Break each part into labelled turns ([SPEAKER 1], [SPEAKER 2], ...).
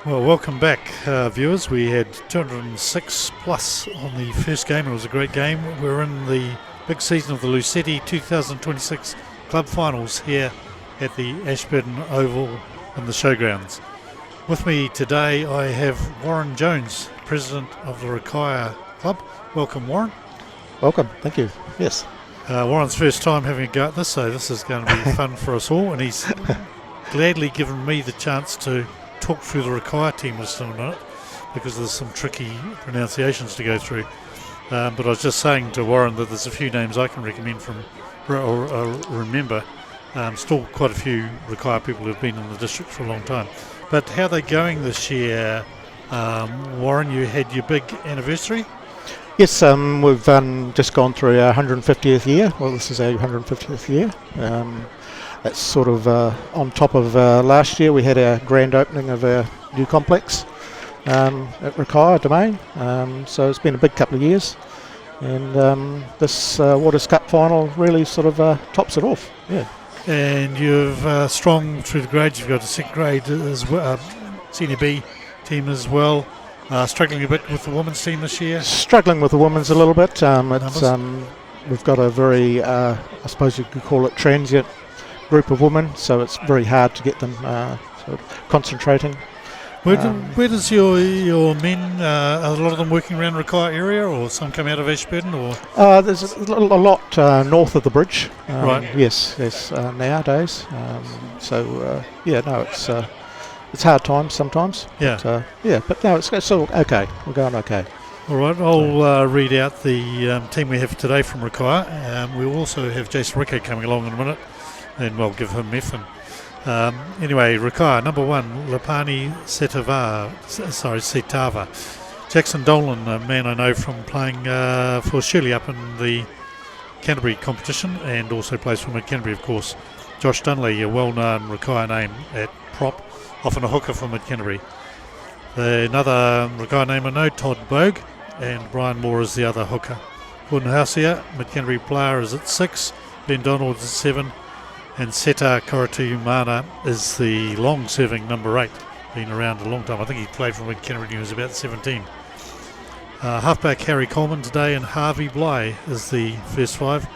[SPEAKER 1] Well, welcome back, viewers. We had 206 plus on the first game. It was a great game. We're in the big season of the Lucetti 2026 Club Finals here at the Ashburton Oval in the Showgrounds. With me today I have Warren Jones, President of the Rakaia Club. Welcome, Warren.
[SPEAKER 2] Welcome, thank you. Yes.
[SPEAKER 1] Warren's first time having a go at this, so this is going to be fun for us all, and he's gladly given me the chance to talk through the Rakaia team just in a minute because there's some tricky pronunciations to go through. But I was just saying to Warren that there's a few names I can recommend from or remember. Still quite a few Rakaia people who've been in the district for a long time. But how are they going this year? Warren, you had your big anniversary?
[SPEAKER 2] Yes, we've just gone through our 150th year. Well, this is our 150th year. That's sort of on top of last year. We had our grand opening of our new complex at Rakaia Domain. So it's been a big couple of years. And this Waters Cup final really sort of tops it off. Yeah.
[SPEAKER 1] And you've strong through the grades. You've got a second grade as well, senior B team as well. Struggling a bit with the women's team this year.
[SPEAKER 2] Struggling with the women's a little bit. We've got a very, I suppose you could call it transient group of women, so it's very hard to get them sort of concentrating.
[SPEAKER 1] Where does your men, are a lot of them working around Rakaia area, or some come out of Ashburton? Or
[SPEAKER 2] there's a lot north of the bridge.
[SPEAKER 1] Right.
[SPEAKER 2] Yes, nowadays. It's hard times sometimes.
[SPEAKER 1] Yeah.
[SPEAKER 2] But no, it's all okay. We're going okay.
[SPEAKER 1] All right, I'll read out the team we have today from Rakaia. We'll also have Jason Rico coming along in a minute, and we'll give him Methven. Anyway, Rakaia, number 1, Lapani Setava. Jackson Dolan, a man I know from playing for Shirley up in the Canterbury competition, and also plays for Mid Canterbury, of course. Josh Dunley, a well-known Rakaia name at prop, often a hooker for Mid Canterbury. Another Rakaia name I know, Todd Bogue, and Brian Moore is the other hooker. Gordon Hausia, Mid Canterbury player, is at 6, Ben Donald is at 7, and Seta Korotumana is the long-serving number 8, been around a long time. I think he played for Mid Canterbury when he was about 17. Halfback Harry Coleman today, and Harvey Bly is the first 5.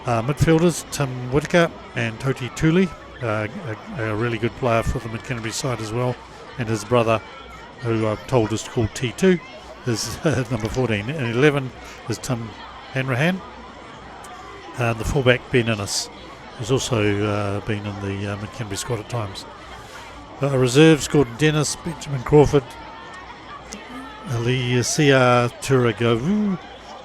[SPEAKER 1] Midfielders Tim Whitaker and Toti Tuli, a really good player for the Mid Canterbury side as well, and his brother, who I'm told is called T2, is number 14. And 11 is Tim Hanrahan. The fullback Ben Innes, who's also been in the Mid Canterbury squad at times. Reserves Gordon Dennis, Benjamin Crawford, Alicia Turagavu,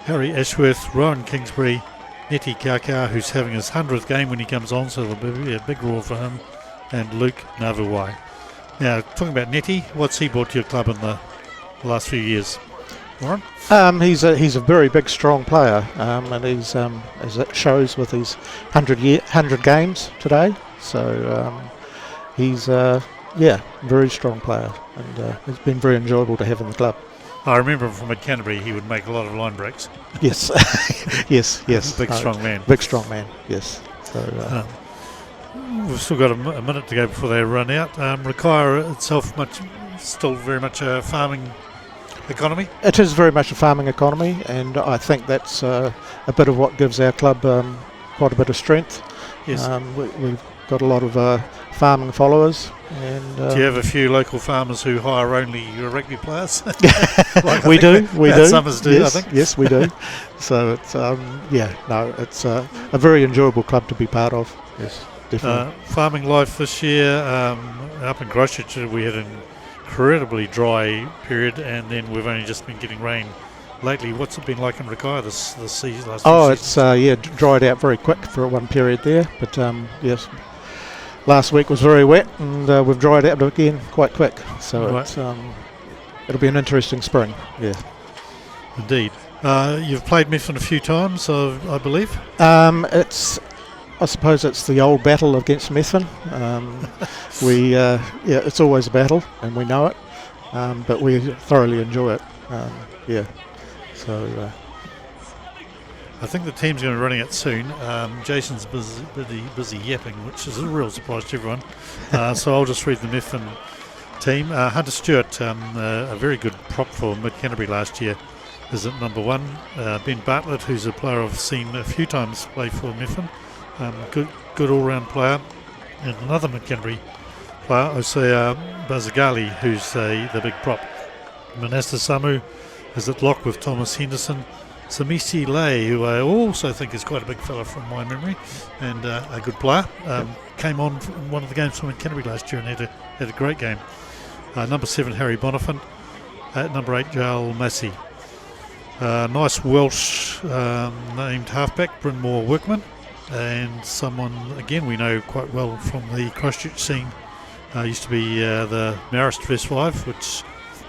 [SPEAKER 1] Harry Ashworth, Rowan Kingsbury, Neti Kaka, who's having his 100th game when he comes on, so it'll be a big roar for him, and Luke Navuwai. Now, talking about Neti, what's he brought to your club in the last few years? Warren?
[SPEAKER 2] He's a very big, strong player, and he's as it shows with his 100 games today. So he's very strong player, and it's been very enjoyable to have in the club.
[SPEAKER 1] I remember him from Mid Canterbury. He would make a lot of line breaks.
[SPEAKER 2] Yes, yes.
[SPEAKER 1] Big, strong man.
[SPEAKER 2] Big, strong man. Yes. So
[SPEAKER 1] we've still got a minute to go before they run out. Rakaia itself, still very much a farming economy.
[SPEAKER 2] It is very much a farming economy, and I think that's a bit of what gives our club quite a bit of strength.
[SPEAKER 1] Yes.
[SPEAKER 2] We've got a lot of farming followers. And
[SPEAKER 1] do you have a few local farmers who hire only your rugby players?
[SPEAKER 2] We do.
[SPEAKER 1] Summers do,
[SPEAKER 2] yes,
[SPEAKER 1] I think.
[SPEAKER 2] Yes, we do. So it's it's a very enjoyable club to be part of. Yes, definitely.
[SPEAKER 1] Farming life this year, up in Christchurch we had an incredibly dry period, and then we've only just been getting rain lately. What's it been like in Rakaia this season?
[SPEAKER 2] It's dried out very quick for one period there, but yes. Last week was very wet, and we've dried out again quite quick. So
[SPEAKER 1] right.
[SPEAKER 2] It'll be an interesting spring. Yeah,
[SPEAKER 1] indeed. You've played Methven a few times, I believe.
[SPEAKER 2] I suppose it's the old battle against Methven. It's always a battle, and we know it, but we thoroughly enjoy it.
[SPEAKER 1] I think the team's going to be running it soon. Jason's busy yapping, which is a real surprise to everyone. So I'll just read the Methven team. Hunter Stewart, a very good prop for Mid Canterbury last year, is at number 1. Ben Bartlett, who's a player I've seen a few times play for Methven, good all-round player. And another Mid Canterbury player, Osea Bazagali, who's the big prop. Manasseh Samu is at lock with Thomas Henderson. Samisi Lay, who I also think is quite a big fella from my memory, and a good player. Came on in one of the games from Canterbury last year and had a great game. Number 7, Harry Bonifant. At number 8, Joel Massey. Nice Welsh named halfback, Bryn Moore Workman, and someone, again, we know quite well from the Christchurch scene. Used to be the Marist First 5, which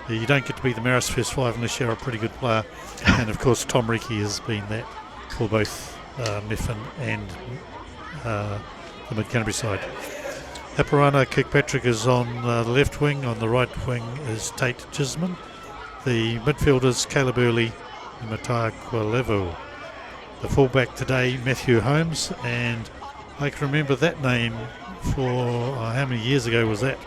[SPEAKER 1] you don't get to be the Marist First 5 unless you're a pretty good player. And of course Tom Reiki has been that for both Methven and the Mid Canterbury side. Aparana Kirkpatrick is on the left wing. On the right wing is Tate Gisman. The midfielders Caleb Early and Matai Kwalevo. The fullback today, Matthew Holmes, and I can remember that name for how many years ago was that?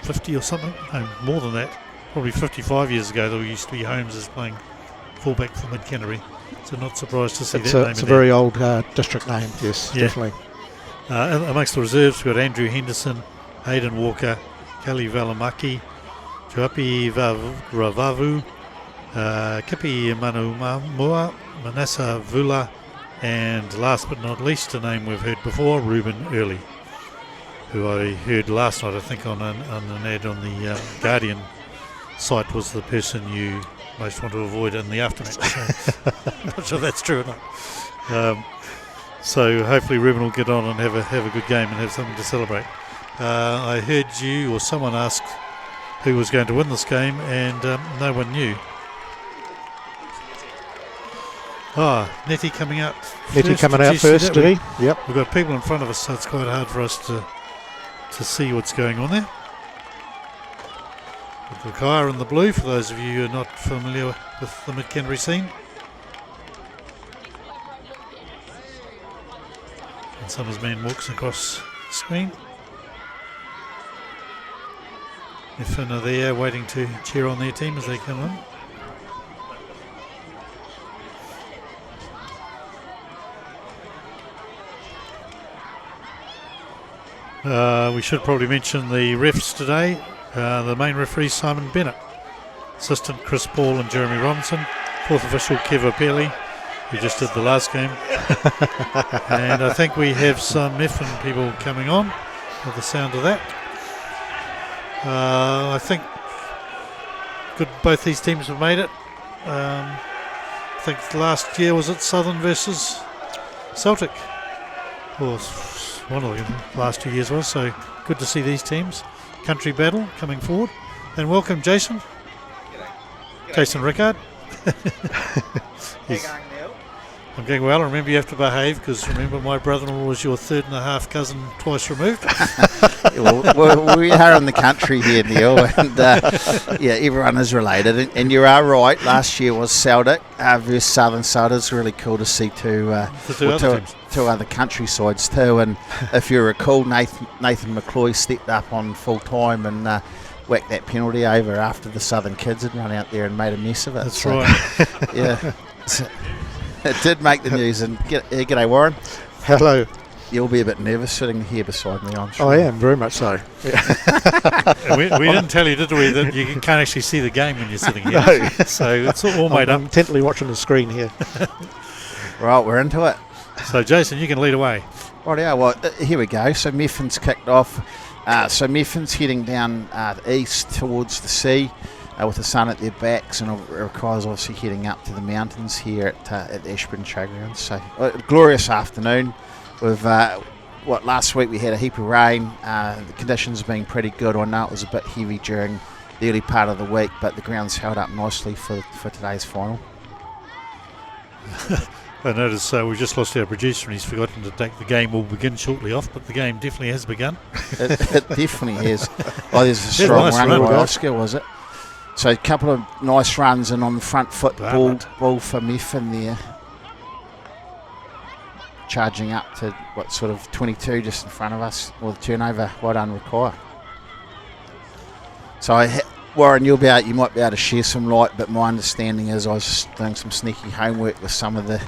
[SPEAKER 1] 50 or something? No, more than that. Probably 55 years ago there used to be Holmes as playing fullback for Mid Canterbury. So not surprised to see that name.
[SPEAKER 2] It's a very old district name, yes, definitely.
[SPEAKER 1] Amongst the reserves we've got Andrew Henderson, Hayden Walker, Kelly Valamaki, Tuapi Ravavu, Kipi Manumamua, Manasseh Vula, and last but not least a name we've heard before, Ruben Early, who I heard last night I think on an ad on the Guardian site was the person you most want to avoid in the aftermatch. So I'm not sure that's true or not. So hopefully Ruben will get on and have a good game and have something to celebrate. I heard you or someone asked who was going to win this game, and no one knew. Nettie coming out first.
[SPEAKER 2] Nettie coming out first, did he? Yep.
[SPEAKER 1] We've got people in front of us, so it's quite hard for us to see what's going on there. With Rakaia in the blue, for those of you who are not familiar with the Mid Canterbury scene. And Summers man walks across the screen. Methven are there waiting to cheer on their team as they come in. We should probably mention the refs today. The main referee Simon Bennett, assistant Chris Paul and Jeremy Robinson, fourth official Kev O'Pearley, who just did the last game. And I think we have some Methven people coming on with the sound of that. I think both these teams have made it. I think last year was it Southern versus Celtic, or one of the last 2 years was, so good to see these teams. Country battle coming forward. And welcome Jason. G'day. Jason Rickard. I'm going well. Remember, you have to behave, because remember my brother-in-law was your third and a half cousin twice removed.
[SPEAKER 3] well, we are in the country here, Neil, and everyone is related. And you are right. Last year was Celtic versus Southern, so it is really cool to see two other country sides too. And if you recall, Nathan McCloy stepped up on full time and whacked that penalty over after the Southern kids had run out there and made a mess of it.
[SPEAKER 1] That's right.
[SPEAKER 3] Yeah. It did make the news. And g'day, Warren.
[SPEAKER 2] Hello.
[SPEAKER 3] You'll be a bit nervous sitting here beside me, I'm sure.
[SPEAKER 2] I am, very much so.
[SPEAKER 1] we didn't tell you, did we, that you can't actually see the game when you're sitting here.
[SPEAKER 2] No.
[SPEAKER 1] So it's all made up.
[SPEAKER 2] I'm intently watching the screen here.
[SPEAKER 3] Right, we're into it.
[SPEAKER 1] So, Jason, you can lead away.
[SPEAKER 3] Right, yeah, well, here we go. So Methven's kicked off. So Methven's heading down east towards the sea with the sun at their backs, and Rakaia's obviously heading up to the mountains here at the Ashburton Showgrounds. So glorious afternoon. With last week we had a heap of rain. The conditions have been pretty good. I know it was a bit heavy during the early part of the week, but the ground's held up nicely for today's final.
[SPEAKER 1] I noticed we just lost our producer and he's forgotten to take the game will begin shortly off, but the game definitely has begun.
[SPEAKER 3] It definitely has. Oh, there's a strong
[SPEAKER 1] nice
[SPEAKER 3] run by Oscar, was it? So a couple of nice runs, and on the front foot ball for Methven there. Charging up to sort of 22 just in front of us, or the turnover. Well done, Rakaia. So Warren, you might be able to share some light, but my understanding is I was doing some sneaky homework with some of the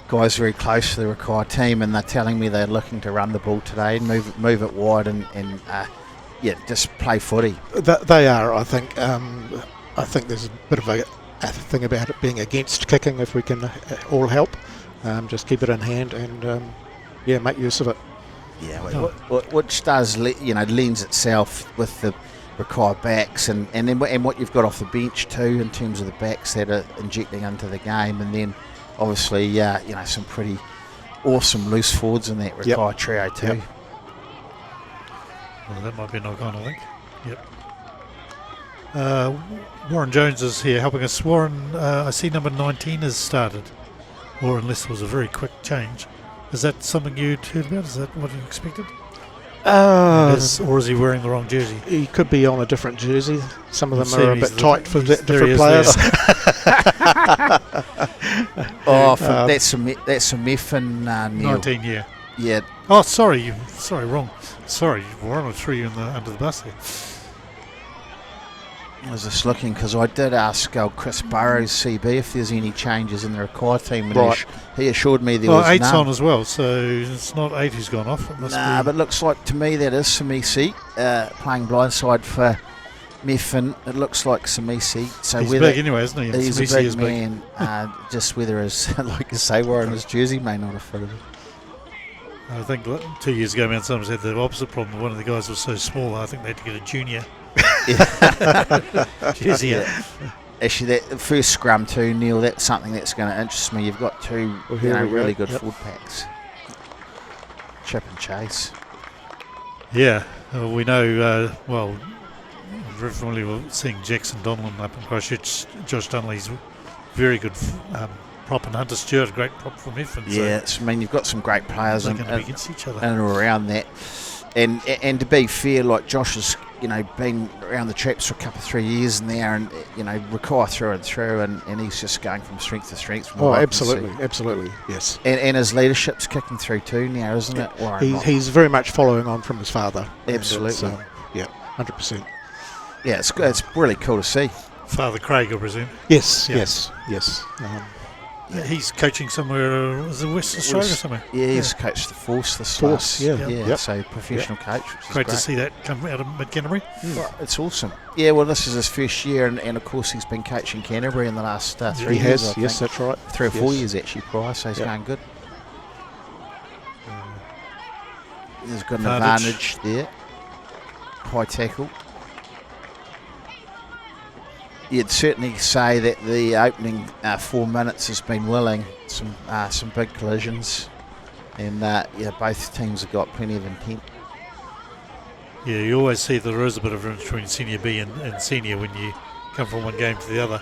[SPEAKER 3] guys very close to the Rakaia team, and they're telling me they're looking to run the ball today, move it wide, and just play footy.
[SPEAKER 2] They are, I think. I think there's a bit of a thing about it being against kicking. If we can all help, just keep it in hand and make use of it.
[SPEAKER 3] Yeah, which does lends itself with the Rakaia backs and what you've got off the bench too in terms of the backs that are injecting into the game, and then obviously some pretty awesome loose forwards in that Rakaia trio too.
[SPEAKER 2] Yep.
[SPEAKER 1] Well, that might be knock on, I think. Yep. Warren Jones is here helping us. Warren, I see number 19 has started, or unless it was a very quick change. Is that something you'd heard about? Is that what you expected? Or is he wearing the wrong jersey?
[SPEAKER 2] He could be on a different jersey. Some of them are a bit tight for different players.
[SPEAKER 3] That's a Methven, Neil.
[SPEAKER 1] 19, yeah.
[SPEAKER 3] Yeah.
[SPEAKER 1] Oh, sorry, wrong. Sorry, Warren, I threw you under the bus there.
[SPEAKER 3] I was just looking because I did ask Chris Burrows, CB, if there's any changes in the Rakaia team, and he assured me there was
[SPEAKER 1] 8's
[SPEAKER 3] none.
[SPEAKER 1] on as well, so it's not 8 who's gone off. It must be.
[SPEAKER 3] But looks like to me that is Samisi playing blindside for Methven. It looks like Samisi. So
[SPEAKER 1] he's big anyway, isn't he?
[SPEAKER 3] He's
[SPEAKER 1] Samisi
[SPEAKER 3] a big
[SPEAKER 1] is
[SPEAKER 3] man. Just whether his, like you say, Warren, his jersey may not have fitted him.
[SPEAKER 1] I think 2 years ago, Mount Summers had the opposite problem. One of the guys was so small, I think they had to get a junior. Jersey.
[SPEAKER 3] Yeah. Actually, that first scrum too, Neil, that's something that's going to interest me. You've got two really good forward packs. Chip and Chase.
[SPEAKER 1] Yeah, we know, we're very familiar with seeing Jackson Donlan up in Christchurch. Josh Dunley's very good prop, and Hunter Stewart, a great prop from Methven.
[SPEAKER 3] Yeah, you've got some great players
[SPEAKER 1] and against each other
[SPEAKER 3] and around that. And to be fair, like Josh has, been around the traps for a couple of 3 years now, and Rakaia through and through, and he's just going from strength to strength.
[SPEAKER 2] Absolutely, yes.
[SPEAKER 3] And his leadership's kicking through too now, isn't it?
[SPEAKER 2] He's very much following on from his father.
[SPEAKER 3] Absolutely.
[SPEAKER 2] 100%.
[SPEAKER 3] Yeah, it's really cool to see.
[SPEAKER 1] Father Craig, I presume.
[SPEAKER 2] Yes.
[SPEAKER 1] He's coaching somewhere, is it West Australia or somewhere?
[SPEAKER 3] Yeah, he's coached the Force this
[SPEAKER 2] Force,
[SPEAKER 3] so professional coach. Which
[SPEAKER 1] great to see that come out of Mid Canterbury.
[SPEAKER 3] Well, it's awesome. Yeah, well, this is his first year, and of course he's been coaching Canterbury in the last 3 years.
[SPEAKER 2] He has, yes, that's right.
[SPEAKER 3] 3 or 4 years actually prior, so he's going good. He's got an advantage there. High tackle. You'd certainly say that the opening 4 minutes has been willing. Some big collisions, and both teams have got plenty of intent.
[SPEAKER 1] Yeah, you always see there is a bit of difference between Senior B and Senior when you come from one game to the other.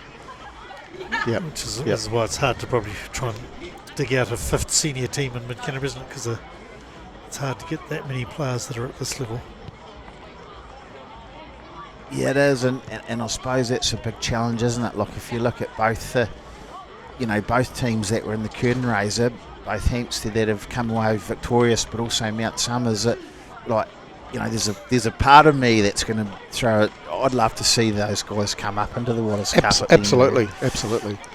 [SPEAKER 2] Yeah,
[SPEAKER 1] which is why it's hard to probably try and dig out a 5th Senior team in Mid Canterbury, isn't it? Because it's hard to get that many players that are at this level.
[SPEAKER 3] Yeah, it is, and I suppose that's a big challenge, isn't it? Like if you look at both both teams that were in the curtain raiser, both Hampstead that have come away victorious, but also Mount Summers, that there's a part of me that's going to throw it. I'd love to see those guys come up into the Waters Cup.
[SPEAKER 2] Absolutely.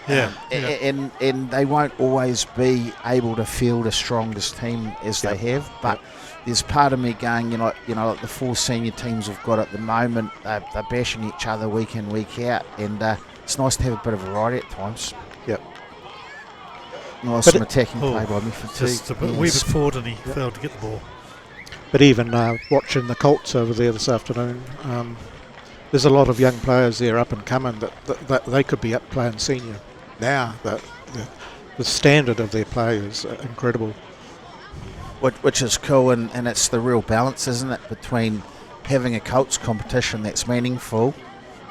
[SPEAKER 1] Yeah.
[SPEAKER 3] And they won't always be able to field as strong as team as they have, but. There's part of me going, like the 4 senior teams we've got at the moment, they're bashing each other week in, week out, and it's nice to have a bit of variety at times.
[SPEAKER 2] Yep.
[SPEAKER 3] Nice some attacking play by Methven too.
[SPEAKER 1] Just a wee bit forward, and he failed to get the ball.
[SPEAKER 2] But even watching the Colts over there this afternoon, there's a lot of young players there up and coming that they could be up playing senior now. The standard of their play is incredible.
[SPEAKER 3] Which is cool, and it's the real balance, isn't it, between having a Colts competition that's meaningful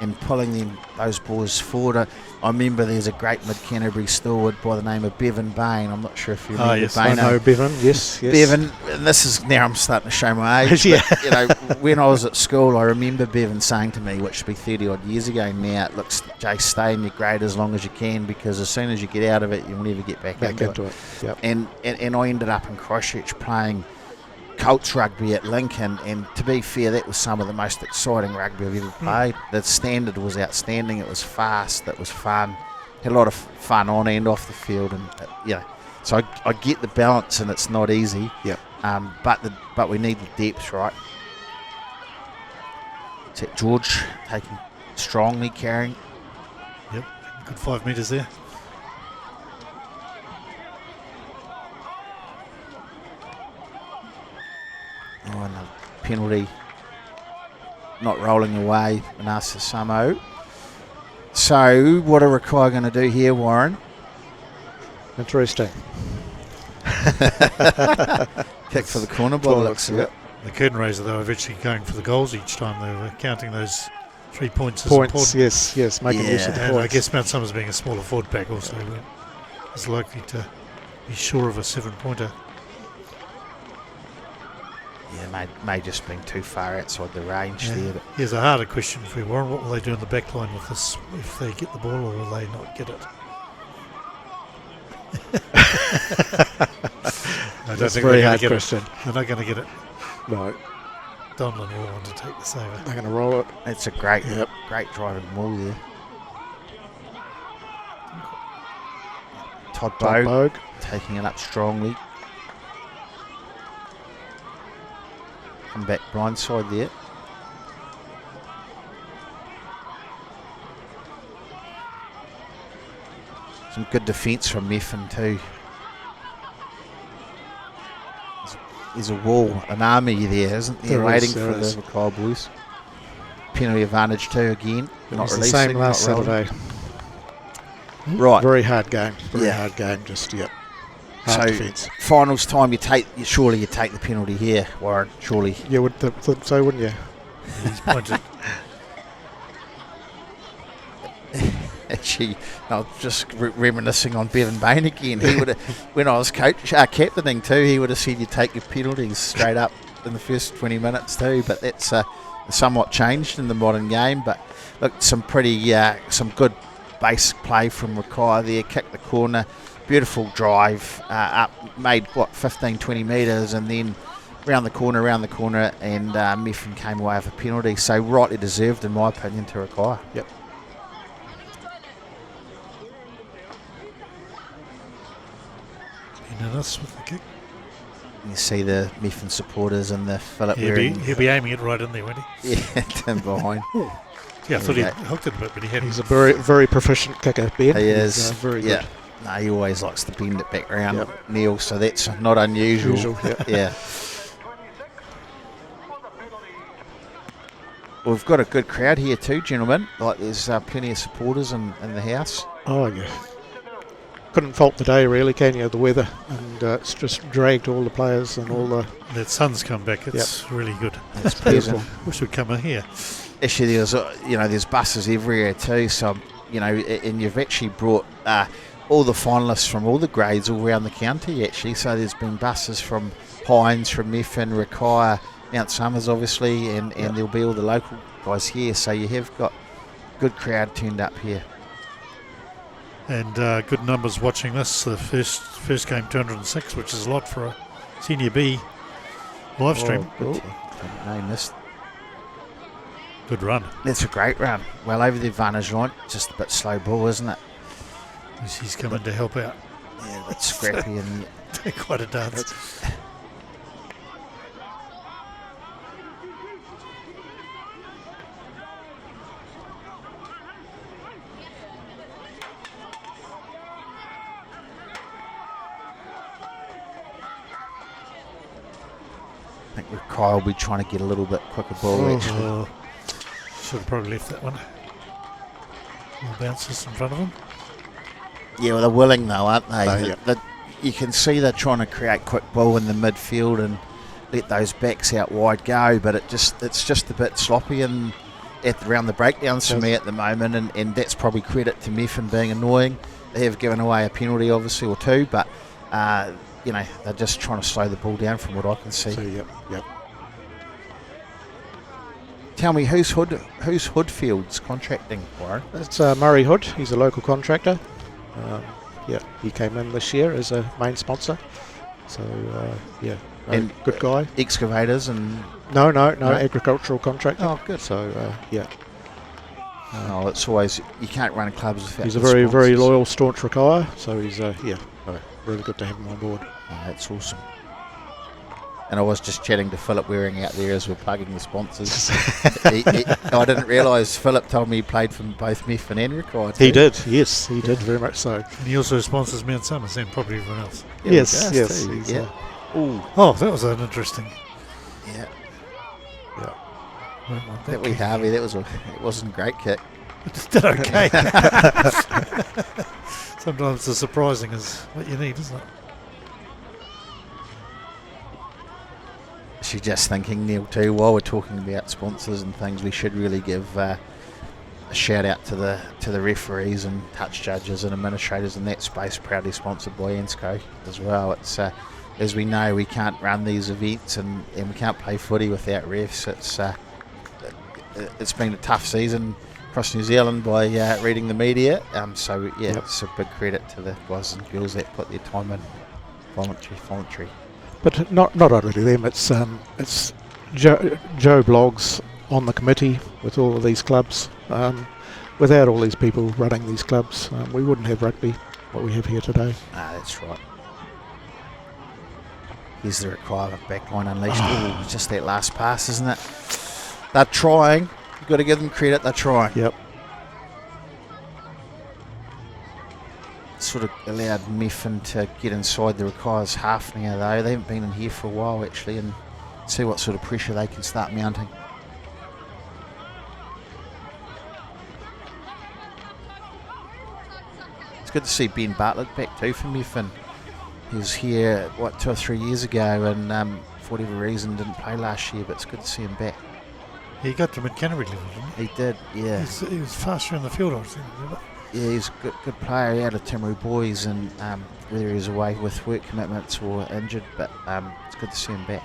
[SPEAKER 3] and pulling those boys forward. I remember there's a great Mid Canterbury steward by the name of Bevan Bain. I'm not sure if you remember
[SPEAKER 2] yes,
[SPEAKER 3] Bain.
[SPEAKER 2] I know Bevan, yes.
[SPEAKER 3] Bevan, and this is now I'm starting to show my age. But, when I was at school, I remember Bevan saying to me, which would be 30 odd years ago now, look, Jay, stay in your grade as long as you can, because as soon as you get out of it, you'll never get back into it.
[SPEAKER 2] Yep.
[SPEAKER 3] And I ended up in Christchurch playing Colts rugby at Lincoln, and to be fair, that was some of the most exciting rugby I've ever played. The standard was outstanding. It was fast. It was fun. Had a lot of fun on and off the field, and so I get the balance, and it's not easy.
[SPEAKER 2] Yep.
[SPEAKER 3] But we need the depth, right? Is that George taking strongly, carrying?
[SPEAKER 1] Yep, good 5 metres there.
[SPEAKER 3] Oh, and a penalty. Not rolling away, Manasa Samo. So, what are Rakaia going to do here, Warren?
[SPEAKER 2] Interesting.
[SPEAKER 3] Kick for the corner by the looks of it.
[SPEAKER 1] The curtain raiser, they were eventually going for the goals each time. They were counting those 3 points as
[SPEAKER 2] Points,
[SPEAKER 1] important.
[SPEAKER 2] yes, making use of the
[SPEAKER 1] And
[SPEAKER 2] points.
[SPEAKER 1] I guess Mount Summers being a smaller forward pack also is likely to be sure of a 7-pointer.
[SPEAKER 3] Yeah, may just been too far outside the range there. But
[SPEAKER 1] Here's a harder question for you, Warren. What will they do in the back line with this if they get the ball, or will they not get it? I don't
[SPEAKER 2] That's
[SPEAKER 1] think
[SPEAKER 2] a very
[SPEAKER 1] they're
[SPEAKER 2] hard
[SPEAKER 1] going to get
[SPEAKER 2] question.
[SPEAKER 1] it. They're not going to get it.
[SPEAKER 2] No,
[SPEAKER 1] Donlan will want to take the saver.
[SPEAKER 2] they're going to roll it.
[SPEAKER 3] it's a great
[SPEAKER 2] Yep.
[SPEAKER 3] driving ball there. Todd
[SPEAKER 2] Todd
[SPEAKER 3] Bogue
[SPEAKER 2] Bogue.
[SPEAKER 3] taking it up strongly. Come back blindside there. Some good defence from Methven too. There's a wall, an army there, isn't there,
[SPEAKER 2] There
[SPEAKER 3] waiting
[SPEAKER 2] is,
[SPEAKER 3] for
[SPEAKER 2] there
[SPEAKER 3] the
[SPEAKER 2] is.
[SPEAKER 3] Rakaia boys. Penalty advantage too again.
[SPEAKER 2] It
[SPEAKER 3] Not
[SPEAKER 2] was the
[SPEAKER 3] releasing,
[SPEAKER 2] same last
[SPEAKER 3] not rolling.
[SPEAKER 2] Saturday.
[SPEAKER 3] Right.
[SPEAKER 2] Very hard game. Very
[SPEAKER 3] Yeah.
[SPEAKER 2] hard game. Just hard
[SPEAKER 3] So
[SPEAKER 2] defence.
[SPEAKER 3] finals time, surely you take the penalty here, Warren. Surely.
[SPEAKER 2] You would think so, wouldn't you?
[SPEAKER 1] He's pointed.
[SPEAKER 3] Actually, I was just reminiscing on Bevan Bain again. He would have, when I was captaining too, he would have said you take your penalties straight up in the first 20 minutes too. But that's somewhat changed in the modern game. But look, some good basic play from Rakaia there. Kicked the corner, beautiful drive up, made 15, 20 metres, and then round the corner, and Methven came away with a penalty. So rightly deserved, in my opinion, to Rakaia.
[SPEAKER 2] Yep.
[SPEAKER 1] Innis with the kick.
[SPEAKER 3] You see the Methven supporters and the Philip
[SPEAKER 1] He'll
[SPEAKER 3] wearing.
[SPEAKER 1] be aiming it right in there, won't he?
[SPEAKER 3] Yeah, down behind.
[SPEAKER 1] Yeah, I thought he
[SPEAKER 3] Yeah.
[SPEAKER 1] hooked it a bit, but he hadn't.
[SPEAKER 2] He's a very, very proficient kicker, Ben.
[SPEAKER 3] He
[SPEAKER 2] He's,
[SPEAKER 3] is.
[SPEAKER 2] very
[SPEAKER 3] yeah.
[SPEAKER 2] good.
[SPEAKER 3] No, he always likes to bend it back round,
[SPEAKER 2] Yep.
[SPEAKER 3] Neil, so that's not unusual.
[SPEAKER 2] Usual, yeah.
[SPEAKER 3] Yeah. We've got a good crowd here too, gentlemen. Like there's plenty of supporters in the house.
[SPEAKER 2] Oh, yeah. Couldn't fault the day, really, can you? The weather. And it's just dragged all the players and all the...
[SPEAKER 1] That sun's come back. It's really good.
[SPEAKER 3] It's pleasant.
[SPEAKER 1] Wish we'd come in here.
[SPEAKER 3] Actually, there's buses everywhere too. So and you've actually brought all the finalists from all the grades all around the county. Actually, so there's been buses from Hines, from Methven, Rakaia, Mount Summers, obviously, and there'll be all the local guys here. So you have got good crowd turned up here.
[SPEAKER 1] And good numbers watching this. The first game, 206, which is a lot for a Senior B live stream.
[SPEAKER 3] Good name this.
[SPEAKER 1] Good run.
[SPEAKER 3] That's a great run. Well over the advantage line. Just a bit slow ball, isn't it?
[SPEAKER 1] He's coming to help out.
[SPEAKER 3] Yeah, a bit scrappy and
[SPEAKER 1] Quite a dance.
[SPEAKER 3] I think Kyle will be trying to get a little bit quicker ball actually.
[SPEAKER 1] Oh, should have probably left that one. More bounces in front of him.
[SPEAKER 3] Yeah, well, they're willing though, aren't they?
[SPEAKER 2] Yep.
[SPEAKER 3] You can see they're trying to create quick ball in the midfield and let those backs out wide go, but it's just a bit sloppy and around the breakdowns for me at the moment, and that's probably credit to Methven being annoying. They have given away a penalty, obviously, or two, but they're just trying to slow the ball down from what I can see.
[SPEAKER 2] So, yep.
[SPEAKER 3] Tell me, who's Hoodfield's contracting, Warren?
[SPEAKER 2] It's Murray Hood. He's a local contractor. He came in this year as a main sponsor. So,
[SPEAKER 3] And
[SPEAKER 2] good guy.
[SPEAKER 3] Excavators and...
[SPEAKER 2] No, agricultural contractor.
[SPEAKER 3] Oh, good.
[SPEAKER 2] So, yeah.
[SPEAKER 3] Oh, it's always... You can't run clubs without
[SPEAKER 2] He's a
[SPEAKER 3] good
[SPEAKER 2] very, very
[SPEAKER 3] sponsors.
[SPEAKER 2] loyal, staunch Rakaia, so he's, really good to have him on board.
[SPEAKER 3] Oh, that's awesome. And I was just chatting to Philip Waring out there as we're plugging the sponsors. I didn't realise Philip told me he played for both Methven and Rakaia.
[SPEAKER 2] He did, yes, he did, very much so.
[SPEAKER 1] And he also sponsors Mount Summers and probably everyone else.
[SPEAKER 3] Yeah,
[SPEAKER 2] yes.
[SPEAKER 3] he's, yeah.
[SPEAKER 1] Oh, that was an interesting.
[SPEAKER 3] Yeah.
[SPEAKER 1] Won't want
[SPEAKER 3] That wee Harvey, it wasn't a great kick.
[SPEAKER 1] It did okay. Sometimes the surprising is what you need, isn't it?
[SPEAKER 3] She's just thinking, Neil, too, while we're talking about sponsors and things, we should really give a shout out to the referees and touch judges and administrators in that space, proudly sponsored by ENSCO as well. It's as we know, we can't run these events and we can't play footy without refs. It's been a tough season across New Zealand by reading the media. It's a big credit to the guys and girls that put their time in, voluntary.
[SPEAKER 2] But not only them, it's Joe Bloggs on the committee with all of these clubs. Without all these people running these clubs, we wouldn't have rugby, what we have here today.
[SPEAKER 3] That's right. Here's the requirement backline unleashed. Ooh, just that last pass, isn't it? They're trying. You've got to give them credit, they're trying.
[SPEAKER 2] Yep.
[SPEAKER 3] Sort of allowed Methven to get inside the Rakaia's half now, though. They haven't been in here for a while, actually, and see what sort of pressure they can start mounting. It's good to see Ben Bartlett back too for Methven. He was here, 2 or 3 years ago, and for whatever reason didn't play last year, but it's good to see him back.
[SPEAKER 1] He got to Mid Canterbury level, didn't he?
[SPEAKER 3] He did, yeah.
[SPEAKER 1] He was faster in the field, I was thinking.
[SPEAKER 3] Yeah, he's a good player out of Timaru Boys, and whether he's away with work commitments or injured, but it's good to see him back.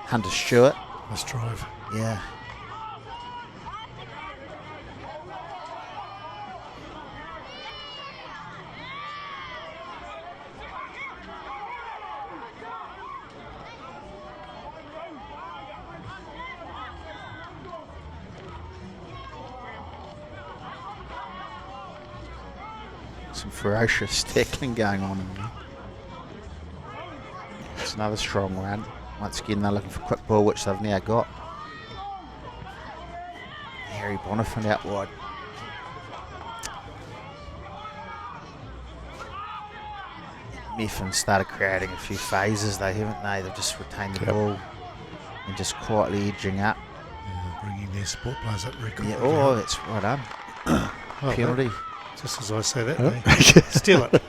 [SPEAKER 3] Hunter Stewart.
[SPEAKER 1] Must drive.
[SPEAKER 3] Yeah. Some ferocious tackling going on in there. It's another strong run. Once again, they're looking for quick ball, which they've now got. Harry Bonifant out wide. Methven started creating a few phases, though, haven't they? They've just retained the ball and just quietly edging up.
[SPEAKER 1] Yeah, bringing their sport players up record.
[SPEAKER 3] Yeah, that's right done. Penalty.
[SPEAKER 1] Just as I say that, they steal it.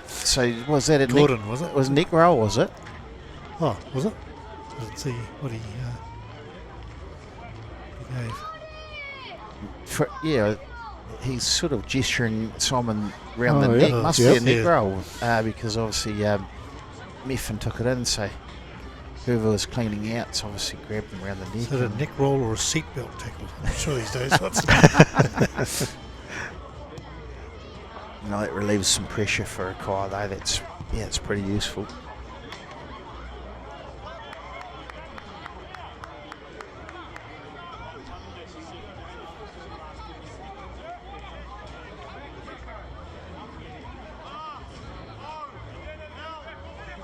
[SPEAKER 3] So was that a
[SPEAKER 1] Gordon, was it?
[SPEAKER 3] Was Nick Roll, was it?
[SPEAKER 1] Oh, was it? Let's see what he gave.
[SPEAKER 3] He's sort of gesturing Simon round the neck. Must be a Nick Roll, because obviously Methven took it in, so whoever was cleaning out obviously grabbed him round the neck.
[SPEAKER 1] Is it a Nick Roll or a seatbelt tackle? I'm not sure these days what's
[SPEAKER 3] It relieves some pressure for Rakaia, though. It's pretty useful.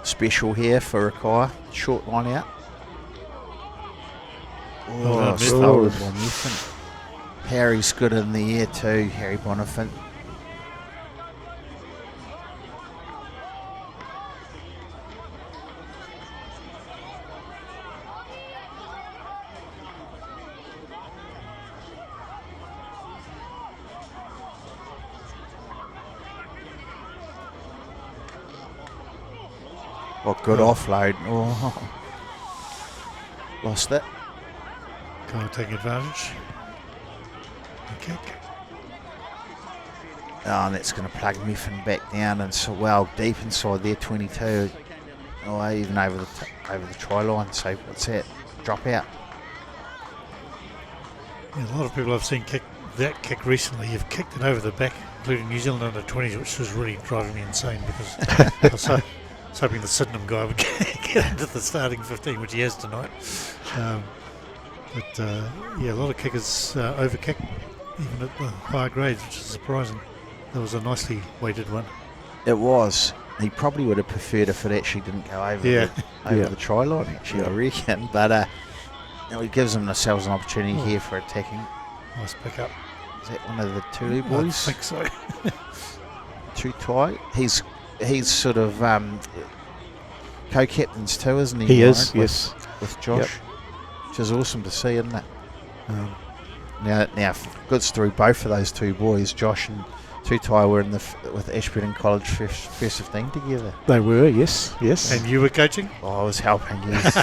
[SPEAKER 3] Special here for Rakaia. Short line out. Stolen by Methven. Harry's good in the air too, Harry Bonifant. Good offload. Lost it.
[SPEAKER 1] Can't take advantage. The kick.
[SPEAKER 3] And that's going to plug Methven back down, and so deep inside there, 22. Even over the try line. So what's that? Drop out.
[SPEAKER 1] Yeah, a lot of people I've seen kick that kick recently. You've kicked it over the back, including New Zealand under 20s, which was really driving me insane because was hoping the Sydenham guy would get into the starting 15, which he has tonight. But a lot of kickers over-kick, even at the higher grades, which is surprising. That was a nicely weighted one.
[SPEAKER 3] It was. He probably would have preferred if it actually didn't go over the try line, actually, I reckon. But it gives themselves an opportunity here for attacking.
[SPEAKER 1] Nice pick up.
[SPEAKER 3] Is that one of the Tulu boys?
[SPEAKER 1] I think so.
[SPEAKER 3] Tutai. He's sort of co-captains too, isn't he?
[SPEAKER 2] He is,
[SPEAKER 3] Warren,
[SPEAKER 2] yes.
[SPEAKER 3] With Josh, which is awesome to see, isn't it? Now, goods through both of those two boys, Josh and Tutai, were with Ashburton College first 15 together.
[SPEAKER 2] They were, yes.
[SPEAKER 1] And you were coaching?
[SPEAKER 3] Oh, I was helping, yes.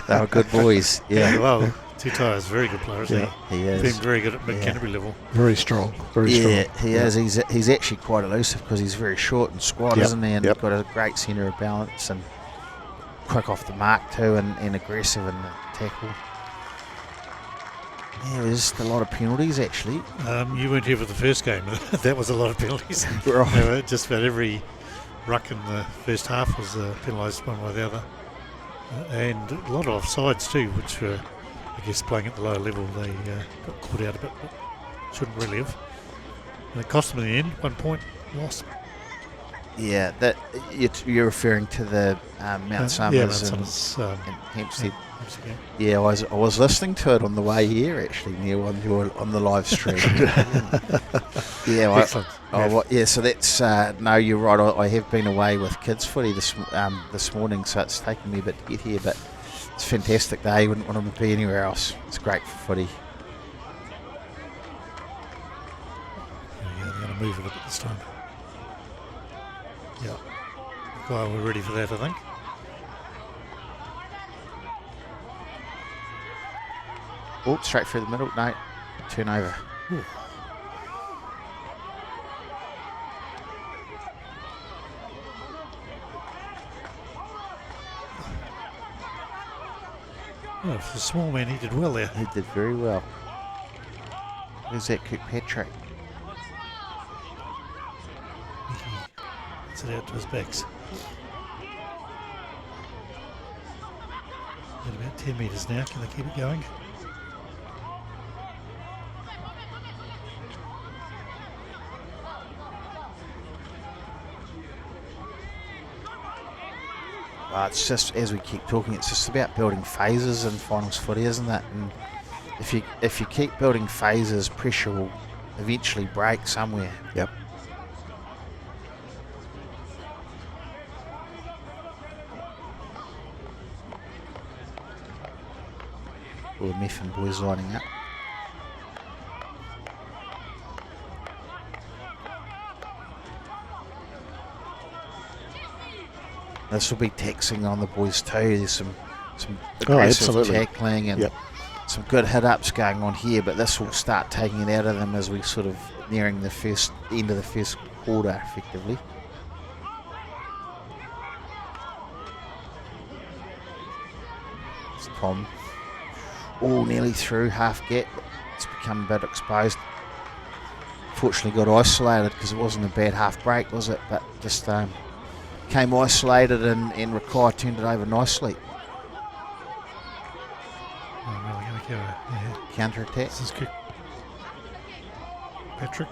[SPEAKER 3] They were good boys, yeah.
[SPEAKER 1] Well, Tutai is a very good player, isn't he?
[SPEAKER 3] He is.
[SPEAKER 1] Been very good at Mid Canterbury level.
[SPEAKER 2] Very strong, very strong.
[SPEAKER 3] Yeah, he is. He's actually quite elusive because he's very short and squat, isn't he? And he's got a great centre of balance and quick off the mark too, and aggressive in the tackle. Yeah, there's just a lot of penalties actually.
[SPEAKER 1] You weren't here for the first game. That was a lot of penalties.
[SPEAKER 3] Right.
[SPEAKER 1] Just about every ruck in the first half was penalised one way or the other. And a lot of offsides too, which were, I guess, playing at the lower level. They got caught out a bit, but shouldn't really have. And it cost them in the end, 1 point loss.
[SPEAKER 3] Yeah, that you're referring to the Mount Summers and Hampstead. Yeah, I was listening to it on the way here actually, Neil, on the live stream. So that's no, you're right. I have been away with kids footy this morning, so it's taken me a bit to get here, but it's a fantastic day. Wouldn't want to be anywhere else. It's great for footy.
[SPEAKER 1] Yeah, they're going to move it a bit this time. Yeah, well, we're ready for that, I think.
[SPEAKER 3] Oh, straight through the middle. No, turn over.
[SPEAKER 1] Ooh. Oh, for the small man, he did well there.
[SPEAKER 3] He did very well. Where's that Kirkpatrick?
[SPEAKER 1] Gets it out to his backs. At about 10 metres now. Can they keep it going?
[SPEAKER 3] It's just, as we keep talking, it's just about building phases in finals footy, isn't it? And if you keep building phases, pressure will eventually break somewhere.
[SPEAKER 2] Yep.
[SPEAKER 3] All the Methven boys lining up. This will be taxing on the boys too. There's some aggressive tackling and some good hit-ups going on here, but this will start taking it out of them as we sort of nearing the end of the first quarter, effectively. It's Tom. Oh, nearly through half gap. It's become a bit exposed. Fortunately got isolated because it wasn't a bad half break, was it? But just came isolated and Rakaia turned it over nicely.
[SPEAKER 1] Oh, really going to go
[SPEAKER 3] counter attack.
[SPEAKER 1] This is good. Patrick.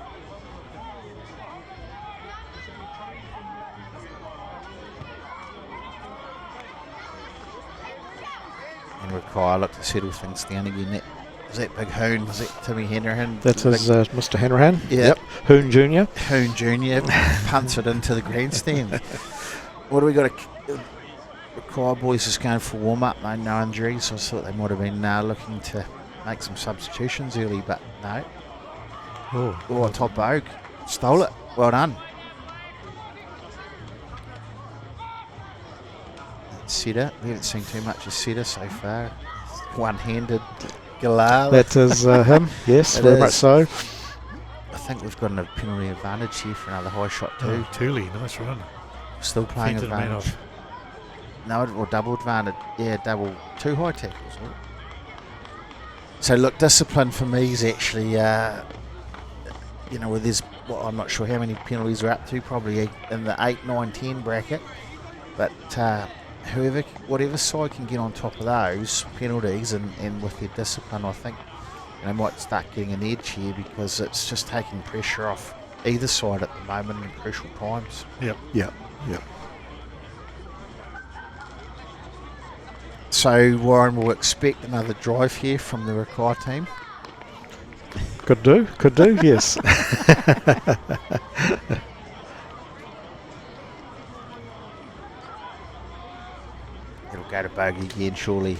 [SPEAKER 3] And Rakaia looked to settle things down again. Was that Big Hoon? Was that Timmy Hanrahan?
[SPEAKER 2] That's Mr. Hanrahan.
[SPEAKER 3] Yeah.
[SPEAKER 2] Yep. Hoon Jr.
[SPEAKER 3] Hoon Jr. punts it into the grandstand. What do we got? Rakaia boys just going for warm-up, no injuries. So I thought they might have been looking to make some substitutions early, but no. Oh, top Oak. Stole it. Well done. Setter. We haven't seen too much of Setter so far. One-handed Galar.
[SPEAKER 2] That is him, yes, very much so.
[SPEAKER 3] I think we've got a penalty advantage here for another high shot too.
[SPEAKER 1] Oh, Thule, nice run.
[SPEAKER 3] Still playing advantage. No, or double advantage. Yeah, two high tackles. Right? So look, discipline for me is actually, with this, I'm not sure how many penalties are up to, probably in the 8, 9, 10 bracket. But whatever side can get on top of those penalties and with their discipline, I think they might start getting an edge here, because it's just taking pressure off either side at the moment in crucial times.
[SPEAKER 1] Yep.
[SPEAKER 3] So Warren will expect another drive here from the Rakaia team.
[SPEAKER 2] Could do, yes.
[SPEAKER 3] It'll go to bogey again, surely.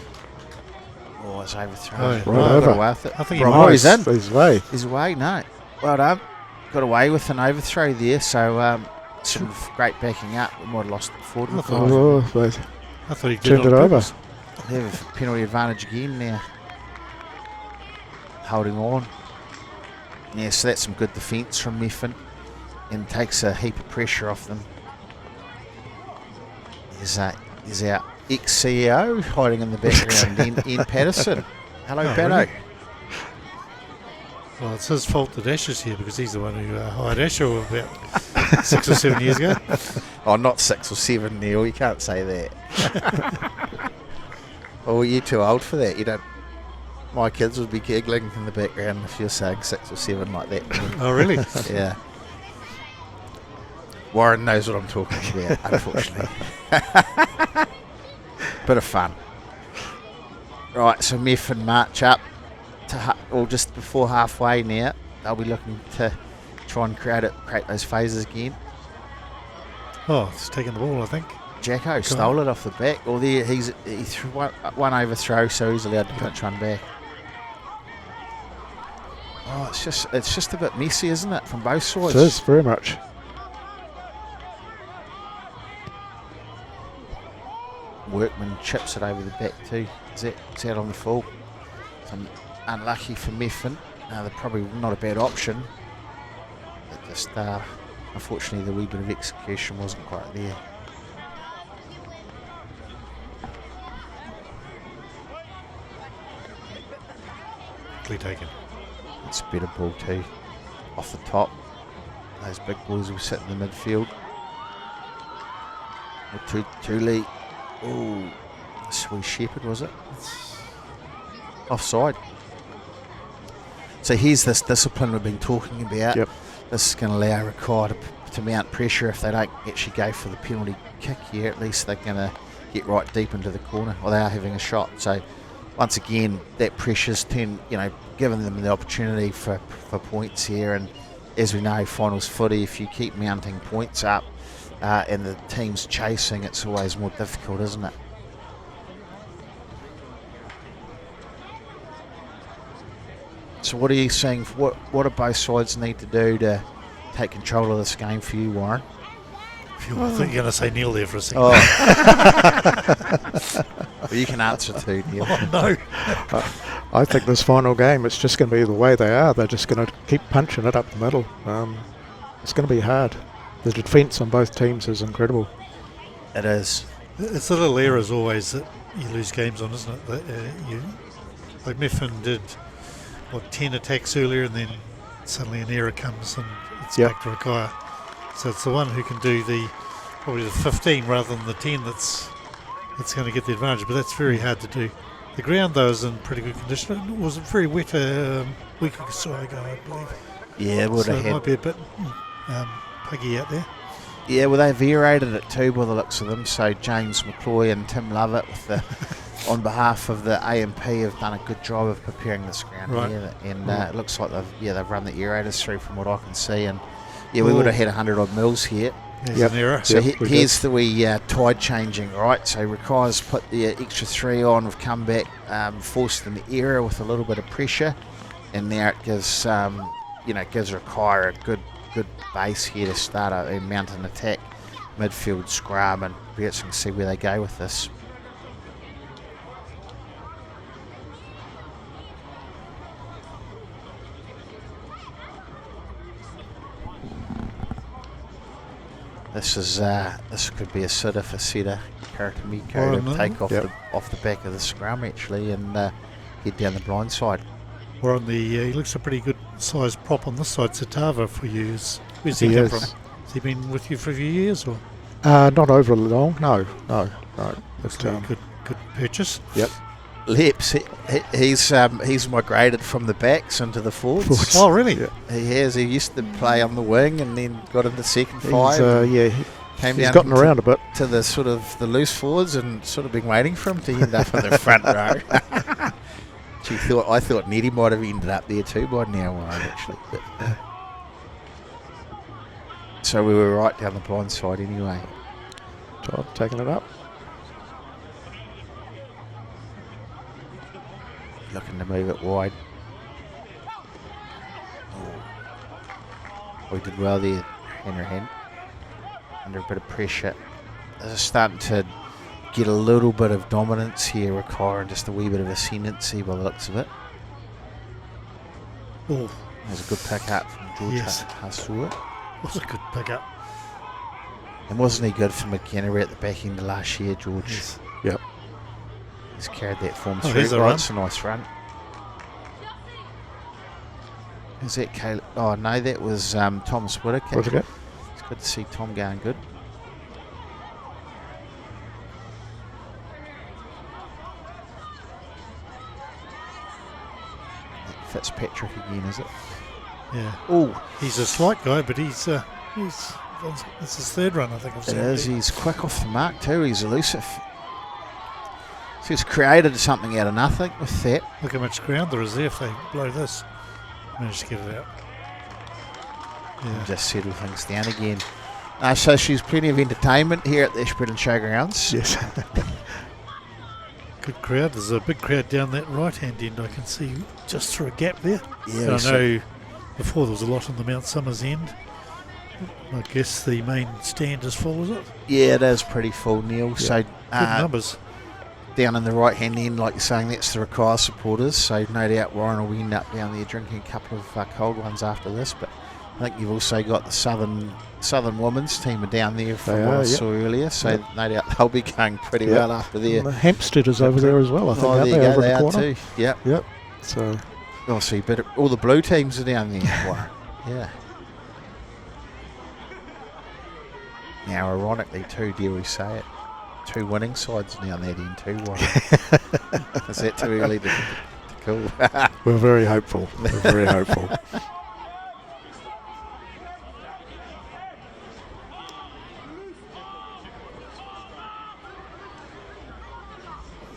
[SPEAKER 3] Oh, it's overthrown.
[SPEAKER 1] Oh, yeah.
[SPEAKER 2] Right
[SPEAKER 3] Got
[SPEAKER 2] over.
[SPEAKER 3] away with it.
[SPEAKER 1] I think he
[SPEAKER 3] Bravo,
[SPEAKER 1] might.
[SPEAKER 3] he's in.
[SPEAKER 2] He's away.
[SPEAKER 3] He's away, no. Well done. Got away with an overthrow there, so some great backing up. We might have lost it forward.
[SPEAKER 2] Oh, right.
[SPEAKER 1] I thought he did
[SPEAKER 2] Turned it
[SPEAKER 1] on
[SPEAKER 2] over.
[SPEAKER 1] purpose.
[SPEAKER 3] They have a penalty advantage again now. Holding on. Yeah, so that's some good defence from Methven, and takes a heap of pressure off them. There's our ex-CEO hiding in the background, Ian Patterson. Hello,
[SPEAKER 1] Oh,
[SPEAKER 3] Patto.
[SPEAKER 1] really? Well, it's his fault that Ash is here, because he's the one who hired Ash about 6 or 7 years ago.
[SPEAKER 3] Oh, not 6 or 7, Neil. You can't say that. Oh, you're too old for that. You don't. My kids would be giggling in the background if you're saying 6 or 7 like that.
[SPEAKER 1] Oh, really?
[SPEAKER 3] Yeah. Warren knows what I'm talking about, unfortunately. Bit of fun. Right, so Methven march up to just before halfway now. They'll be looking to try and create those phases again.
[SPEAKER 1] Oh, it's taking the ball, I think.
[SPEAKER 3] Jacko stole it off the back. Or he threw one overthrow, so he's allowed to pinch one back. Oh, it's just a bit messy, isn't it, from both sides?
[SPEAKER 2] It is, very much.
[SPEAKER 3] Workman chips it over the back too. It's out on the full. So unlucky for Methven. They're probably not a bad option. But just unfortunately the wee bit of execution wasn't quite there.
[SPEAKER 1] Quickly taken.
[SPEAKER 3] It's a better ball too. Off the top. Those big boys will sit in the midfield. Or Tuli. Oh, Sweet Shepherd, was it? Offside. So here's this discipline we've been talking about.
[SPEAKER 2] Yep.
[SPEAKER 3] This is going to allow Rakaia to mount pressure. If they don't actually go for the penalty kick here, at least they're going to get right deep into the corner, or they are having a shot. So once again, that pressure's giving them the opportunity for points here. And as we know, finals footy, if you keep mounting points up and the team's chasing, it's always more difficult, isn't it? So what are you saying? What do both sides need to do to take control of this game for you, Warren?
[SPEAKER 1] I think you're going to say Neil there for a second.
[SPEAKER 3] Oh. Well, you can answer too, Neil.
[SPEAKER 1] Oh, no.
[SPEAKER 2] I think this final game, it's just going to be the way they are. They're just going to keep punching it up the middle. It's going to be hard. The defence on both teams is incredible.
[SPEAKER 3] It is.
[SPEAKER 1] It's the little errors always that you lose games on, isn't it? That, like Methven did, 10 attacks earlier, and then suddenly an error comes and it's back to Rakaia. So it's the one who can do probably the 15 rather than the 10 that's going to get the advantage. But that's very hard to do. The ground, though, is in pretty good condition. It was very wet a week or so ago, I believe.
[SPEAKER 3] Yeah, it would
[SPEAKER 1] so
[SPEAKER 3] have
[SPEAKER 1] it might be a bit puggy out there.
[SPEAKER 3] Yeah, well, they've aerated it too by the looks of them. So James McCloy and Tim Lovett, on behalf of the AMP, have done a good job of preparing this ground here. And it looks like they've run the aerators through from what I can see. And we would have had 100 odd mils here.
[SPEAKER 1] There's an error.
[SPEAKER 3] So here's the wee tide changing, right? So Rakaia's put the extra 3 on, have come back, forced an error with a little bit of pressure, and now it gives gives Rakaia a good base here to start a mountain attack, midfield scrum, and we can see where they go with this. This could be a sitter for Seta Karatamiko to take off the back of the scrum actually, and head down the blind side.
[SPEAKER 1] We're on he looks a pretty good sized prop on this side, Satava, for you. Where's he come from? Has he been with you for a few years? Or?
[SPEAKER 2] Not overly long. No.
[SPEAKER 1] Looks
[SPEAKER 2] But,
[SPEAKER 1] like a good purchase.
[SPEAKER 2] Yep.
[SPEAKER 3] Leps, he's migrated from the backs into the forwards.
[SPEAKER 1] Oh, really?
[SPEAKER 2] Yeah.
[SPEAKER 3] He has. He used to play on the wing and then got into second five.
[SPEAKER 2] He's
[SPEAKER 3] Came
[SPEAKER 2] gotten
[SPEAKER 3] down
[SPEAKER 2] around a bit.
[SPEAKER 3] to the sort of the loose forwards and sort of been waiting for him to end up in the front row. I thought Nettie might have ended up there too by now, actually. But, so we were right down the blind side anyway.
[SPEAKER 2] Todd taking it up.
[SPEAKER 3] Looking to move it wide. We did well there, Henry. Under a bit of pressure. They're starting to get a little bit of dominance here, Rakaia, and just a wee bit of ascendancy by the looks of it.
[SPEAKER 1] Oh,
[SPEAKER 3] There's a good pick up from George Hastur.
[SPEAKER 1] was a good pickup.
[SPEAKER 3] And wasn't he good for Mid Canterbury at the back end of last year, George?
[SPEAKER 1] Yes.
[SPEAKER 2] Yep.
[SPEAKER 3] He's carried that form
[SPEAKER 1] Oh,
[SPEAKER 3] through.
[SPEAKER 1] here's a run.
[SPEAKER 3] It's a nice run. Is that Caleb? Oh, no, that was Thomas Whittaker.
[SPEAKER 2] Whittaker.
[SPEAKER 3] It's good to see Tom going good. Fitzpatrick again, is it?
[SPEAKER 1] Yeah.
[SPEAKER 3] Oh,
[SPEAKER 1] He's a slight guy, but it's his third run, I think I've
[SPEAKER 3] it
[SPEAKER 1] seen.
[SPEAKER 3] is. He's quick off the mark too. He's elusive. So he's created something out of nothing with that.
[SPEAKER 1] Look how much ground there is there if they blow this. Managed to get it out. Yeah.
[SPEAKER 3] Just settle things down again. So she's plenty of entertainment here at the Ashburton Showgrounds.
[SPEAKER 2] Yes.
[SPEAKER 1] Good crowd. There's a big crowd down that right-hand end. I can see just through a gap there.
[SPEAKER 3] Yeah,
[SPEAKER 1] And I know before there was a lot on the Mount Summers end. I guess the main stand is full, is it?
[SPEAKER 3] yeah, it is pretty full, Neil.
[SPEAKER 2] Yeah.
[SPEAKER 3] So
[SPEAKER 1] Good numbers.
[SPEAKER 3] down in the right-hand end, like you're saying, that's the Rakaia supporters. So no doubt Warren will end up down there drinking a couple of cold ones after this. But I think you've also got the Southern women's team are down there from what I saw earlier. So no doubt they'll be going pretty well after there.
[SPEAKER 2] And the Hampstead is over there as well, I think, aren't
[SPEAKER 3] there
[SPEAKER 2] they?
[SPEAKER 3] you go,
[SPEAKER 2] Over
[SPEAKER 3] they
[SPEAKER 2] in the
[SPEAKER 3] are
[SPEAKER 2] corner.
[SPEAKER 3] too. Yep.
[SPEAKER 2] Yep. So
[SPEAKER 3] Oh, see, but all the blue teams are down there. Warren. Yeah. Now, ironically, too, dare we say it, 2 winning sides down that end too. Warren. Is that too early to call?
[SPEAKER 2] we're very hopeful. We're very hopeful.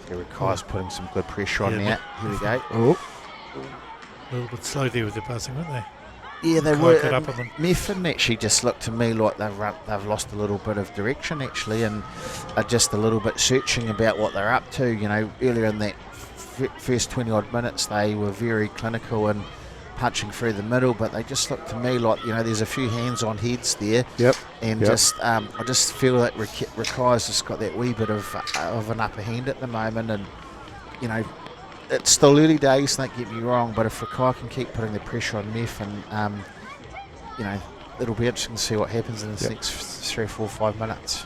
[SPEAKER 3] Rakaia's putting some good pressure on
[SPEAKER 1] Yeah,
[SPEAKER 3] that. Here we go.
[SPEAKER 2] Oh,
[SPEAKER 1] A little bit slow there with the passing, weren't they?
[SPEAKER 3] Yeah, they
[SPEAKER 1] Rakaiia
[SPEAKER 3] were.
[SPEAKER 1] got up on them.
[SPEAKER 3] Methven actually just looked to me like they've lost a little bit of direction actually, and are just a little bit searching about what they're up to. You know, earlier in that first 20 odd minutes, they were very clinical and punching through the middle, but they just look to me like, you know, there's a few hands on heads there.
[SPEAKER 2] Yep.
[SPEAKER 3] And
[SPEAKER 2] Yep.
[SPEAKER 3] I just feel that Rakaia's just got that wee bit of an upper hand at the moment, and you know, it's still early days, don't get me wrong, but if Rakaia can keep putting the pressure on Methven, you know, it'll be interesting to see what happens in the next 3, 4, 5 minutes.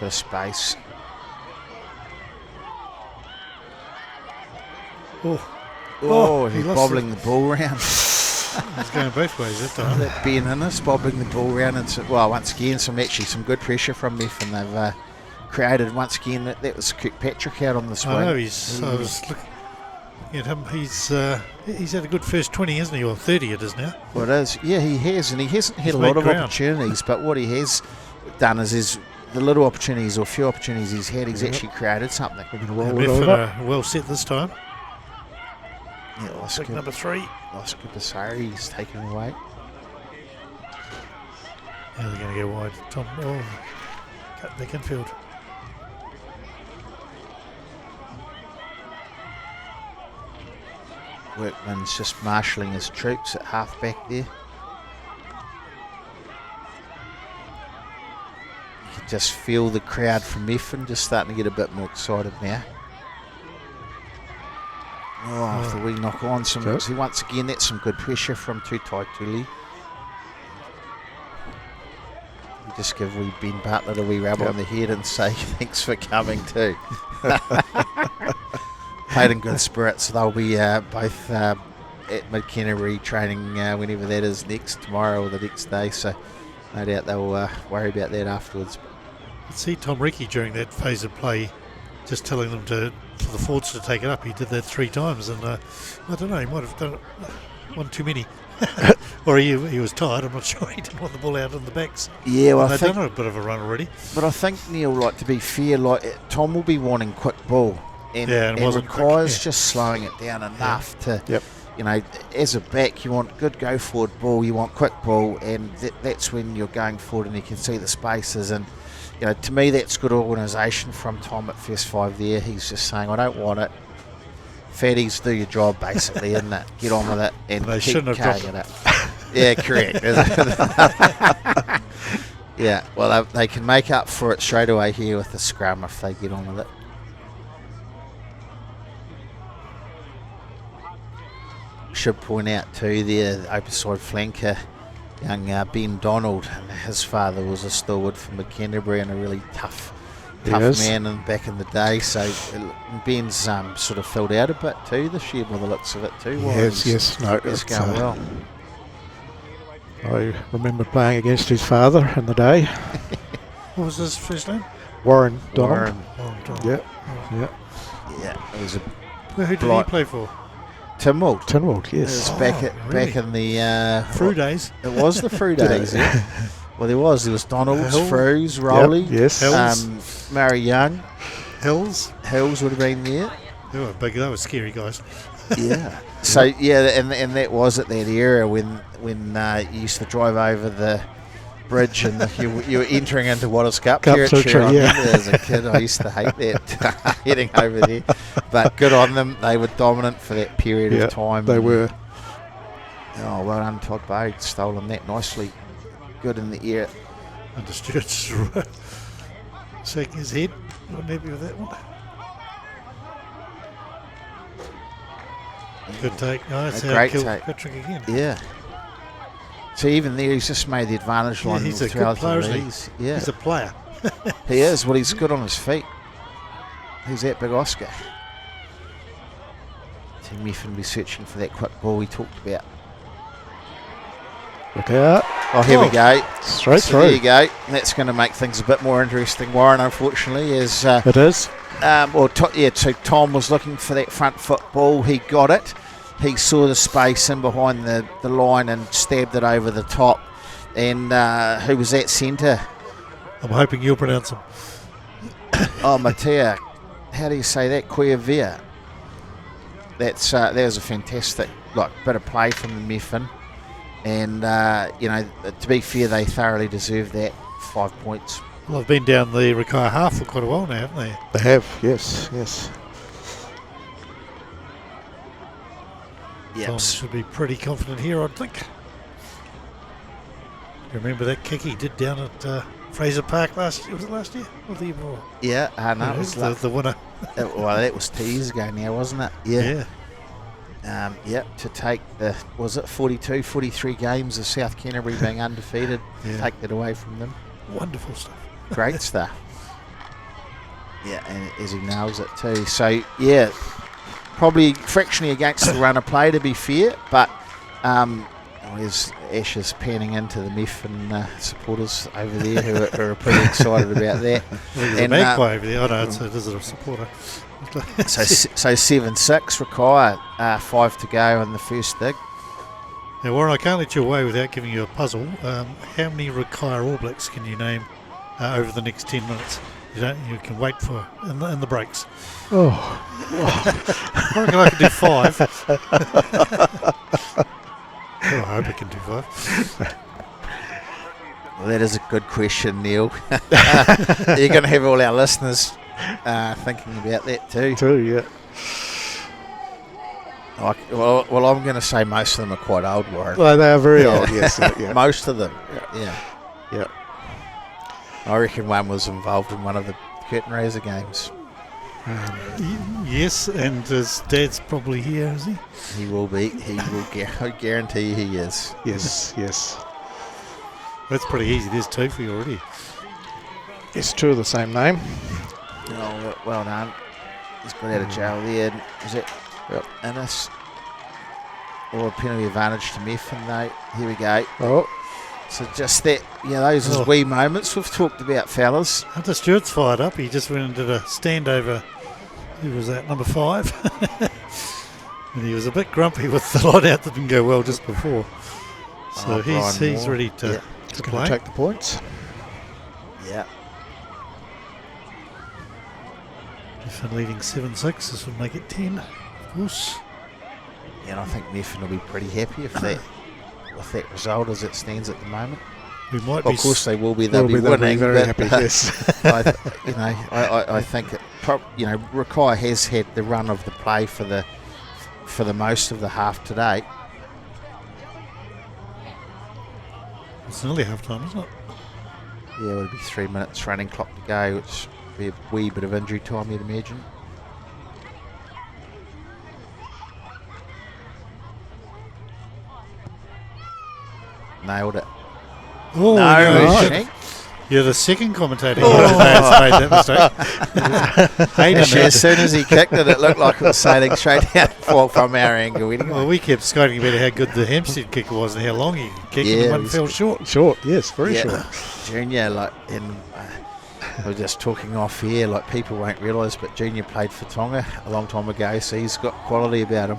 [SPEAKER 3] Bit of space. Oh,
[SPEAKER 1] he
[SPEAKER 3] he's
[SPEAKER 1] lost
[SPEAKER 3] bobbling the ball around.
[SPEAKER 1] It's going both ways that time.
[SPEAKER 3] That Ben Innes bobbling the ball around, and once again some good pressure from Methven. They've created once again that was Kirkpatrick out on the swing.
[SPEAKER 1] I know, I was looking at him. He's had a good first 20, hasn't he? Or 30 it is now.
[SPEAKER 3] Well, it is. Yeah, he has, and he hasn't had
[SPEAKER 1] He's
[SPEAKER 3] a lot
[SPEAKER 1] made
[SPEAKER 3] of
[SPEAKER 1] ground.
[SPEAKER 3] opportunities. But what he has done is the little opportunities or few opportunities he's had, he's actually created something.
[SPEAKER 2] we're going to roll
[SPEAKER 1] And
[SPEAKER 2] it
[SPEAKER 1] Methven
[SPEAKER 2] over.
[SPEAKER 1] are well set this time.
[SPEAKER 3] Yeah,
[SPEAKER 1] Pick number 3.
[SPEAKER 3] Oscar Basari, he's taken away.
[SPEAKER 1] Now they're going to go wide. Tom, cut back infield.
[SPEAKER 3] Workman's just marshalling his troops at half back there. You can just feel the crowd from Methven just starting to get a bit more excited now. After we knock on some,
[SPEAKER 2] Okay.
[SPEAKER 3] see, once again, that's some good pressure from Tutai Tuli. We just give wee Ben Bartlett a wee rub on the head and say thanks for coming too. Played in good spirits. They'll be both at Mid Canterbury training whenever that is next, tomorrow or the next day. So no doubt they'll worry about that afterwards.
[SPEAKER 1] I see Tom Ricky during that phase of play just telling them for the forwards to take it up. He did that 3 times, and I don't know, he might have done it one too many. Or he was tired, I'm not sure. He didn't want the ball out on the backs.
[SPEAKER 3] Yeah, well,
[SPEAKER 1] they've done a bit of a run already.
[SPEAKER 3] But I think, Neil, like, to be fair, like, Tom will be wanting quick ball. And
[SPEAKER 1] it wasn't
[SPEAKER 3] requires
[SPEAKER 1] quick,
[SPEAKER 3] just slowing it down enough to,
[SPEAKER 2] Yep.
[SPEAKER 3] you know, as a back, you want good go forward ball, you want quick ball, and that's when you're going forward and you can see the spaces. And, you know, to me, that's good organisation from Tom at first 5 there. He's just saying, I don't want it. Fatties, do your job, basically, isn't it? Get on with it and
[SPEAKER 1] They
[SPEAKER 3] keep
[SPEAKER 1] shouldn't have
[SPEAKER 3] carrying it. Yeah, correct. Yeah, well, they can make up for it straight away here with the scrum if they get on with it. Should point out too there, the open side flanker, young Ben Donald, and his father was a stalwart for Mid Canterbury and a really tough man back in the day. So Ben's sort of filled out a bit too this year by the looks of it too.
[SPEAKER 2] Yes, no,
[SPEAKER 3] it's going well.
[SPEAKER 2] I remember playing against his father in the day,
[SPEAKER 1] What was his first name?
[SPEAKER 2] Warren Donald.
[SPEAKER 1] Warren Donald.
[SPEAKER 2] Yeah.
[SPEAKER 3] Yeah, it was a
[SPEAKER 1] Who did he play for?
[SPEAKER 3] Tynwald.
[SPEAKER 2] Tynwald,
[SPEAKER 3] It
[SPEAKER 2] yes.
[SPEAKER 3] was
[SPEAKER 1] really?
[SPEAKER 3] back in the
[SPEAKER 1] Through days.
[SPEAKER 3] It was the Frew days. Yeah. Well, there was Donald's,
[SPEAKER 1] Hill.
[SPEAKER 3] Frews, Rowley,
[SPEAKER 2] Yes.
[SPEAKER 1] Hills.
[SPEAKER 3] Murray Young,
[SPEAKER 1] Hills.
[SPEAKER 3] Hills would have been there.
[SPEAKER 1] They were big. They were scary guys.
[SPEAKER 3] Yeah. So and that was at that era when you used to drive over the bridge and you were entering into Waters Cup territory. I remember as a kid, I used to hate that heading over there. But good on them. They were dominant for that period of time.
[SPEAKER 2] They were.
[SPEAKER 3] Oh, well done, Todd Bade, stolen that nicely. Good in the air.
[SPEAKER 1] And the Stewart's shaking his head. Not happy with that one. Good take. Nice.
[SPEAKER 3] A great
[SPEAKER 1] Killed
[SPEAKER 3] take.
[SPEAKER 1] Patrick again.
[SPEAKER 3] Yeah. So even there, he's just made the advantage line.
[SPEAKER 1] He's a
[SPEAKER 3] with
[SPEAKER 1] good
[SPEAKER 3] relative
[SPEAKER 1] player, isn't he?
[SPEAKER 3] ease. Yeah,
[SPEAKER 1] He's a player.
[SPEAKER 3] he is. Well, he's good on his feet. He's that big Oscar. Team Methven be searching for that quick ball we talked about.
[SPEAKER 2] Look out.
[SPEAKER 3] Oh, here we go.
[SPEAKER 2] Straight
[SPEAKER 3] So
[SPEAKER 2] through.
[SPEAKER 3] there you go. That's going to make things a bit more interesting, Warren, unfortunately. As
[SPEAKER 2] It is.
[SPEAKER 3] so Tom was looking for that front foot ball. He got it. He saw the space in behind the line and stabbed it over the top. And who was that centre?
[SPEAKER 1] I'm hoping you'll pronounce him.
[SPEAKER 3] Oh, Matea. How do you say that? Cuevia. That was a fantastic bit of play from the Methven. And, to be fair, they thoroughly deserved that 5 points.
[SPEAKER 1] Well, they've been down the Rakaia half for quite a while now, haven't they?
[SPEAKER 2] They have, yes.
[SPEAKER 1] Tom should be pretty confident here, I'd think. You remember that kick he did down at Fraser Park last year? Was it last year? Or the year before?
[SPEAKER 3] Yeah, no, it was
[SPEAKER 1] the winner.
[SPEAKER 3] that was 2 years ago now, wasn't it?
[SPEAKER 1] Yeah.
[SPEAKER 3] To take the 43 games of South Canterbury being undefeated, take that away from them.
[SPEAKER 1] Wonderful stuff.
[SPEAKER 3] Great stuff. Yeah, and as he nails it too. So yeah, probably fractionally against the run of play, to be fair, but there's Ashes panning into the Methven supporters over there who are pretty excited about that.
[SPEAKER 1] There's a magpie over there. I know, it is a supporter.
[SPEAKER 3] So 7-6 Rakaia, 5 to go in the first dig.
[SPEAKER 1] Now, Warren, I can't let you away without giving you a puzzle. How many Rakaia All Blacks can you name over the next 10 minutes? You can wait for in the breaks.
[SPEAKER 2] Oh.
[SPEAKER 1] I reckon I can do 5. I hope I can do 5.
[SPEAKER 3] Well, that is a good question, Neil. You're going to have all our listeners thinking about that too.
[SPEAKER 2] Yeah.
[SPEAKER 3] Well, I'm going to say most of them are quite old, Warren.
[SPEAKER 2] Well, they are very old, yes. Yeah.
[SPEAKER 3] Most of them,
[SPEAKER 2] Yeah.
[SPEAKER 3] I reckon one was involved in one of the curtain raiser games.
[SPEAKER 1] Yes, and his dad's probably here, is he?
[SPEAKER 3] He will be. He will. I guarantee you he is.
[SPEAKER 2] Yes, yes.
[SPEAKER 1] That's pretty easy. There's two for you already.
[SPEAKER 2] It's two of the same name.
[SPEAKER 3] Oh, well done. He's got out of jail there. Is it?
[SPEAKER 2] Yep.
[SPEAKER 3] Innes. Or a penalty advantage to Methven, though. Here we go.
[SPEAKER 2] Oh,
[SPEAKER 3] So just that, those are wee moments we've talked about, fellas.
[SPEAKER 1] Hunter Stewart's fired up. He just went and did a stand over. Who was that? Number 5. And he was a bit grumpy with the line out that didn't go well just before. So he's ready to
[SPEAKER 2] going to take the points.
[SPEAKER 3] Yeah.
[SPEAKER 1] Methven leading 7-6. This would make it 10, of course.
[SPEAKER 3] Yeah, and I think Methven will be pretty happy with that result as it stands at the moment.
[SPEAKER 1] We might
[SPEAKER 3] Well,
[SPEAKER 1] be.
[SPEAKER 3] of course they will be. They'll be
[SPEAKER 2] They'll
[SPEAKER 3] winning.
[SPEAKER 2] very happy. Yes.
[SPEAKER 3] I think Rakaia has had the run of the play for the most of the half to date.
[SPEAKER 1] It's nearly half time, isn't it?
[SPEAKER 3] Yeah, it would be 3 minutes running clock to go, which would be a wee bit of injury time, you'd imagine. Nailed it.
[SPEAKER 1] Oh,
[SPEAKER 3] Shank.
[SPEAKER 1] You're the second commentator that's made that mistake.
[SPEAKER 3] As soon as he kicked it, it looked like it was sailing straight out from our angle. Anyway.
[SPEAKER 1] Well, we kept scolding about how good the Hampstead kicker was and how long he could kick, and one fell short.
[SPEAKER 2] Short, yes, very short.
[SPEAKER 3] Junior, we're just talking off here, people won't realise, but Junior played for Tonga a long time ago, so he's got quality about him.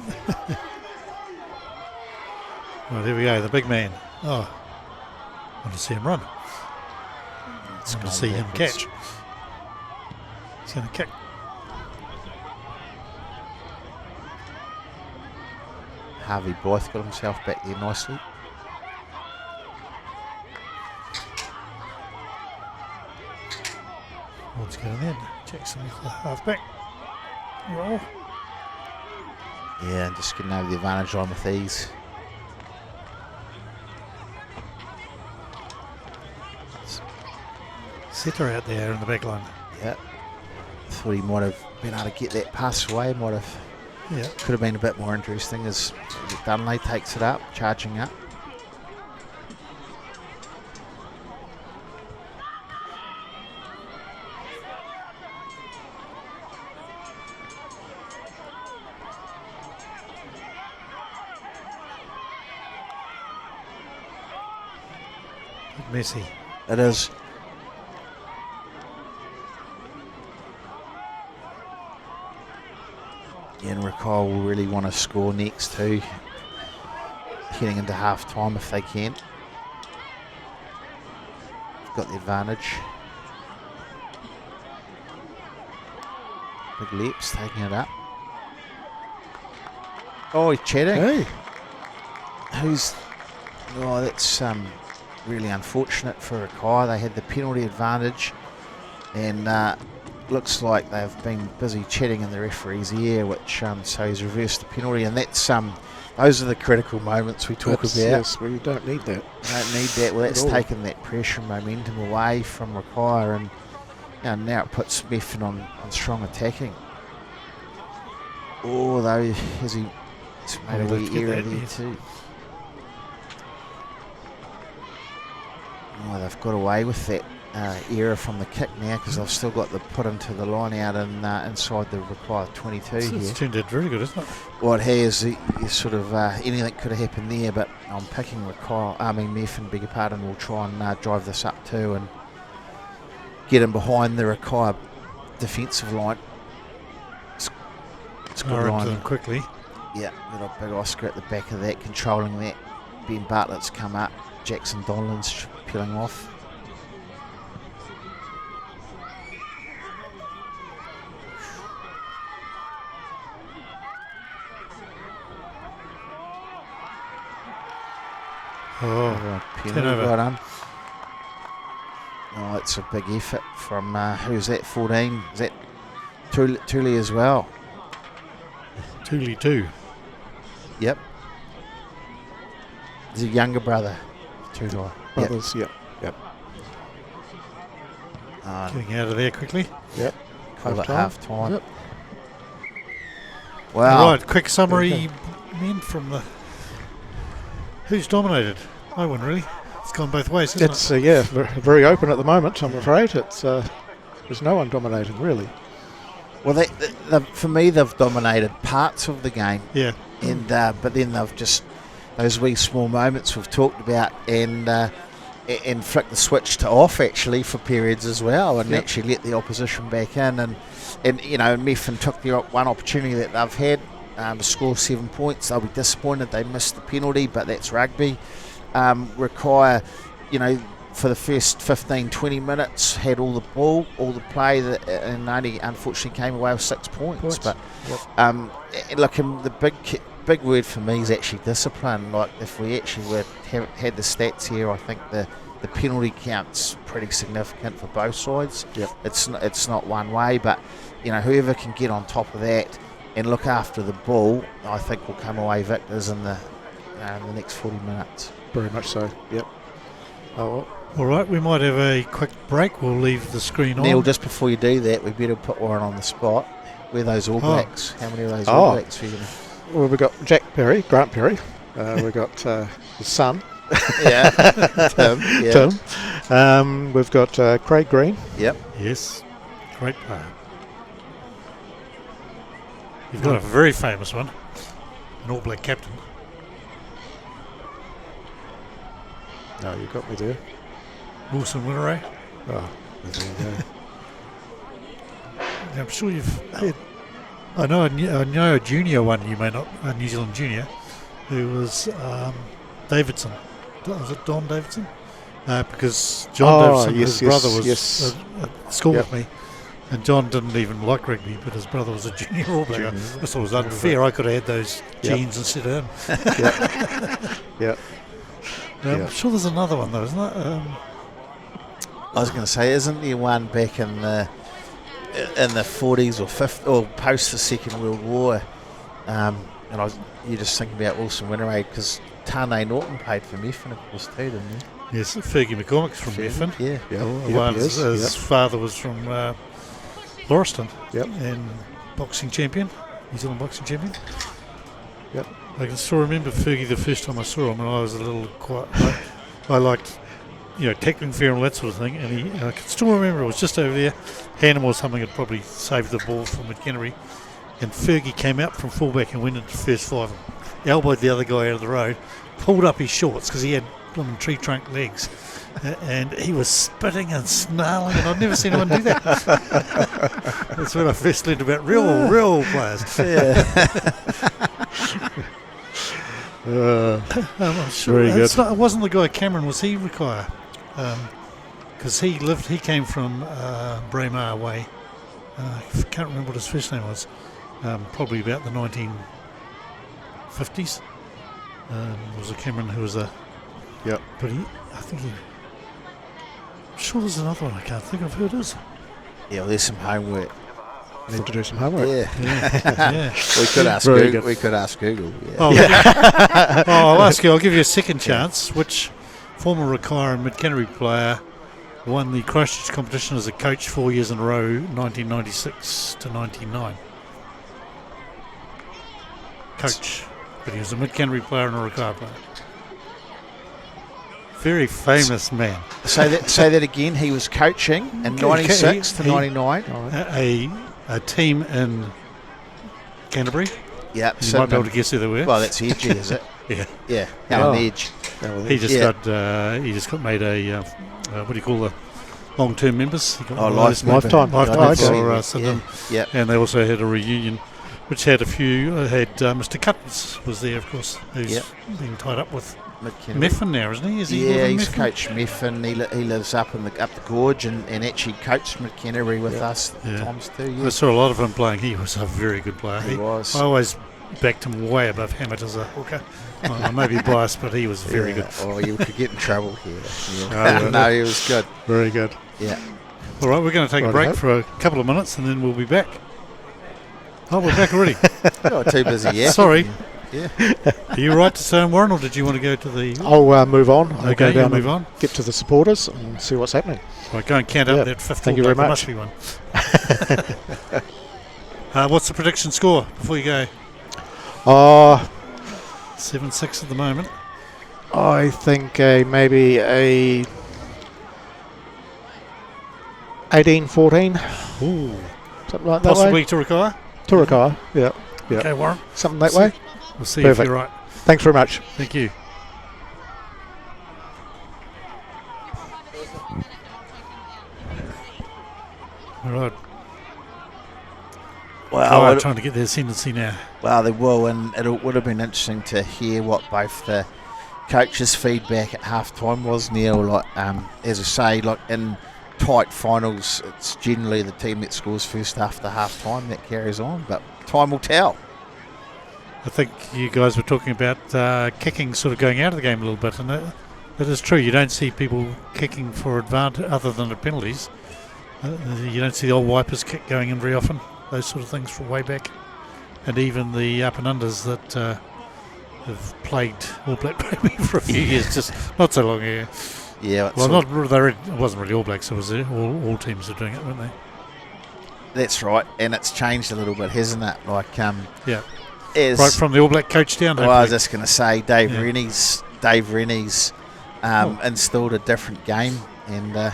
[SPEAKER 1] Right, here we go, the big man. Oh, I want to see him run. I want to see him catch. He's going to kick.
[SPEAKER 3] Harvey Blythe got himself back there nicely.
[SPEAKER 1] What's going in? Jackson with the half back. Roll.
[SPEAKER 3] Yeah, and just getting over the advantage line with ease.
[SPEAKER 1] Setter out there in the back line.
[SPEAKER 3] Yeah. Thought he might have been able to get that pass away.
[SPEAKER 1] Yeah.
[SPEAKER 3] Could have been a bit more interesting as Dunley takes it up, charging up.
[SPEAKER 1] Messy.
[SPEAKER 3] It is. And Rakaia will really want to score next too, heading into half time if they can. Got the advantage. Big Leps taking it up. Oh, he's chatting.
[SPEAKER 2] Hey.
[SPEAKER 3] That's really unfortunate for Rakaia. They had the penalty advantage, and looks like they've been busy chatting in the referee's ear, which so he's reversed the penalty, and that's those are the critical moments we talk about.
[SPEAKER 2] Yes, we don't need that.
[SPEAKER 3] Don't need that. Well, that's taken that pressure and momentum away from Rakaia, and now it puts Methven on strong attacking. Oh, though, has he made a wee error there too? Oh, they've got away with that error from the kick now because they've still got the put into the line out and inside the Rakaia 22 here.
[SPEAKER 1] It's turned out very good, isn't it?
[SPEAKER 3] Well, it has. Sort of anything could have happened there, but I'm picking Methven, beg your pardon, will try and drive this up too and get him behind the Rakaia defensive line. It's good
[SPEAKER 1] Into
[SPEAKER 3] line.
[SPEAKER 1] them quickly.
[SPEAKER 3] Yeah, got a big Oscar at the back of that, controlling that. Ben Bartlett's come up. Jackson Donlan's peeling off.
[SPEAKER 1] Oh,
[SPEAKER 3] penalty well done. Oh, it's a big effort from who's that? 14. Is that Thule as well?
[SPEAKER 1] Thule too.
[SPEAKER 3] Yep. He's a younger brother. Thule.
[SPEAKER 2] Brothers, yep.
[SPEAKER 1] Getting out of there quickly.
[SPEAKER 2] Yep.
[SPEAKER 3] call it half time.
[SPEAKER 2] Yep.
[SPEAKER 3] Wow.
[SPEAKER 1] Right, quick summary, men, from the... Who's dominated? No one, really. It's gone both ways, isn't
[SPEAKER 2] It's very open at the moment. I'm afraid it's there's no one dominating really.
[SPEAKER 3] Well, for me, they've dominated parts of the game.
[SPEAKER 1] Yeah.
[SPEAKER 3] And but then they've just those wee small moments we've talked about, and flick the switch to off actually for periods as well, and actually let the opposition back in, and Methven took the one opportunity that they've had to score 7 points. They'll be disappointed they missed the penalty, but that's rugby. Rakaia, for the first 15-20 minutes had all the ball, all the play, and only unfortunately came away with 6 points. But look, the big word for me is actually discipline. Like, if we actually had the stats here, I think the penalty count's pretty significant for both sides. Yep. It's not one way, but whoever can get on top of that and look after the ball, I think will come away victors in the next 40 minutes.
[SPEAKER 2] Very much so. Yep. Oh,
[SPEAKER 1] All right, we might have a quick break. We'll leave the screen on.
[SPEAKER 3] Neil, just before you do that, we better put one on the spot. Where are those All Blacks? How many of those All Blacks are you going to...
[SPEAKER 2] Well, we've got Grant Perry. We've got his son.
[SPEAKER 3] Yeah. Tim. Yeah.
[SPEAKER 2] Tim. We've got Craig Green.
[SPEAKER 3] Yep.
[SPEAKER 1] Yes. Great player. You've got a very famous one. An All Black captain.
[SPEAKER 2] No, you got me there.
[SPEAKER 1] Wilson Winteray.
[SPEAKER 2] Oh, there you go.
[SPEAKER 1] I'm sure you've had... I know a junior one, you may not, a New Zealand junior, who was Davidson. Was it Don Davidson? Because John Davidson, his brother, was at school with me. And John didn't even like rugby, but his brother was a junior All Black. I thought it was unfair. I could have had those genes instead of him.
[SPEAKER 2] Yep.
[SPEAKER 1] I'm sure there's another one though, isn't there?
[SPEAKER 3] I was going to say, isn't there one back in the 40s or 50s or post the Second World War? You just thinking about Wilson Winteray, because Tane Norton played for Methven, of course, too, didn't he?
[SPEAKER 1] Yes, Fergie McCormick's from Methven.
[SPEAKER 3] Yeah.
[SPEAKER 1] His father was from Lauriston.
[SPEAKER 2] Yep.
[SPEAKER 1] And boxing champion, New Zealand boxing champion.
[SPEAKER 2] Yep.
[SPEAKER 1] I can still remember Fergie the first time I saw him, and I was a little I liked, tackling fair and all that sort of thing. And I can still remember it was just over there. Hannum or something had probably saved the ball from Mid Canterbury, and Fergie came out from fullback and went into the first five. Elbowed the other guy out of the road, pulled up his shorts because he had blooming tree trunk legs, and he was spitting and snarling, and I'd never seen anyone do that. That's when I first learned about real players.
[SPEAKER 3] Yeah.
[SPEAKER 1] I'm sure
[SPEAKER 2] very good.
[SPEAKER 1] It wasn't the guy Cameron, was he, Rakaia? Because he came from Braemar way. I can't remember what his first name was. Probably about the 1950s. Was a Cameron who was a...
[SPEAKER 2] Yep.
[SPEAKER 1] But I'm sure there's another one I can't think of who it is.
[SPEAKER 3] Yeah, well, there's some homework.
[SPEAKER 2] Need to do some homework.
[SPEAKER 1] Yeah.
[SPEAKER 3] We could ask Google. We could ask Google.
[SPEAKER 1] Yeah. I'll ask you. I'll give you a second chance. Which former Rakaia and Mid Canterbury player won the Christchurch competition as a coach 4 years in a row, 1996 to 99? Coach, but he was a Mid Canterbury player and a Rakaia player. Very famous man.
[SPEAKER 3] Say that again. He was coaching in 96 to 99.
[SPEAKER 1] A team in Canterbury.
[SPEAKER 3] Yeah,
[SPEAKER 1] you might be able to guess who they were.
[SPEAKER 3] Well, that's Edgy, is it?
[SPEAKER 1] Yeah.
[SPEAKER 3] Alan Edge.
[SPEAKER 1] He just got made a what do you call the long-term members? He got
[SPEAKER 2] lifetime
[SPEAKER 1] for Sydney.
[SPEAKER 3] Yeah.
[SPEAKER 1] And they also had a reunion, which had a few. Mr. Cutters was there, of course, who's been tied up with Methven now, isn't he?
[SPEAKER 3] He's coached Methven. He lives up the gorge and actually coached Mid Canterbury with us at times too. Yeah.
[SPEAKER 1] I saw a lot of him playing. He was a very good player.
[SPEAKER 3] He was.
[SPEAKER 1] I always backed him way above Hammett as a hooker. I may be biased, but he was very good.
[SPEAKER 3] Oh, you could get in trouble here. Yeah. No, he was good.
[SPEAKER 2] Very good.
[SPEAKER 3] Yeah.
[SPEAKER 1] All right, we're going to take a break for a couple of minutes, and then we'll be back. Oh, we're back already.
[SPEAKER 3] You're too busy, yeah.
[SPEAKER 1] Sorry.
[SPEAKER 3] Yeah.
[SPEAKER 1] Are you right to stay on, Warren, or did you want to go to the...
[SPEAKER 2] I'll move on. I'll
[SPEAKER 1] Okay,
[SPEAKER 2] go down
[SPEAKER 1] move
[SPEAKER 2] and
[SPEAKER 1] on.
[SPEAKER 2] get to the supporters and see what's happening.
[SPEAKER 1] Right, go and count up that fifth.
[SPEAKER 2] Thank you very
[SPEAKER 1] There
[SPEAKER 2] much.
[SPEAKER 1] must be one. What's the prediction score before you go? 7-6 at the moment.
[SPEAKER 2] I think maybe a 18-14.
[SPEAKER 1] Ooh.
[SPEAKER 2] Something like that
[SPEAKER 1] Possibly
[SPEAKER 2] way.
[SPEAKER 1] to Rakaia?
[SPEAKER 2] To Rakaia, yeah.
[SPEAKER 1] Okay, Warren.
[SPEAKER 2] Something that way.
[SPEAKER 1] We'll see
[SPEAKER 2] Perfect.
[SPEAKER 1] if you're right.
[SPEAKER 2] Thanks very much.
[SPEAKER 1] Thank you. All right.
[SPEAKER 3] Well,
[SPEAKER 1] Trying to get their ascendancy now.
[SPEAKER 3] well, they will, and it would have been interesting to hear what both the coaches' feedback at half-time was, Neil. Like, as I say, like in tight finals, it's generally the team that scores first after half-time that carries on, but time will tell.
[SPEAKER 1] I think you guys were talking about kicking sort of going out of the game a little bit, and that is true. You don't see people kicking for advantage other than at penalties. You don't see the old wipers kick going in very often. Those sort of things from way back, and even the up and unders that have plagued All Black Rugby for a few years, just not so long ago.
[SPEAKER 3] Yeah,
[SPEAKER 1] Well, it wasn't really All Blacks. It was all teams were doing it, weren't they?
[SPEAKER 3] that's right, and it's changed a little bit, hasn't it? Like,
[SPEAKER 1] Yeah.
[SPEAKER 3] as
[SPEAKER 1] Right from the All Black coach down.
[SPEAKER 3] well, I was
[SPEAKER 1] hopefully.
[SPEAKER 3] just going to say, Dave Rennie's installed a different game, and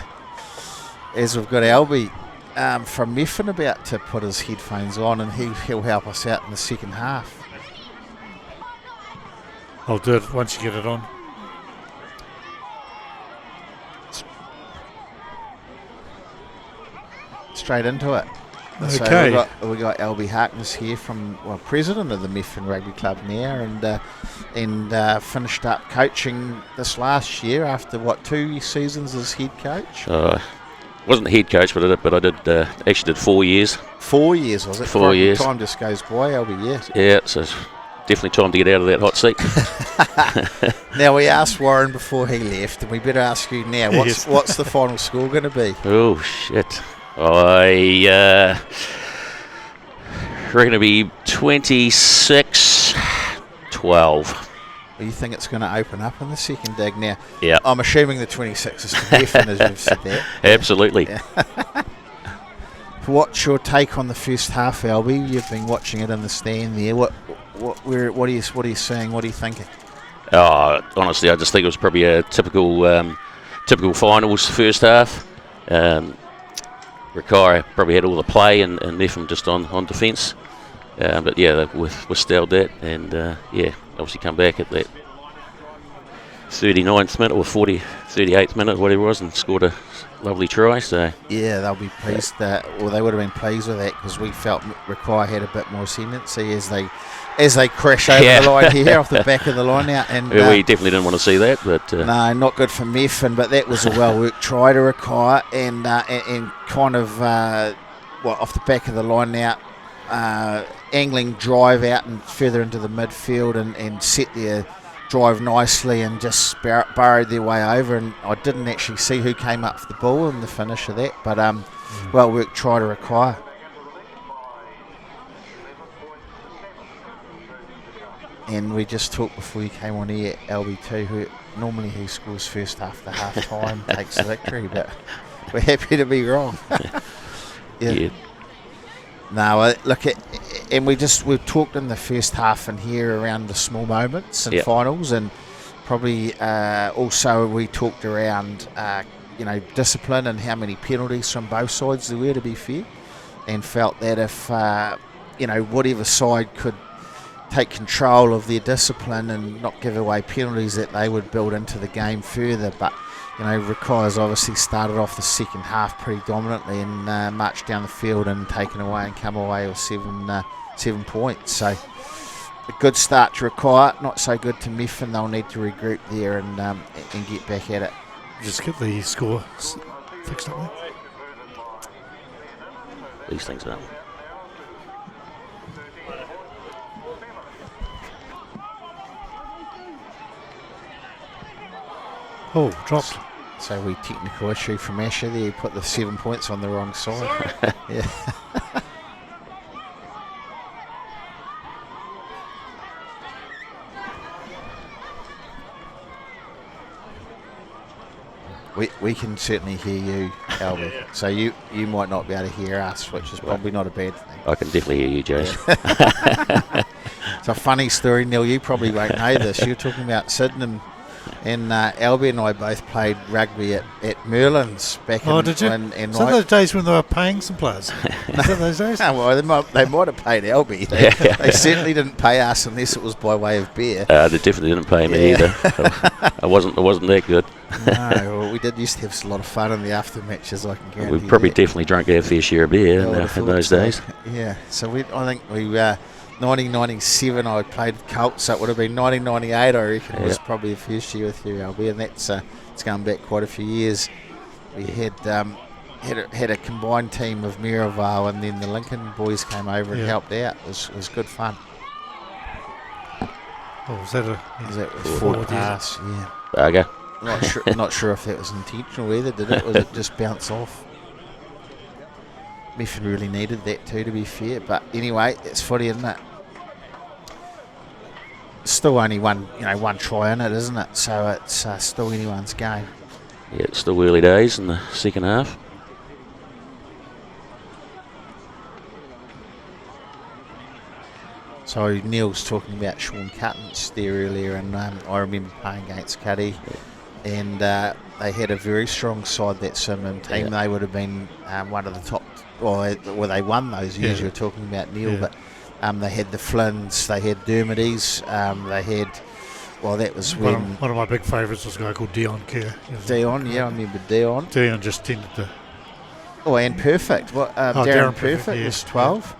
[SPEAKER 3] as we've got Albie from Methven about to put his headphones on, and he'll help us out in the second half.
[SPEAKER 1] I'll do it once you get it on.
[SPEAKER 3] Straight into it.
[SPEAKER 1] Okay.
[SPEAKER 3] So we got Albie Harkness here president of the Methven Rugby Club now, and finished up coaching this last year after 2 seasons as head coach.
[SPEAKER 4] Wasn't the head coach, but I did actually did 4 years.
[SPEAKER 3] 4 years was it?
[SPEAKER 4] 4 years.
[SPEAKER 3] Time just goes by, Albie. Yes.
[SPEAKER 4] Yeah, so it's definitely time to get out of that hot seat.
[SPEAKER 3] Now we asked Warren before he left, and we better ask you now. What's the final score going to be?
[SPEAKER 4] Oh shit! I reckon it'll be 26-12.
[SPEAKER 3] You think it's going to open up in the second dig now?
[SPEAKER 4] Yeah.
[SPEAKER 3] I'm assuming the 26 is to Methven, as you've said that.
[SPEAKER 4] Absolutely.
[SPEAKER 3] Yeah. What's your take on the first half, Albie? You've been watching it in the stand there. What are you seeing? What are you thinking?
[SPEAKER 4] Honestly, I just think it was probably a typical finals first half. Rakaia probably had all the play, and Methven just on defence. But yeah, they withstood that, and obviously come back at that 39th minute or 38th minute, whatever it was, and scored a lovely try. So
[SPEAKER 3] yeah, they'll be pleased they would have been pleased with that, because we felt Rakaia had a bit more ascendancy as they crash over the line here off the back of the line out. And
[SPEAKER 4] we definitely didn't want to see that, but
[SPEAKER 3] no, not good for Methven. But that was a well worked try to Rakaia, and kind of off the back of the line out. Angling drive out and further into the midfield, and set their drive nicely, and just burrowed their way over. And I didn't actually see who came up for the ball in the finish of that, but well worked try to Rakaia. And we just talked before you came on here, LB2, who scores first after half time takes the victory, but we're happy to be wrong.
[SPEAKER 4] yeah.
[SPEAKER 3] No, and we've talked in the first half and here around the small moments and finals, and probably also we talked around discipline and how many penalties from both sides there were, to be fair, and felt that if whatever side could take control of their discipline and not give away penalties, that they would build into the game further. But Rakaia's obviously started off the second half pretty dominantly and marched down the field and taken away and come away with 7 points. So a good start to Rakaia, not so good to Methven. They'll need to regroup there and get back at it.
[SPEAKER 1] Just get the score fixed up there.
[SPEAKER 4] These things are.
[SPEAKER 1] Oh, dropped.
[SPEAKER 3] So we technical issue from Asher there. He put the 7 points on the wrong side. Yeah. We can certainly hear you, Albie.
[SPEAKER 1] Yeah.
[SPEAKER 3] So you might not be able to hear us, which is probably not a bad thing.
[SPEAKER 4] I can definitely hear you, Jace.
[SPEAKER 3] It's a funny story, Neil. You probably won't know this. You're talking about Sydney, and Albie and I both played rugby at Merlin's back in.
[SPEAKER 1] Did you?
[SPEAKER 3] And
[SPEAKER 1] So those days when they were paying some players. Is that those days?
[SPEAKER 3] well, they might have paid Albie. They certainly didn't pay us unless it was by way of beer.
[SPEAKER 4] They definitely didn't pay me either. I wasn't that good.
[SPEAKER 3] No, well, we did used to have a lot of fun in the after matches. I can guarantee.
[SPEAKER 4] We probably
[SPEAKER 3] that.
[SPEAKER 4] definitely drank our fair share of beer
[SPEAKER 3] I would have
[SPEAKER 4] in
[SPEAKER 3] thought
[SPEAKER 4] those
[SPEAKER 3] so.
[SPEAKER 4] days.
[SPEAKER 3] Yeah, so I think we 1997 I played Colts, so it would have been 1998 I reckon was probably the first year with you, Albie, and that's it's going back quite a few years. We had a combined team of Maryvale, and then the Lincoln boys came over and helped out. It was good fun.
[SPEAKER 1] Oh, was that
[SPEAKER 3] That was
[SPEAKER 1] forward
[SPEAKER 3] pass, yeah.
[SPEAKER 4] Bugger.
[SPEAKER 3] Not sure if that was intentional either, did it? Was it just bounce off? Methven really needed that too, to be fair. But anyway, it's footy, isn't it? Still only one try in it, isn't it? So it's still anyone's game.
[SPEAKER 4] Yeah, it's still early days in the second half.
[SPEAKER 3] So Neil's talking about Sean Cuttance there earlier, and I remember playing against Cuddy, and they had a very strong side, that Simon team.
[SPEAKER 4] Yeah.
[SPEAKER 3] They would have been one of the top. Well, they won those years you were talking about, Neil. But they had the Flynns, they had Dermodys, they had. Well, that was when
[SPEAKER 1] one of my big favourites was a guy called Dion Kerr.
[SPEAKER 3] Dion. Yeah, I remember Dion.
[SPEAKER 1] Dion just tended to.
[SPEAKER 3] Oh, and Perfect. Darren Perfect
[SPEAKER 1] yeah,
[SPEAKER 3] was 12.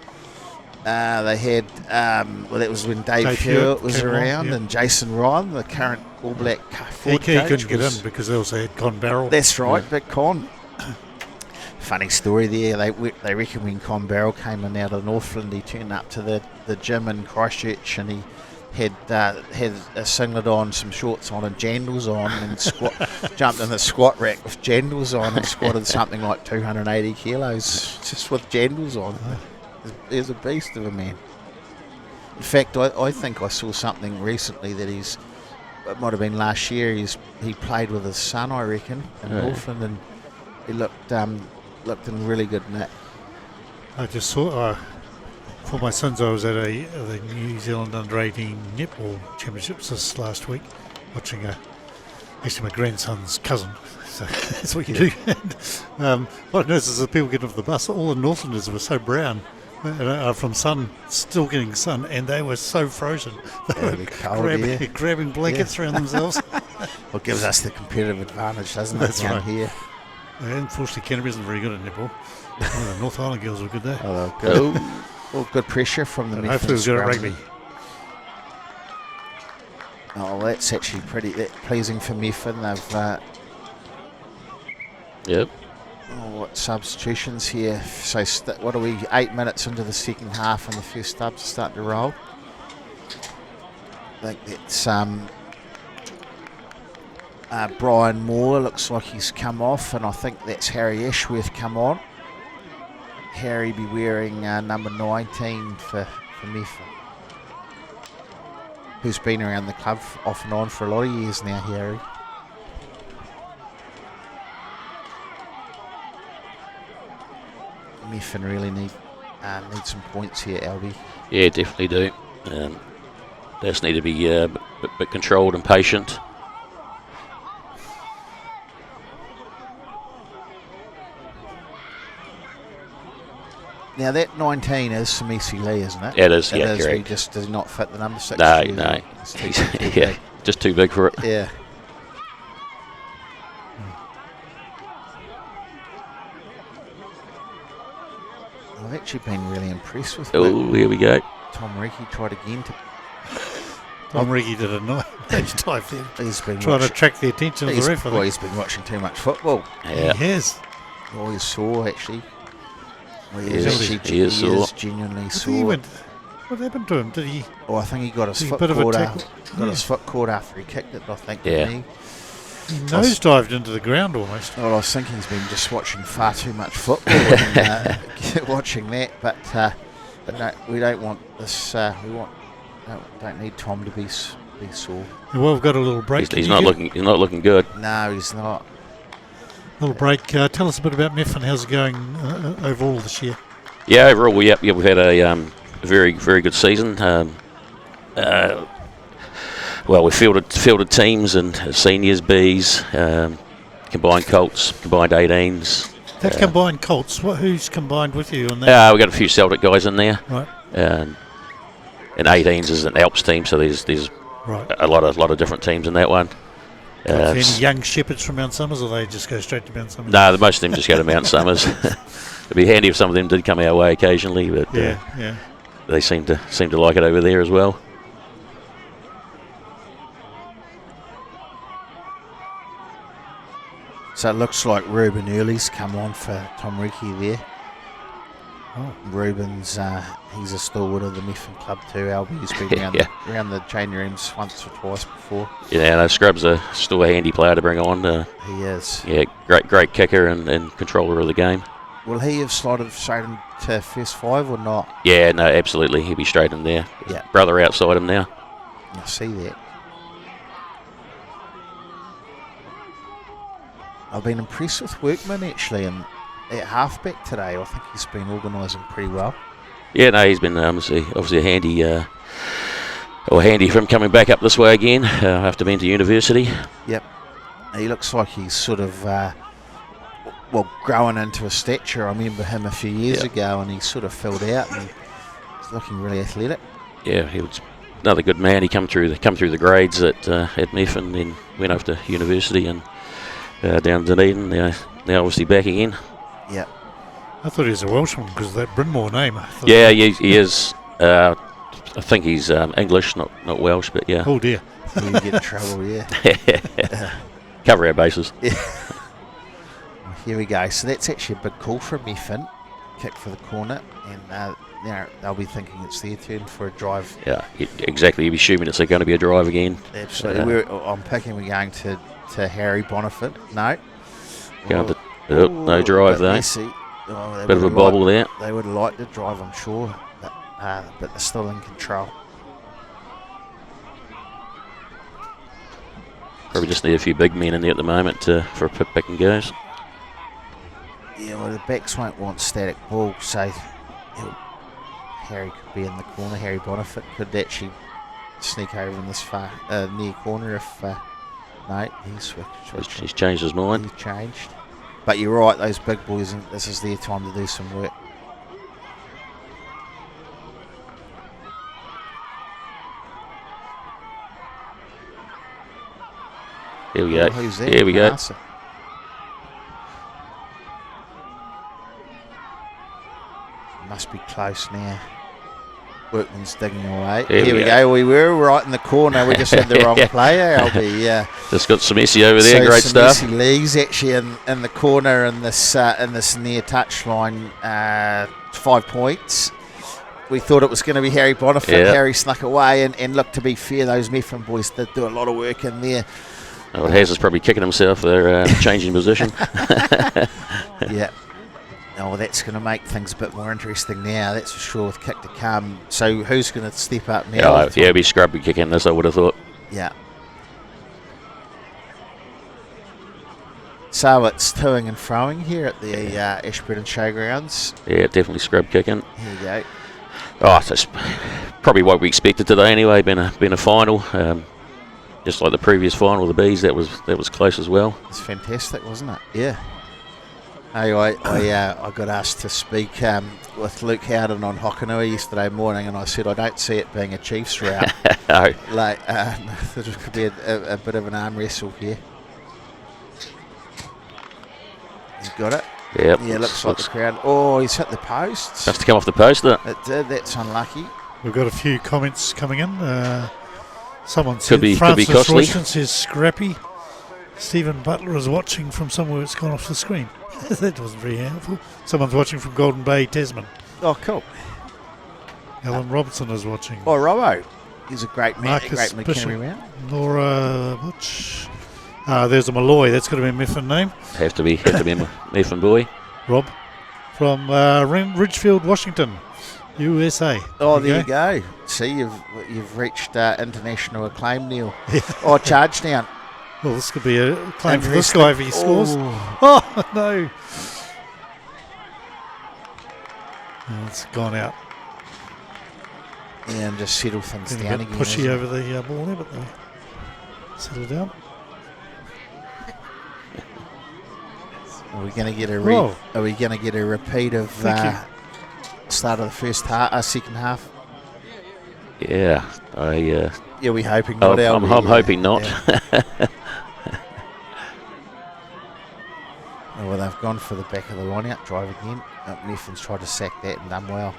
[SPEAKER 3] They had, that was when Dave Hewitt was
[SPEAKER 1] came
[SPEAKER 3] around,
[SPEAKER 1] on,
[SPEAKER 3] and Jason Ryan, the current All Black forward
[SPEAKER 1] He
[SPEAKER 3] coach.
[SPEAKER 1] couldn't get in because they also had Con Barrel.
[SPEAKER 3] That's right, but Con. Funny story there. They reckon when Con Barrel came in out of Northland, he turned up to the gym in Christchurch, and he had a singlet on, some shorts on, and jandals on, and jumped in the squat rack with jandals on and squatted something like 280 kilos just with jandals on. He's a beast of a man. In fact, I think I saw something recently that it might have been last year, he played with his son, I reckon, in Northland, and he looked in really good nick.
[SPEAKER 1] I just saw, for my sons, I was at the New Zealand Under-18 Netball Championships this last week, watching actually my grandson's cousin. So that's what you do. What I noticed is that people getting off the bus, all the Northlanders were so brown. From sun, still getting sun, and they were so frozen. They were
[SPEAKER 3] cold,
[SPEAKER 1] grabbing blankets around themselves.
[SPEAKER 3] Well, it gives us the competitive advantage, doesn't it?
[SPEAKER 1] That's
[SPEAKER 3] down
[SPEAKER 1] right.
[SPEAKER 3] Here.
[SPEAKER 1] Unfortunately, Canterbury isn't very good at netball. One of the North Island girls were good there.
[SPEAKER 3] Oh, good. Well, good pressure from the
[SPEAKER 1] And
[SPEAKER 3] Methven
[SPEAKER 1] hopefully it was good at
[SPEAKER 3] scrum.
[SPEAKER 1] rugby.
[SPEAKER 3] Oh, that's actually pretty pleasing for Methven. They've
[SPEAKER 4] Yep.
[SPEAKER 3] what substitutions here? So what are we? 8 minutes into the second half, and the first subs are starting to roll. I think that's Brian Moore looks like he's come off, and I think that's Harry Ashworth come on. Harry be wearing number 19 for Methven, who's been around the club off and on for a lot of years now, Harry. Methven really need some points here, Albie.
[SPEAKER 4] Yeah, definitely do. Just need to be a bit controlled and patient.
[SPEAKER 3] Now that 19 is Samisi Lee, isn't it?
[SPEAKER 4] It is,
[SPEAKER 3] It
[SPEAKER 4] yeah,
[SPEAKER 3] is. He
[SPEAKER 4] correct.
[SPEAKER 3] just does not fit the number 6.
[SPEAKER 4] No,
[SPEAKER 3] shoes.
[SPEAKER 4] no.
[SPEAKER 3] It's too
[SPEAKER 4] Yeah,
[SPEAKER 3] big.
[SPEAKER 4] just too big for it.
[SPEAKER 3] Yeah. I've actually been really impressed with
[SPEAKER 4] Oh, here we go.
[SPEAKER 3] Tom Reiki tried again to.
[SPEAKER 1] Tom Riggy did a nice dive there.
[SPEAKER 3] He's been
[SPEAKER 1] Trying to
[SPEAKER 3] watching,
[SPEAKER 1] attract the attention of the ref. I think.
[SPEAKER 3] he's been watching too much football.
[SPEAKER 4] Yeah.
[SPEAKER 1] He has.
[SPEAKER 3] Oh, he's sore actually. Well,
[SPEAKER 4] He is sore.
[SPEAKER 3] He is genuinely
[SPEAKER 1] I think
[SPEAKER 3] sore.
[SPEAKER 1] what happened to him? Did he?
[SPEAKER 3] Oh, I think he got his
[SPEAKER 1] He
[SPEAKER 3] foot
[SPEAKER 1] bit of a
[SPEAKER 3] caught
[SPEAKER 1] tackle.
[SPEAKER 3] got his foot caught after he kicked it, I think.
[SPEAKER 4] Yeah.
[SPEAKER 3] Didn't he?
[SPEAKER 1] He nosedived into the ground almost.
[SPEAKER 3] Well, I was thinking he's been just watching far too much football and watching that, but no, we don't want this. Don't need Tom to be sore.
[SPEAKER 1] Well, we've got a little break.
[SPEAKER 4] He's not looking good.
[SPEAKER 3] No, he's not.
[SPEAKER 1] Little break. Tell us a bit about Methven. How's it going overall this year?
[SPEAKER 4] Yeah, overall, we've had a very, very good season. Well, we fielded teams and seniors, Bs, combined Colts, combined 18s.
[SPEAKER 1] That combined Colts, who's combined with you on that?
[SPEAKER 4] We've got a few Celtic guys in there.
[SPEAKER 1] Right.
[SPEAKER 4] And 18s is an Alps team, so there's
[SPEAKER 1] right.
[SPEAKER 4] a lot of different teams in that one.
[SPEAKER 1] Any young shepherds from Mount Somers, or they just go straight to Mount Somers?
[SPEAKER 4] No, most of them just go to Mount Somers. It'd be handy if some of them did come our way occasionally, but they seem to like it over there as well.
[SPEAKER 3] So it looks like Ruben Early's come on for Tom Riki there.
[SPEAKER 1] Oh.
[SPEAKER 3] Ruben's he's a stalwart of the Methven club too. Albie's been around the changing rooms once or twice before.
[SPEAKER 4] Yeah, no, Scrub's still a handy player to bring on.
[SPEAKER 3] He is.
[SPEAKER 4] Yeah, great kicker and controller of the game.
[SPEAKER 3] Will he have slotted straight into first five or not?
[SPEAKER 4] Yeah, no, absolutely. He'll be straight in there.
[SPEAKER 3] Yeah.
[SPEAKER 4] Brother outside him now.
[SPEAKER 3] I see that. I've been impressed with Workman actually, and at halfback today, I think he's been organising pretty well.
[SPEAKER 4] Yeah, no, he's been obviously a handy for him coming back up this way again after being to university.
[SPEAKER 3] Yep. He looks like he's sort of growing into a stature. I remember him a few years ago, and he sort of filled out, and he's looking really athletic.
[SPEAKER 4] Yeah, he was another good man. He come through the grades at Methven, then went off to university and down to Dunedin. Now obviously back again.
[SPEAKER 3] Yeah.
[SPEAKER 1] I thought he was a Welshman because of that Brynmore name.
[SPEAKER 4] Yeah, he is. I think he's English, not Welsh, but yeah.
[SPEAKER 1] Oh dear.
[SPEAKER 3] You get in trouble, yeah.
[SPEAKER 4] Cover our bases.
[SPEAKER 3] Yeah. Here we go. So that's actually a big call from Methven. Kick for the corner, and they'll be thinking it's their turn for a drive.
[SPEAKER 4] Yeah, exactly. You'd be assuming it's going to be a drive again.
[SPEAKER 3] Absolutely. I'm picking we're going to Harry Bonifant. No.
[SPEAKER 4] No drive though. Bit of a bobble there.
[SPEAKER 3] They would have liked to drive, I'm sure, but they're still in control.
[SPEAKER 4] Probably just need a few big men in there at the moment for pick and goes.
[SPEAKER 3] Yeah, well, the backs won't want static ball, so Harry could be in the corner. Harry Bonifant could actually sneak over in this far near corner if no,
[SPEAKER 4] He's changed his mind.
[SPEAKER 3] He's changed. But you're right, those big boys, and this is their time to do some work.
[SPEAKER 4] Here we go.
[SPEAKER 3] Who's that?
[SPEAKER 4] Here we go.
[SPEAKER 3] Must be close now. Workman's digging away.
[SPEAKER 4] Here we
[SPEAKER 3] go. We were right in the corner. We just had the wrong player, Albie. Yeah.
[SPEAKER 4] Just got Samesi over there.
[SPEAKER 3] So
[SPEAKER 4] Great stuff.
[SPEAKER 3] Samesi Lee's actually in the corner in this near touch line. 5 points. We thought it was going to be Harry Bonifant.
[SPEAKER 4] Yeah.
[SPEAKER 3] Harry snuck away, and look, to be fair, those Methven boys did do a lot of work in there.
[SPEAKER 4] Oh, Haz is probably kicking himself. They're changing position.
[SPEAKER 3] Yeah. Oh, that's going to make things a bit more interesting now, that's for sure, with kick to come. So who's going to step up now?
[SPEAKER 4] It'd be Scrubby kicking this, I would have thought.
[SPEAKER 3] Yeah. So it's toing and froing here at the Ashburton Showgrounds.
[SPEAKER 4] Yeah, definitely Scrub kicking.
[SPEAKER 3] Here you go.
[SPEAKER 4] Oh, that's probably what we expected today anyway, been a final. Just like the previous final, the Bees, that was close as well.
[SPEAKER 3] It's fantastic, wasn't it? Yeah. Hey, I got asked to speak with Luke Howden on Hokanui yesterday morning, and I said I don't see it being a Chiefs route.
[SPEAKER 4] No.
[SPEAKER 3] Like, there could be a bit of an arm wrestle here. He's got it.
[SPEAKER 4] Yep.
[SPEAKER 3] Yeah, looks like the crowd. Oh, he's hit the post.
[SPEAKER 4] Has to come off the post, there.
[SPEAKER 3] It did. That's unlucky.
[SPEAKER 1] We've got a few comments coming in. Someone
[SPEAKER 4] Could
[SPEAKER 1] said
[SPEAKER 4] be
[SPEAKER 1] Francis
[SPEAKER 4] costly.
[SPEAKER 1] Royston says scrappy. Stephen Butler is watching from somewhere it's gone off the screen. That wasn't very helpful. Someone's watching from Golden Bay, Tasman.
[SPEAKER 3] Oh, cool.
[SPEAKER 1] Alan Robertson is watching.
[SPEAKER 3] Oh, Robbo. He's a great man.
[SPEAKER 1] Marcus
[SPEAKER 3] Great
[SPEAKER 1] Bishop.
[SPEAKER 3] McHenry man.
[SPEAKER 1] Nora Butch. There's a Malloy. That's got to be a Methven name.
[SPEAKER 4] Have to be a Methven boy.
[SPEAKER 1] Rob from Ridgefield, Washington, USA.
[SPEAKER 3] Oh, there you go. See, you've reached international acclaim, Neil. Oh, charge down.
[SPEAKER 1] Well, this could be a claim for this guy if he scores. Oh, no. Oh, it's gone out.
[SPEAKER 3] Yeah, and just settle things
[SPEAKER 1] Getting
[SPEAKER 3] down
[SPEAKER 1] a bit
[SPEAKER 3] again.
[SPEAKER 1] pushy over the ball there, but they settle down.
[SPEAKER 3] Are we going to get a repeat of start of the first half, second half?
[SPEAKER 4] Yeah,
[SPEAKER 3] Yeah, we're hoping not.
[SPEAKER 4] I'm hoping not.
[SPEAKER 3] Yeah. Oh, well, they've gone for the back of the line out drive again. Methven's tried to sack that and done well.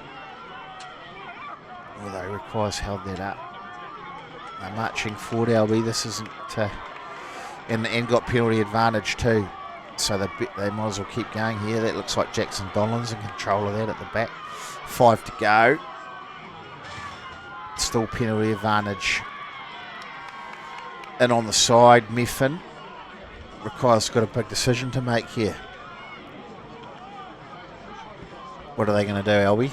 [SPEAKER 3] Although Rakaia held that up. They're marching forward, LB. This isn't... and got penalty advantage too. So they might as well keep going here. That looks like Jackson Donlan's in control of that at the back. 5 to go. Still penalty advantage. And on the side, Methven. Rakaia's got a big decision to make here. What are they going to do, Albie?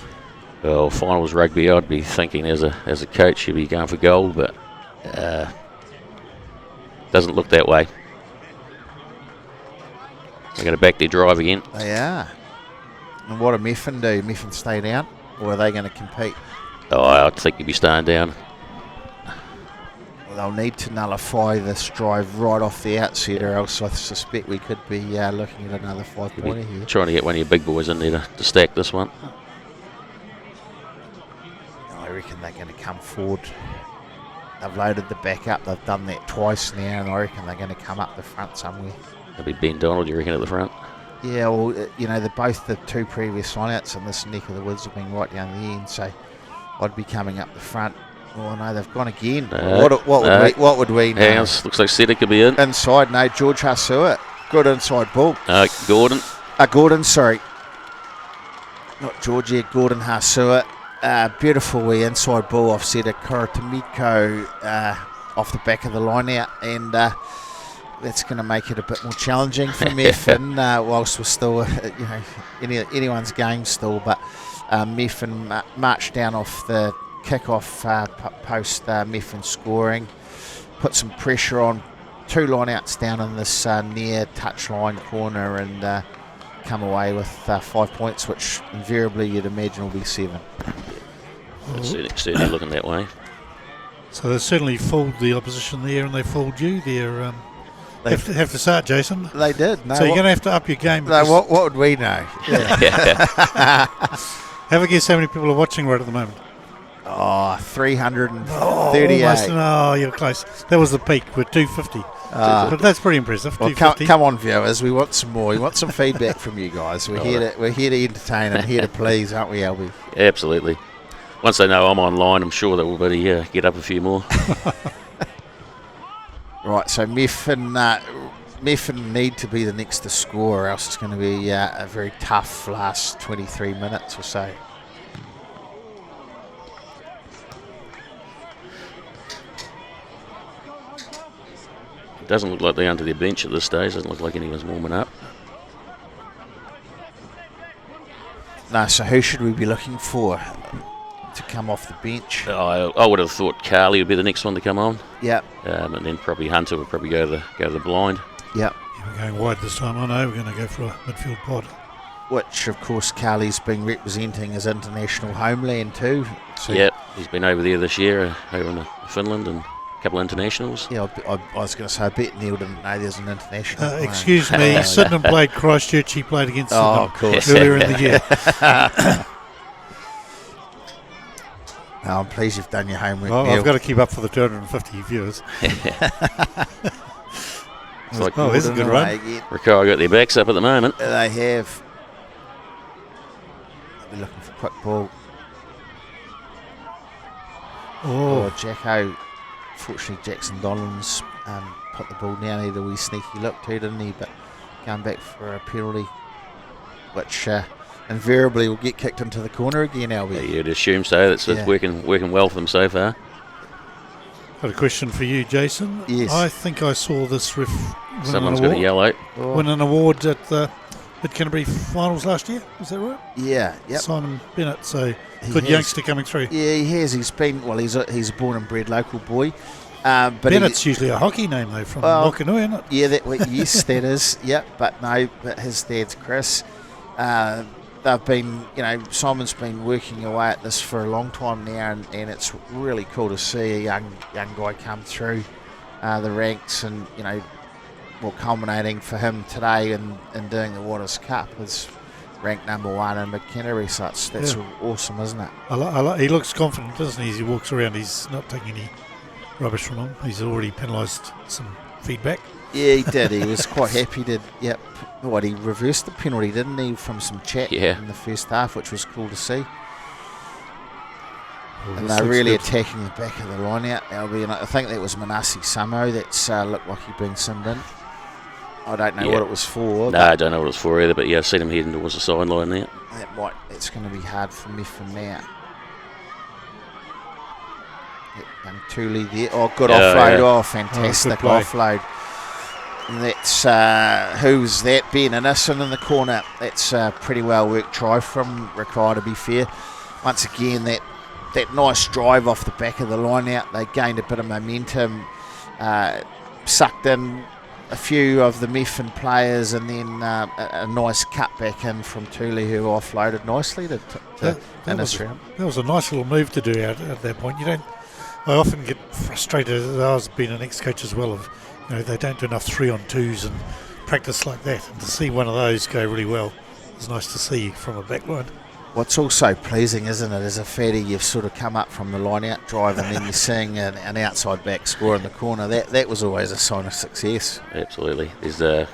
[SPEAKER 4] Well, finals rugby, I'd be thinking as a coach, you'd be going for gold, but doesn't look that way. They're going to back their drive again.
[SPEAKER 3] They are. And what do Methven do? Methven stay down, or are they going to compete?
[SPEAKER 4] Oh, I think you'd be staying down.
[SPEAKER 3] Well, they'll need to nullify this drive right off the outset, or else I suspect we could be looking at another 5-pointer here.
[SPEAKER 4] Trying to get one of your big boys in there to stack this one.
[SPEAKER 3] I reckon they're going to come forward. They've loaded the back up. They've done that twice now, and I reckon they're going to come up the front somewhere.
[SPEAKER 4] That'll be Ben Donald, you reckon, at the front?
[SPEAKER 3] Yeah, well, both the two previous lineouts in this neck of the woods have been right down the end, so I'd be coming up the front. Oh no, they've gone again. What would we know?
[SPEAKER 4] Hang on, looks like Seta could be in.
[SPEAKER 3] Inside, no, George Hasua. Good inside ball.
[SPEAKER 4] Gordon.
[SPEAKER 3] Gordon, sorry. Not George, yeah, Gordon Hasua. Beautiful wee inside ball off Seta Korotamiko off the back of the line out, and that's going to make it a bit more challenging for Methven, whilst we're still, anyone's game still, but Methven marched down off the kick-off post Methven scoring, put some pressure on, 2 line-outs down in this near touchline corner, and come away with 5 points, which invariably you'd imagine will be 7.
[SPEAKER 4] It's certainly looking that way.
[SPEAKER 1] So they certainly fooled the opposition there, and they fooled you there. Have to start, Jason.
[SPEAKER 3] They did. No,
[SPEAKER 1] so you're going to have to up your game.
[SPEAKER 3] No, what would we know? Yeah.
[SPEAKER 1] Have a guess how many people are watching right at the moment.
[SPEAKER 3] 338.
[SPEAKER 1] Oh, you're close. That was the peak with 250. But that's pretty impressive.
[SPEAKER 3] Well, come on, viewers. We want some more. We want some feedback from you guys. We're here to entertain and here to please, aren't we, Albie?
[SPEAKER 4] Absolutely. Once they know I'm online, I'm sure that we'll get up a few more.
[SPEAKER 3] Right, so Methven need to be the next to score, or else it's going to be a very tough last 23 minutes or so.
[SPEAKER 4] It doesn't look like they're under their bench at this stage. Doesn't look like anyone's warming up.
[SPEAKER 3] No, so who should we be looking for to come off the bench?
[SPEAKER 4] I would have thought Carly would be the next one to come on.
[SPEAKER 3] Yep.
[SPEAKER 4] And then probably Hunter would probably go to the blind.
[SPEAKER 3] Yep.
[SPEAKER 1] Yeah, we're going wide this time. I know we're going to go for a midfield pod.
[SPEAKER 3] Which, of course, Carly's been representing his international homeland too. So
[SPEAKER 4] yep, he's been over there this year, over in Finland, and a couple of internationals.
[SPEAKER 3] Yeah, I was going to say, I bet Neil didn't know there's an international.
[SPEAKER 1] Excuse me, Sydenham played Christchurch. He played against Sydenham
[SPEAKER 3] of course.
[SPEAKER 1] earlier in the year.
[SPEAKER 3] No, I'm pleased you've done your homework.
[SPEAKER 1] Well,
[SPEAKER 3] Neil.
[SPEAKER 1] I've got to keep up for the 250 viewers.
[SPEAKER 4] Like
[SPEAKER 1] there's a good run.
[SPEAKER 4] Rakaia got their backs up at the moment.
[SPEAKER 3] They have. They'll be looking for quick ball. Oh, Jacko. Fortunately, Jackson Donlands put the ball down. He had a wee sneaky look too, didn't he? But going back for a penalty, which invariably will get kicked into the corner again, Albie.
[SPEAKER 4] Yeah, you'd assume so. That's working well for them so far.
[SPEAKER 1] Got a question for you, Jason.
[SPEAKER 3] Yes.
[SPEAKER 1] I think I saw this ref
[SPEAKER 4] Someone's got a yellow.
[SPEAKER 1] win an award at the Mid Canterbury finals last year. Is that right?
[SPEAKER 3] Yeah. Yep.
[SPEAKER 1] Simon Bennett. So
[SPEAKER 3] He
[SPEAKER 1] good
[SPEAKER 3] has.
[SPEAKER 1] youngster coming through.
[SPEAKER 3] Yeah, he has. He's a born and bred local boy. But
[SPEAKER 1] Bennett's usually a hockey name though from Mokanui, isn't it?
[SPEAKER 3] Yeah, yes, that is. Yep, but no, but his dad's Chris. They've been, Simon's been working away at this for a long time now, and it's really cool to see a young guy come through the ranks, and culminating for him today in doing the Waters Cup is ranked number 1 in Mid Canterbury. So that's awesome, isn't it?
[SPEAKER 1] He looks confident, doesn't he? As he walks around, he's not taking any rubbish from him. He's already penalised some feedback.
[SPEAKER 3] Yeah, he did. He was quite happy to. Yep. He reversed the penalty, didn't he, from some chat in the first half, which was cool to see. And they're really attacking the back of the line out, LB. And I think that was Manasi Samo that's looked like he'd been simmed in. I don't know what it was for.
[SPEAKER 4] No, I don't know what it was for either, but I've seen him heading towards the sideline there.
[SPEAKER 3] It's going to be hard for Methven now. And Thule there. Oh, good offload. Yeah. Oh, fantastic offload. And that's who's that? Ben Innocent in the corner. That's a pretty well worked try from Rakaia, to be fair. Once again, that nice drive off the back of the line out. They gained a bit of momentum, sucked in a few of the Methven players, and then a nice cut back in from Thule, who offloaded nicely to Innocent.
[SPEAKER 1] That was a nice little move to do at that point. I often get frustrated. I've been an ex-coach as well of. They don't do enough 3-on-2s and practice like that, and to see one of those go really well is nice to see from a back line.
[SPEAKER 3] What's also pleasing, isn't it, as a fatty, you've sort of come up from the line-out drive and then you're seeing an outside back score in the corner. That was always a sign of success.
[SPEAKER 4] Absolutely. There's a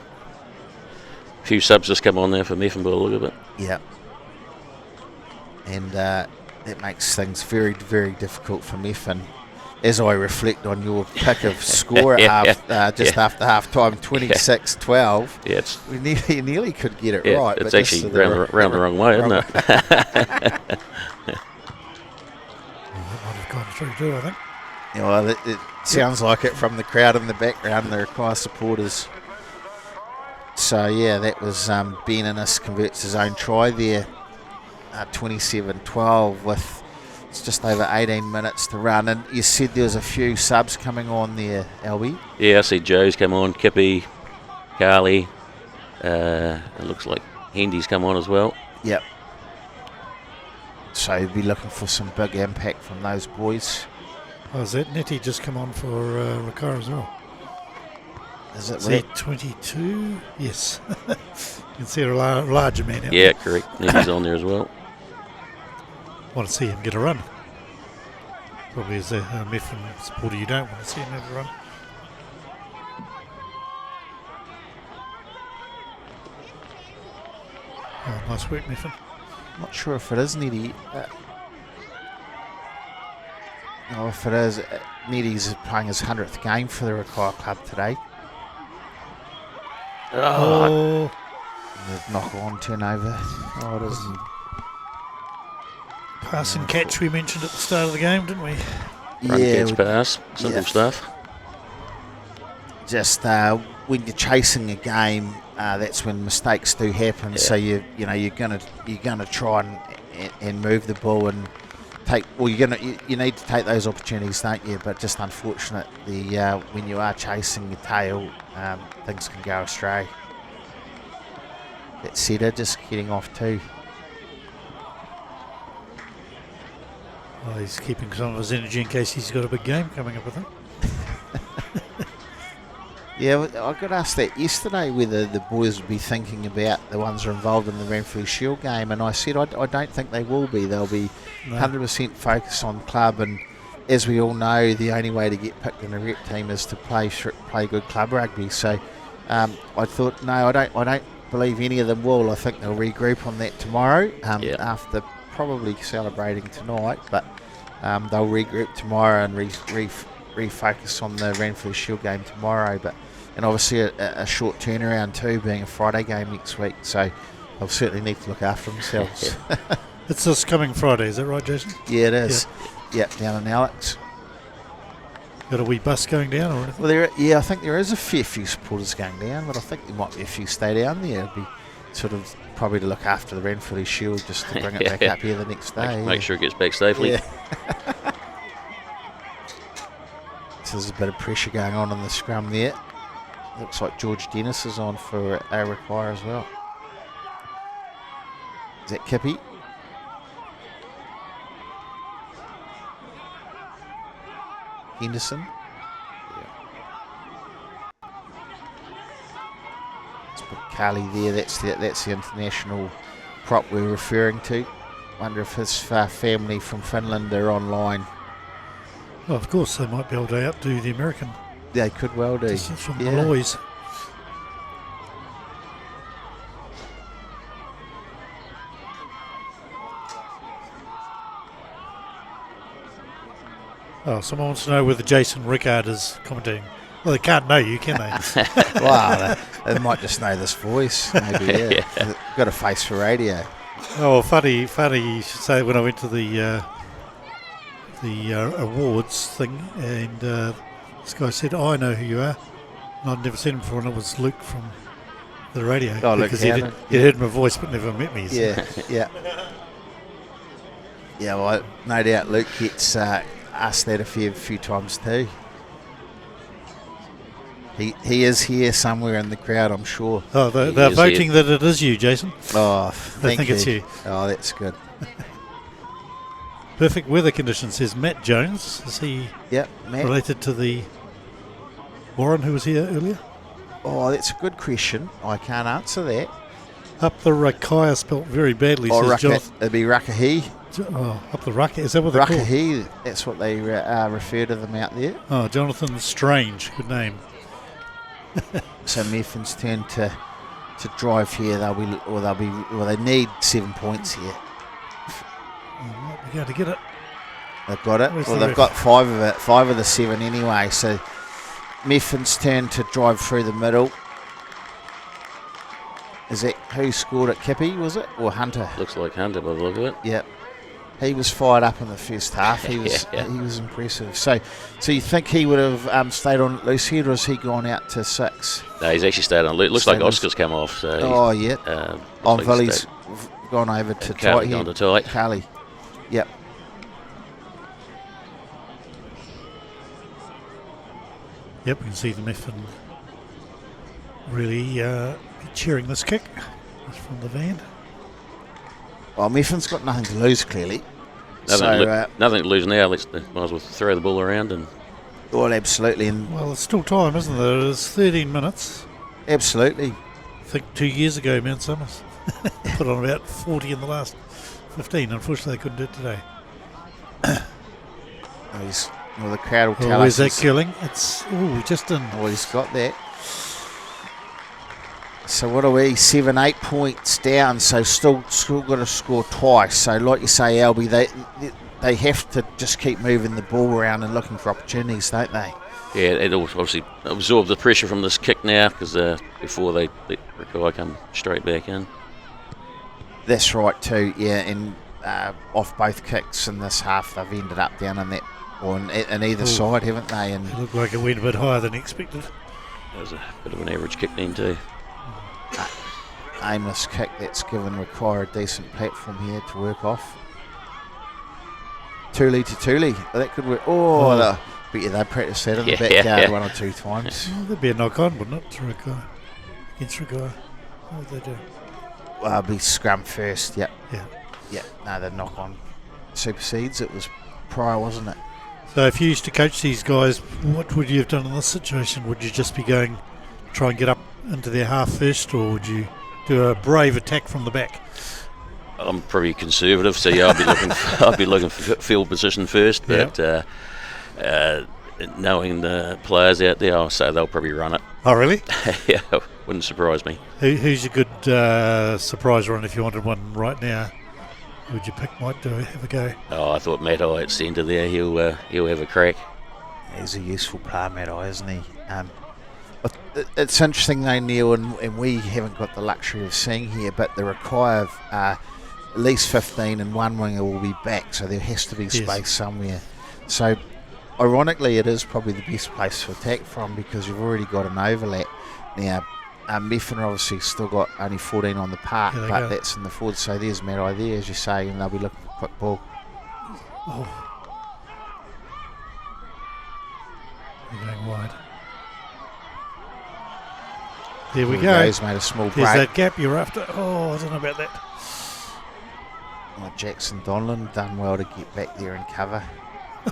[SPEAKER 4] few subs just come on there for Methven by the look of it.
[SPEAKER 3] Yeah. And that makes things very, very difficult for Methven. As I reflect on your pick of score at just after half time, 26-12, you nearly could get it right.
[SPEAKER 4] It's actually round the wrong way, isn't it?
[SPEAKER 1] That might have gone through too, I think.
[SPEAKER 3] Well, it sounds like it from the crowd in the background, the Rakaia supporters. So, that was Ben Innes converts his own try there, 27-12 with... It's just over 18 minutes to run, and you said there was a few subs coming on there, LB?
[SPEAKER 4] Yeah, I see Joe's come on, Kippy, Carly, it looks like Hendy's come on as well.
[SPEAKER 3] Yep. So you'll be looking for some big impact from those boys.
[SPEAKER 1] Oh, is that Nettie just come on for Rakaia as well?
[SPEAKER 3] Is it?
[SPEAKER 1] See 22? Yes. You can see a larger man out there.
[SPEAKER 4] Yeah, correct. Nettie's on there as well.
[SPEAKER 1] Want to see him get a run. Probably as a Methven supporter, you don't want to see him have a run. Oh, nice work, Methven.
[SPEAKER 3] Not sure if it is Nettie. If it is, Nettie's playing his 100th game for the Rakaia club today.
[SPEAKER 1] Oh.
[SPEAKER 3] The knock-on turnover. Oh, it is.
[SPEAKER 1] Pass and catch we mentioned at the start of the game, didn't we?
[SPEAKER 4] Run, catch, pass, simple stuff.
[SPEAKER 3] Just when you're chasing a game, that's when mistakes do happen. So you're gonna try and move the ball and take. Well, you need to take those opportunities, don't you? But just unfortunately, when you are chasing your tail, things can go astray. That setter just getting off too.
[SPEAKER 1] Oh, he's keeping some of his energy in case he's got a big game coming up with him.
[SPEAKER 3] Yeah, I got asked that yesterday whether the boys would be thinking about the ones who are involved in the Ranfurly Shield game, and I said I don't think they will be. They'll be 100% focused on club, and as we all know, the only way to get picked in a rep team is to play good club rugby. So I thought, no, I don't believe any of them will. I think they'll regroup on that tomorrow after probably celebrating tonight, but they'll regroup tomorrow and refocus on the Ranfurly Shield game tomorrow. And obviously a short turnaround too, being a Friday game next week, so they'll certainly need to look after themselves.
[SPEAKER 1] It's this coming Friday, is that right, Jason?
[SPEAKER 3] Yeah, it is. Yep, down in Alex.
[SPEAKER 1] Got a wee bus going down or anything?
[SPEAKER 3] Well, I think there is a fair few supporters going down, but I think there might be a few stay down there. It'd be sort of probably to look after the Ranfurly Shield, just to bring it back up here the next day.
[SPEAKER 4] Make sure it gets back safely.
[SPEAKER 3] Yeah. So there's a bit of pressure going on in the scrum there. Looks like George Dennis is on for Rakaia as well. Is that Kippy? Henderson? Let's put Carly there. That's the international prop we're referring to. Wonder if his family from Finland are online.
[SPEAKER 1] Well, of course, they might be able to outdo the American
[SPEAKER 3] They could well do.
[SPEAKER 1] distance from Malloy's. Oh, someone wants to know whether Jason Rickard is commentating. Well, they can't know you, can they?
[SPEAKER 3] Wow, they might just know this voice. Maybe, yeah.
[SPEAKER 4] Yeah.
[SPEAKER 3] Got a face for radio.
[SPEAKER 1] Oh, funny, you should say, when I went to the awards thing, and this guy said, I know who you are. And I'd never seen him before, and it was Luke from the radio.
[SPEAKER 3] Oh, Luke
[SPEAKER 1] because he'd heard my voice but never met me. So.
[SPEAKER 3] Yeah, yeah. Yeah, well, no doubt Luke gets asked that a few times too. He is here somewhere in the crowd, I'm sure.
[SPEAKER 1] Oh, they're voting that it is you, Jason.
[SPEAKER 3] Oh,
[SPEAKER 1] They think it's you.
[SPEAKER 3] Oh, that's good.
[SPEAKER 1] Perfect weather conditions, says Matt Jones. Is he
[SPEAKER 3] Yep, Matt.
[SPEAKER 1] related to the Warren who was here earlier?
[SPEAKER 3] Oh, that's a good question. I can't answer that.
[SPEAKER 1] Up the Rakaia, spelt very badly,
[SPEAKER 3] Or
[SPEAKER 1] says Jonathan.
[SPEAKER 3] it'd be Rakaia.
[SPEAKER 1] Oh, up the Rakaia. Is that what they're called?
[SPEAKER 3] Rakaia, that's what they refer to them out there.
[SPEAKER 1] Oh, Jonathan Strange. Good name.
[SPEAKER 3] So Methven's turn to drive here. They need 7 points here.
[SPEAKER 1] Might be able to get it.
[SPEAKER 3] They've got it.
[SPEAKER 1] Where's
[SPEAKER 3] Well,
[SPEAKER 1] the
[SPEAKER 3] they've
[SPEAKER 1] ref?
[SPEAKER 3] got 5 of the 7 anyway. So Methven's turn to drive through the middle. Is that who scored it? Kippy, was it? Or Hunter?
[SPEAKER 4] Looks like Hunter by the look of it.
[SPEAKER 3] Yep. He was fired up in the first half. He was
[SPEAKER 4] Yeah.
[SPEAKER 3] he was impressive. So you think he would have stayed on loose head, or has he gone out to 6?
[SPEAKER 4] No, he's actually stayed on. Looks like
[SPEAKER 3] Stayed on-
[SPEAKER 4] Oscar's come off. So
[SPEAKER 3] Oh yeah.
[SPEAKER 4] looks like
[SPEAKER 3] Villy's
[SPEAKER 4] stayed-
[SPEAKER 3] gone over to
[SPEAKER 4] Carly
[SPEAKER 3] tight
[SPEAKER 4] gone
[SPEAKER 3] head.
[SPEAKER 4] to tight.
[SPEAKER 3] Carly. Yep.
[SPEAKER 1] Yep, we can see the Methven really cheering this kick. It's from the van.
[SPEAKER 3] Well, Methven's got nothing to lose, clearly.
[SPEAKER 4] Nothing to lose now. Might as well throw the ball around and
[SPEAKER 3] Well, absolutely, and
[SPEAKER 1] Well, it's still time, isn't there? It's 13 minutes.
[SPEAKER 3] absolutely.
[SPEAKER 1] I think 2 years ago, Mount Summers put on about 40 in the last 15. Unfortunately, they couldn't do it today.
[SPEAKER 3] The crowd will tell
[SPEAKER 1] Where's
[SPEAKER 3] us.
[SPEAKER 1] that killing? It's just in.
[SPEAKER 3] Well, he's got that. So what are we? 7-8 points down. So still got to score twice. So like you say, Albie, they have to just keep moving the ball around and looking for opportunities, don't they?
[SPEAKER 4] yeah, it'll obviously absorb the pressure from this kick now because before they let Rakaia come straight back in.
[SPEAKER 3] That's right too. Yeah, and off both kicks in this half, they've ended up down in that, or on either side, haven't they? And
[SPEAKER 1] It looked like it went a bit higher than expected.
[SPEAKER 4] That was a bit of an average kick then too.
[SPEAKER 3] aimless kick that's given Rakaia a decent platform here to work off. Thule to Thule. That could work. But yeah, they practiced that in the backyard 1 or 2 times.
[SPEAKER 1] Well, there'd be a knock on, wouldn't it, to Rakaia? Against Rakaia. What would they do?
[SPEAKER 3] Well, be scrum first. Yep.
[SPEAKER 1] Yeah.
[SPEAKER 3] Yep. No, the knock on supersedes. It was prior, wasn't it?
[SPEAKER 1] So if you used to coach these guys, what would you have done in this situation? Would you just be going, try and get up into their half first, or would you do a brave attack from the back?
[SPEAKER 4] I'm probably conservative, so yeah, I'll be looking for field position first. But knowing the players out there, I'll say they'll probably run it.
[SPEAKER 1] Oh, really?
[SPEAKER 4] Yeah, wouldn't surprise me.
[SPEAKER 1] Who's a good surprise run if you wanted one right now? Who would you pick? Might have a go.
[SPEAKER 4] Oh, I thought Matt Eye at centre there. He'll have a crack.
[SPEAKER 3] He's a useful player, Matt Eye, isn't he? But it's interesting though, Neil, and we haven't got the luxury of seeing here, but the Rakaia at least 15 and one winger will be back, so there has to be space somewhere. So ironically, it is probably the best place to attack from because you've already got an overlap. Now, Methven obviously still got only 14 on the park, but that's in the forward, so there's Matt Eye there, as you say, and they'll be looking for quick ball.
[SPEAKER 1] Oh. They're going wide. There we
[SPEAKER 3] Here
[SPEAKER 1] go.
[SPEAKER 3] He's made a small
[SPEAKER 1] There's
[SPEAKER 3] break.
[SPEAKER 1] that gap you're after. Oh, I don't know about that.
[SPEAKER 3] Oh, Jackson Donlan done well to get back there and cover.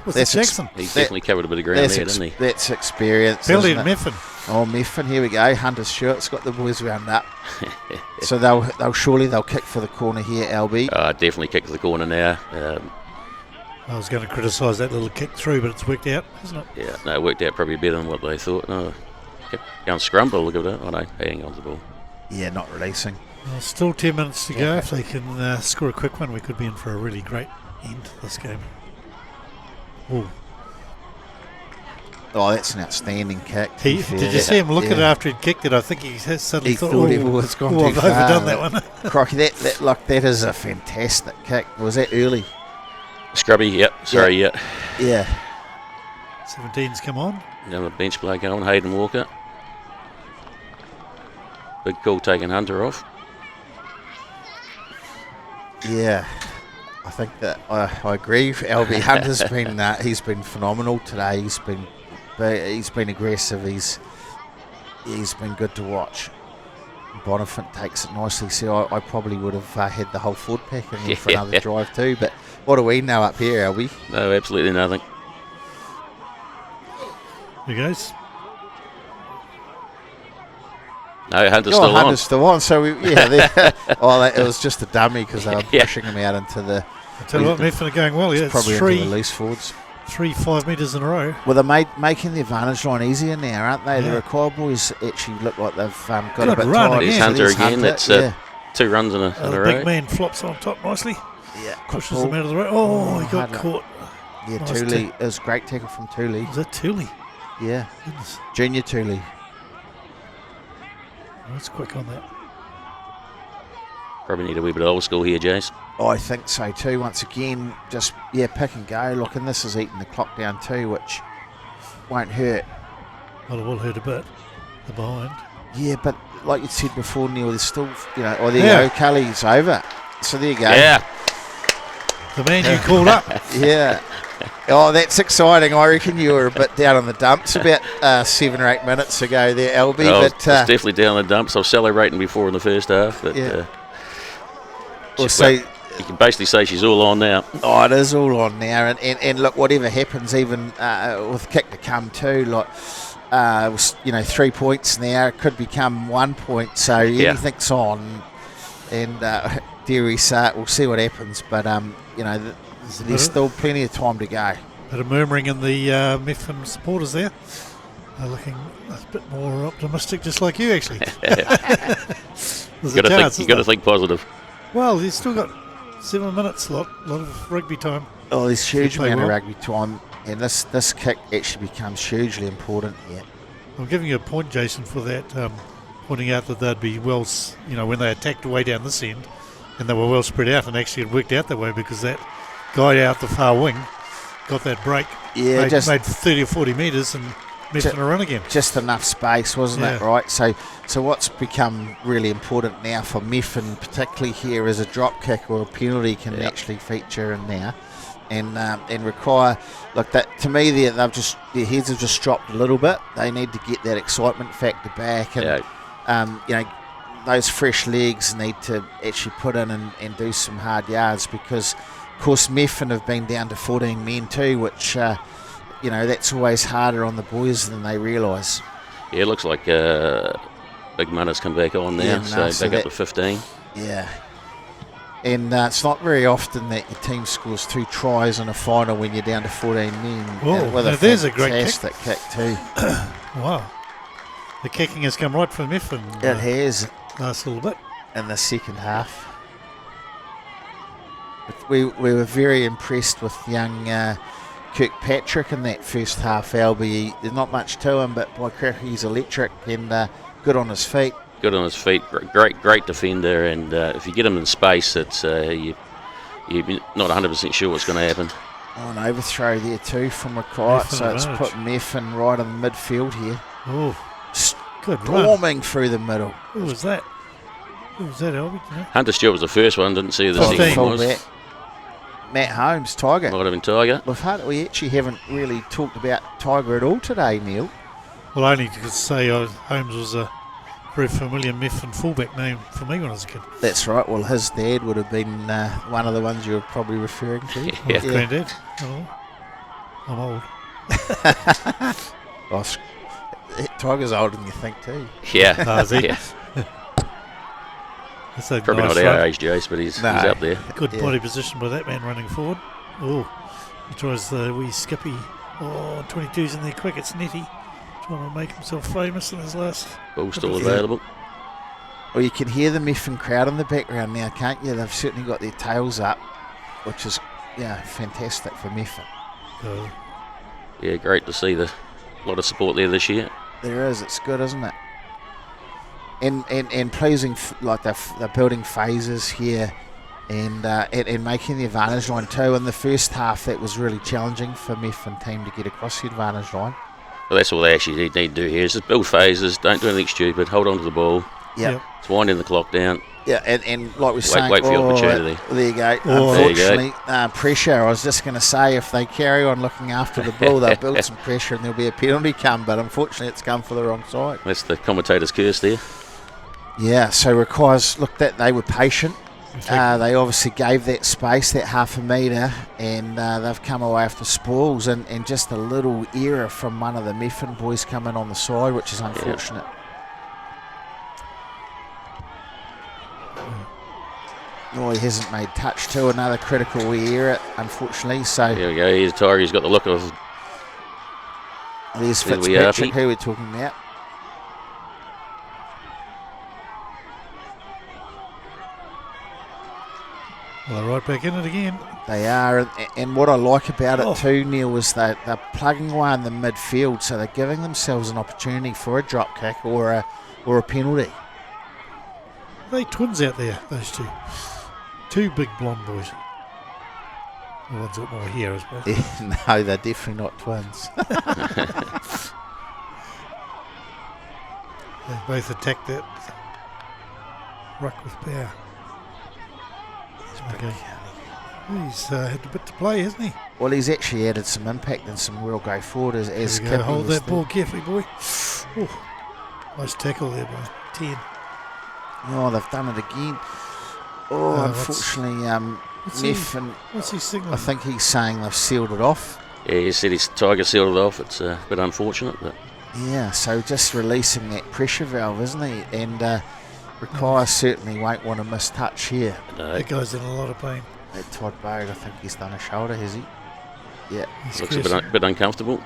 [SPEAKER 1] Was
[SPEAKER 3] That's
[SPEAKER 1] it
[SPEAKER 3] ex-
[SPEAKER 1] Jackson?
[SPEAKER 4] He's
[SPEAKER 3] That-
[SPEAKER 4] definitely covered a bit of ground there, didn't he?
[SPEAKER 3] That's experience.
[SPEAKER 1] Penalty
[SPEAKER 3] isn't
[SPEAKER 1] to
[SPEAKER 3] it?
[SPEAKER 1] Methven.
[SPEAKER 3] Oh, Methven, here we go. Hunter Stewart's got the boys round up. So they'll surely kick for the corner here, LB.
[SPEAKER 4] Definitely kick to the corner now.
[SPEAKER 1] I was going to criticise that little kick through, but it's worked out, hasn't it?
[SPEAKER 4] Yeah, no, it worked out probably better than what they thought. No, go and scramble, look at that. Oh no, hang on to the ball.
[SPEAKER 3] Yeah, not releasing.
[SPEAKER 1] Well, still 10 minutes to go. If they can score a quick one, we could be in for a really great end to this game. Ooh.
[SPEAKER 3] Oh, that's an outstanding kick.
[SPEAKER 1] Did you see him look at it after he'd kicked it? I think he suddenly
[SPEAKER 3] He
[SPEAKER 1] thought,
[SPEAKER 3] thought he was gone too
[SPEAKER 1] I've
[SPEAKER 3] far.
[SPEAKER 1] overdone that one.
[SPEAKER 3] Crikey, that is a fantastic kick. Was that early?
[SPEAKER 4] Scrubby, yep. Sorry, yeah.
[SPEAKER 3] Yeah.
[SPEAKER 1] 17's come on.
[SPEAKER 4] Now the bench play going, Hayden Walker. Big call taking Hunter off.
[SPEAKER 3] Yeah. I think that I agree. LB Hunter's been he's been phenomenal today. He's been aggressive. He's been good to watch. Bonifant takes it nicely. See, I probably would have had the whole forward pack in there for another drive too. But what do we know up here, LB?
[SPEAKER 4] No, absolutely nothing.
[SPEAKER 1] Here goes.
[SPEAKER 4] No, Hunter's still
[SPEAKER 3] Hunter's
[SPEAKER 4] on.
[SPEAKER 3] still on. So it was just a dummy because they were pushing him out into the.
[SPEAKER 1] I tell you what, Methven are going well. Yeah, it's
[SPEAKER 3] Probably into
[SPEAKER 1] three
[SPEAKER 3] the loose forwards.
[SPEAKER 1] 5 metres in a row.
[SPEAKER 3] Well, they're making the advantage line easier now, aren't they?
[SPEAKER 1] Yeah.
[SPEAKER 3] The Rakaia boys actually look like they've got
[SPEAKER 1] Good
[SPEAKER 3] a bit
[SPEAKER 1] run
[SPEAKER 3] tired.
[SPEAKER 1] again.
[SPEAKER 4] There's
[SPEAKER 1] Yeah,
[SPEAKER 4] Hunter again. That's 2 runs in a
[SPEAKER 1] The
[SPEAKER 4] row.
[SPEAKER 1] big man flops on top nicely.
[SPEAKER 3] Yeah,
[SPEAKER 1] Pushes them out of the road. Oh, he got
[SPEAKER 3] hard luck.
[SPEAKER 1] caught.
[SPEAKER 3] Yeah,
[SPEAKER 1] Nice
[SPEAKER 3] Thule.
[SPEAKER 1] tackle.
[SPEAKER 3] It was a great tackle from Thule.
[SPEAKER 1] Was that Thule?
[SPEAKER 3] Yeah,
[SPEAKER 1] Goodness.
[SPEAKER 3] Junior Thule.
[SPEAKER 1] That's quick on that.
[SPEAKER 4] Probably need a wee bit of old school here, Jace.
[SPEAKER 3] Oh, I think so too. Once again, just pick and go. Look, and this is eating the clock down too, which won't hurt.
[SPEAKER 1] Well, it will hurt a bit. The behind.
[SPEAKER 3] Yeah, but like you said before, Neil, there's still, oh, there you go, Cully's over. So there you go.
[SPEAKER 4] Yeah.
[SPEAKER 1] The man you called up.
[SPEAKER 3] Yeah. Oh, that's exciting. I reckon you were a bit down on the dumps about 7 or 8 minutes ago there, LB.
[SPEAKER 4] I was
[SPEAKER 3] But
[SPEAKER 4] definitely down the dumps. I was celebrating before in the first half. But,
[SPEAKER 3] we'll see.
[SPEAKER 4] you can basically say she's all on now.
[SPEAKER 3] Oh, it is all on now. And look, whatever happens, even with kick to come too, like, 3 points now, it could become 1 point. So anything's on. And dare we say it, we'll see what happens. But, there's still plenty of time to go.
[SPEAKER 1] Bit of murmuring in the Methven supporters there. They're looking a bit more optimistic, just like you, actually. There's
[SPEAKER 4] You
[SPEAKER 1] a chance,
[SPEAKER 4] got to
[SPEAKER 1] isn't
[SPEAKER 4] think positive.
[SPEAKER 1] there? Well, he's still got 7 minutes, lot of rugby time.
[SPEAKER 3] Oh, there's huge
[SPEAKER 1] Play
[SPEAKER 3] amount of
[SPEAKER 1] well.
[SPEAKER 3] rugby time. And this kick actually becomes hugely important here.
[SPEAKER 1] I'm giving you a point, Jason, for that, pointing out that they'd be well, when they attacked way down this end, and they were well spread out, and actually it worked out that way because that guy out the far wing got that break.
[SPEAKER 3] Yeah,
[SPEAKER 1] made 30 or 40 metres and Methven a run again.
[SPEAKER 3] just enough space, wasn't it?
[SPEAKER 1] Yeah.
[SPEAKER 3] Right. So what's become really important now for Methven, particularly here, is a drop kick or a penalty can actually feature in there, and require. Look, that to me, their heads have just dropped a little bit. They need to get that excitement factor back, and those fresh legs need to actually put in and do some hard yards because, of course, Methven have been down to 14 men too, which. That's always harder on the boys than they realise.
[SPEAKER 4] Yeah, it looks like Big Munner's come back on now, so back up to 15.
[SPEAKER 3] Yeah. And it's not very often that your team scores 2 tries in a final when you're down to 14 men.
[SPEAKER 1] Whoa,
[SPEAKER 3] with
[SPEAKER 1] now there's a great kick.
[SPEAKER 3] fantastic kick too.
[SPEAKER 1] Wow. The kicking has come right from Methven.
[SPEAKER 3] It has
[SPEAKER 1] Last little bit.
[SPEAKER 3] in the second half. But we were very impressed with young Kirkpatrick in that first half, LB. There's not much to him, but by crack, he's electric and good on his feet.
[SPEAKER 4] Good on his feet, great defender, and if you get him in space, it's you're not 100% sure what's going to happen.
[SPEAKER 3] Oh, an overthrow there too from Rakaia,
[SPEAKER 1] Methven
[SPEAKER 3] so it's
[SPEAKER 1] advantage.
[SPEAKER 3] put Methven right in the midfield here.
[SPEAKER 1] Oh, good run.
[SPEAKER 3] Storming through the middle.
[SPEAKER 1] Who was that? Who was that, Albie? Do you know?
[SPEAKER 4] Hunter Stewart was the first one, didn't see who the
[SPEAKER 1] 15.
[SPEAKER 4] second
[SPEAKER 3] Full
[SPEAKER 4] was.
[SPEAKER 3] back. Matt Holmes, Tiger.
[SPEAKER 4] Might have been Tiger.
[SPEAKER 3] We actually haven't really talked about Tiger at all today, Neil.
[SPEAKER 1] Well, I only could say Holmes was a very familiar Methven fullback name for me when I was a kid.
[SPEAKER 3] That's right. Well, his dad would have been one of the ones you were probably referring to.
[SPEAKER 4] Yeah.
[SPEAKER 1] Granddad. Oh, I'm old.
[SPEAKER 3] Oh, Tiger's older than you think too.
[SPEAKER 4] Yeah.
[SPEAKER 1] Oh, is he?
[SPEAKER 4] Yeah.
[SPEAKER 1] That's a
[SPEAKER 4] Probably
[SPEAKER 1] nice
[SPEAKER 4] not our
[SPEAKER 1] run.
[SPEAKER 4] age, Jace, but he's
[SPEAKER 3] No.
[SPEAKER 4] up there.
[SPEAKER 1] Good
[SPEAKER 3] Yeah.
[SPEAKER 1] body position by that man running forward. Oh, he tries the wee skippy. Oh, 22's in there quick. It's Netty. Trying to make himself famous in his last.
[SPEAKER 4] Ball still
[SPEAKER 1] Yeah.
[SPEAKER 4] available.
[SPEAKER 3] Well, you can hear the Methven crowd in the background now, can't you? They've certainly got their tails up, which is fantastic for Methven.
[SPEAKER 4] Yeah, great to see a lot of support there this year.
[SPEAKER 3] There is. It's good, isn't it? And pleasing, like they're building phases here, and making the advantage line too. In the first half, that was really challenging for Methven team to get across the advantage line.
[SPEAKER 4] Well, that's all they actually need to do here is just build phases, don't do anything stupid, hold on to the ball,
[SPEAKER 3] Yep.
[SPEAKER 4] it's winding the clock down.
[SPEAKER 3] Yeah, and like we're saying,
[SPEAKER 4] wait for the opportunity.
[SPEAKER 3] There you go.
[SPEAKER 1] Oh.
[SPEAKER 3] Unfortunately, pressure. I was just going to say, if they carry on looking after the ball, they'll build some pressure and there'll be a penalty come. But unfortunately, it's come for the wrong side.
[SPEAKER 4] That's the commentator's curse there.
[SPEAKER 3] Yeah, so Rakai's looked at. They were patient. They obviously gave that space, that half a metre, and they've come away after spoils and just a little error from one of the Methven boys coming on the side, which is unfortunate. Oh, he hasn't made touch too. Another critical error, unfortunately. So
[SPEAKER 4] There we go, here's Tiger, he's got the look of...
[SPEAKER 3] there's
[SPEAKER 4] There we are,
[SPEAKER 3] Fitzpatrick,
[SPEAKER 4] Pete.
[SPEAKER 3] who we're talking about.
[SPEAKER 1] Well, they're right back in it again.
[SPEAKER 3] They are, and what I like about
[SPEAKER 1] Oh.
[SPEAKER 3] it too, Neil, is they're plugging away in the midfield, so they're giving themselves an opportunity for a drop kick or a penalty.
[SPEAKER 1] Are they twins out there, those two? Two big blonde boys. The one's got more hair as well.
[SPEAKER 3] No, they're definitely not twins.
[SPEAKER 1] They both attacked that ruck with power. Okay. He's had a bit to play, hasn't he?
[SPEAKER 3] Well, he's actually added some impact and some real go forward as
[SPEAKER 1] Here we go.
[SPEAKER 3] Kippy
[SPEAKER 1] Hold
[SPEAKER 3] was
[SPEAKER 1] that ball carefully, boy. Oh, nice tackle there by 10.
[SPEAKER 3] Oh, they've done it again. Oh, unfortunately,
[SPEAKER 1] he-
[SPEAKER 3] Methven,
[SPEAKER 1] What's he signaling?
[SPEAKER 3] I think he's saying they've sealed it off.
[SPEAKER 4] Yeah, he said his Tiger sealed it off, it's a bit unfortunate, but...
[SPEAKER 3] Yeah, so just releasing that pressure valve, isn't he? And Rakaia certainly won't want to miss touch here.
[SPEAKER 4] No,
[SPEAKER 1] That guy's in a lot of pain.
[SPEAKER 3] That Todd Boyd, I think he's done a shoulder, has he? Yeah.
[SPEAKER 1] He's
[SPEAKER 4] looks a
[SPEAKER 1] cursing.
[SPEAKER 4] bit uncomfortable.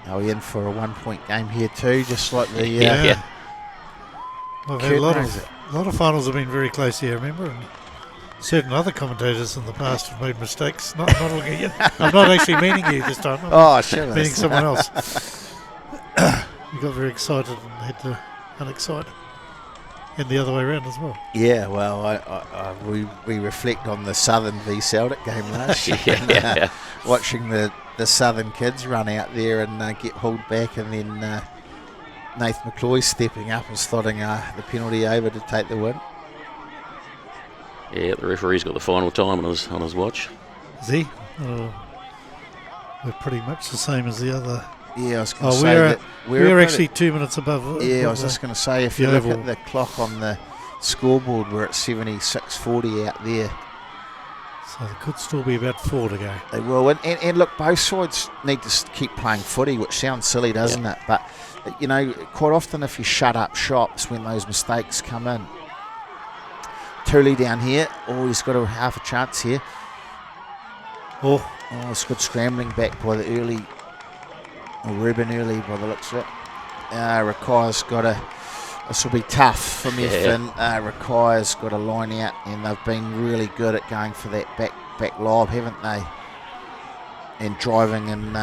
[SPEAKER 3] Are we in for a 1 point game here too, just like the
[SPEAKER 4] Yeah.
[SPEAKER 1] We've had a lot
[SPEAKER 3] curtain
[SPEAKER 1] of finals have been very close here, remember? And certain other commentators in the past have made mistakes. Not looking at you. I'm not actually meaning you this time. I'm
[SPEAKER 3] Oh, sure.
[SPEAKER 1] meaning someone else. You got very excited and had to unexcite. And the other way around as well.
[SPEAKER 3] Yeah, well, we reflect on the Southern v Celtic game last year.
[SPEAKER 4] Yeah.
[SPEAKER 3] Watching the Southern kids run out there and get hauled back, and then Nathan McCloy stepping up and slotting the penalty over to take the win.
[SPEAKER 4] Yeah, the referee's got the final time on his watch.
[SPEAKER 1] Is he? Oh, we're pretty much the same as the other.
[SPEAKER 3] Yeah, I was going to
[SPEAKER 1] Oh,
[SPEAKER 3] say
[SPEAKER 1] we're
[SPEAKER 3] that
[SPEAKER 1] we're actually 2 minutes above.
[SPEAKER 3] Yeah, I
[SPEAKER 1] above
[SPEAKER 3] was
[SPEAKER 1] the-
[SPEAKER 3] just going to say, if
[SPEAKER 1] the
[SPEAKER 3] you look
[SPEAKER 1] oval.
[SPEAKER 3] at the clock on the scoreboard, we're at 76:40 out there.
[SPEAKER 1] So there could still be about 4 to go.
[SPEAKER 3] They will, and look, both sides need to keep playing footy, which sounds silly, doesn't it? But you know, quite often if you shut up shops when those mistakes come in. Tooley down here. Oh, he's got half a chance here.
[SPEAKER 1] Oh,
[SPEAKER 3] It's good scrambling back by the early, or Ruben early by the looks of it. Rakaia's got this will be tough for Methven. Rakaia's got a line out, and they've been really good at going for that back lob, haven't they? And driving, and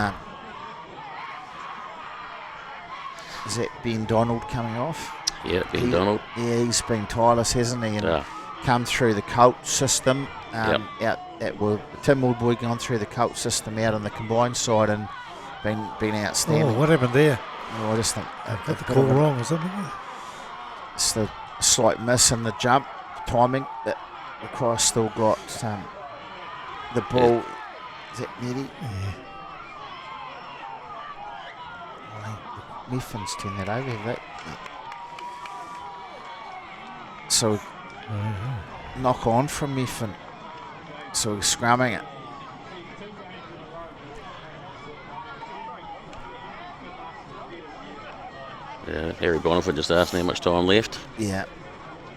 [SPEAKER 3] is that Ben Donald coming off?
[SPEAKER 4] Yeah, Ben Donald.
[SPEAKER 3] Yeah, he's been tireless, hasn't he? And
[SPEAKER 4] Yeah.
[SPEAKER 3] come through the Colt system.
[SPEAKER 4] Yep.
[SPEAKER 3] Out at Tim Woodboy gone through the Colt system out on the combined side and been outstanding.
[SPEAKER 1] what happened there?
[SPEAKER 3] I just think
[SPEAKER 1] Got the call wrong or something.
[SPEAKER 3] It's the slight miss in the jump timing, but Rakaia still got the ball.
[SPEAKER 4] Yeah.
[SPEAKER 3] Is that Nettie?
[SPEAKER 2] Yeah.
[SPEAKER 3] Methven's turned that over, have they? Yeah. So knock on from Methven. So we're scrumming it.
[SPEAKER 4] Yeah, Harry Bonifant just asking how much time left.
[SPEAKER 3] Yeah.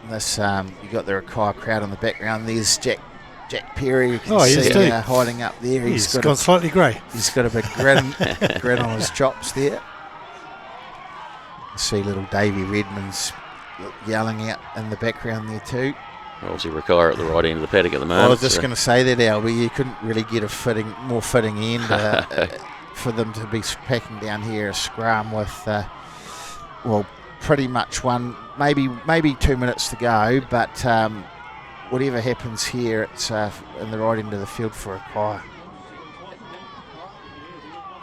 [SPEAKER 3] This you got the Rakaia crowd in the background. There's Jack Perry. You can see hiding up there.
[SPEAKER 1] He's gone slightly grey.
[SPEAKER 3] He's got a big grin on his chops there. You see little Davey Redmond's yelling out in the background there too.
[SPEAKER 4] Obviously, Rakaia at the right end of the paddock at the moment.
[SPEAKER 3] I was just going to say that, Albie, you couldn't really get a more fitting end for them to be packing down here a scrum with, pretty much maybe 2 minutes to go, but whatever happens here, it's in the right end of the field for Rakaia.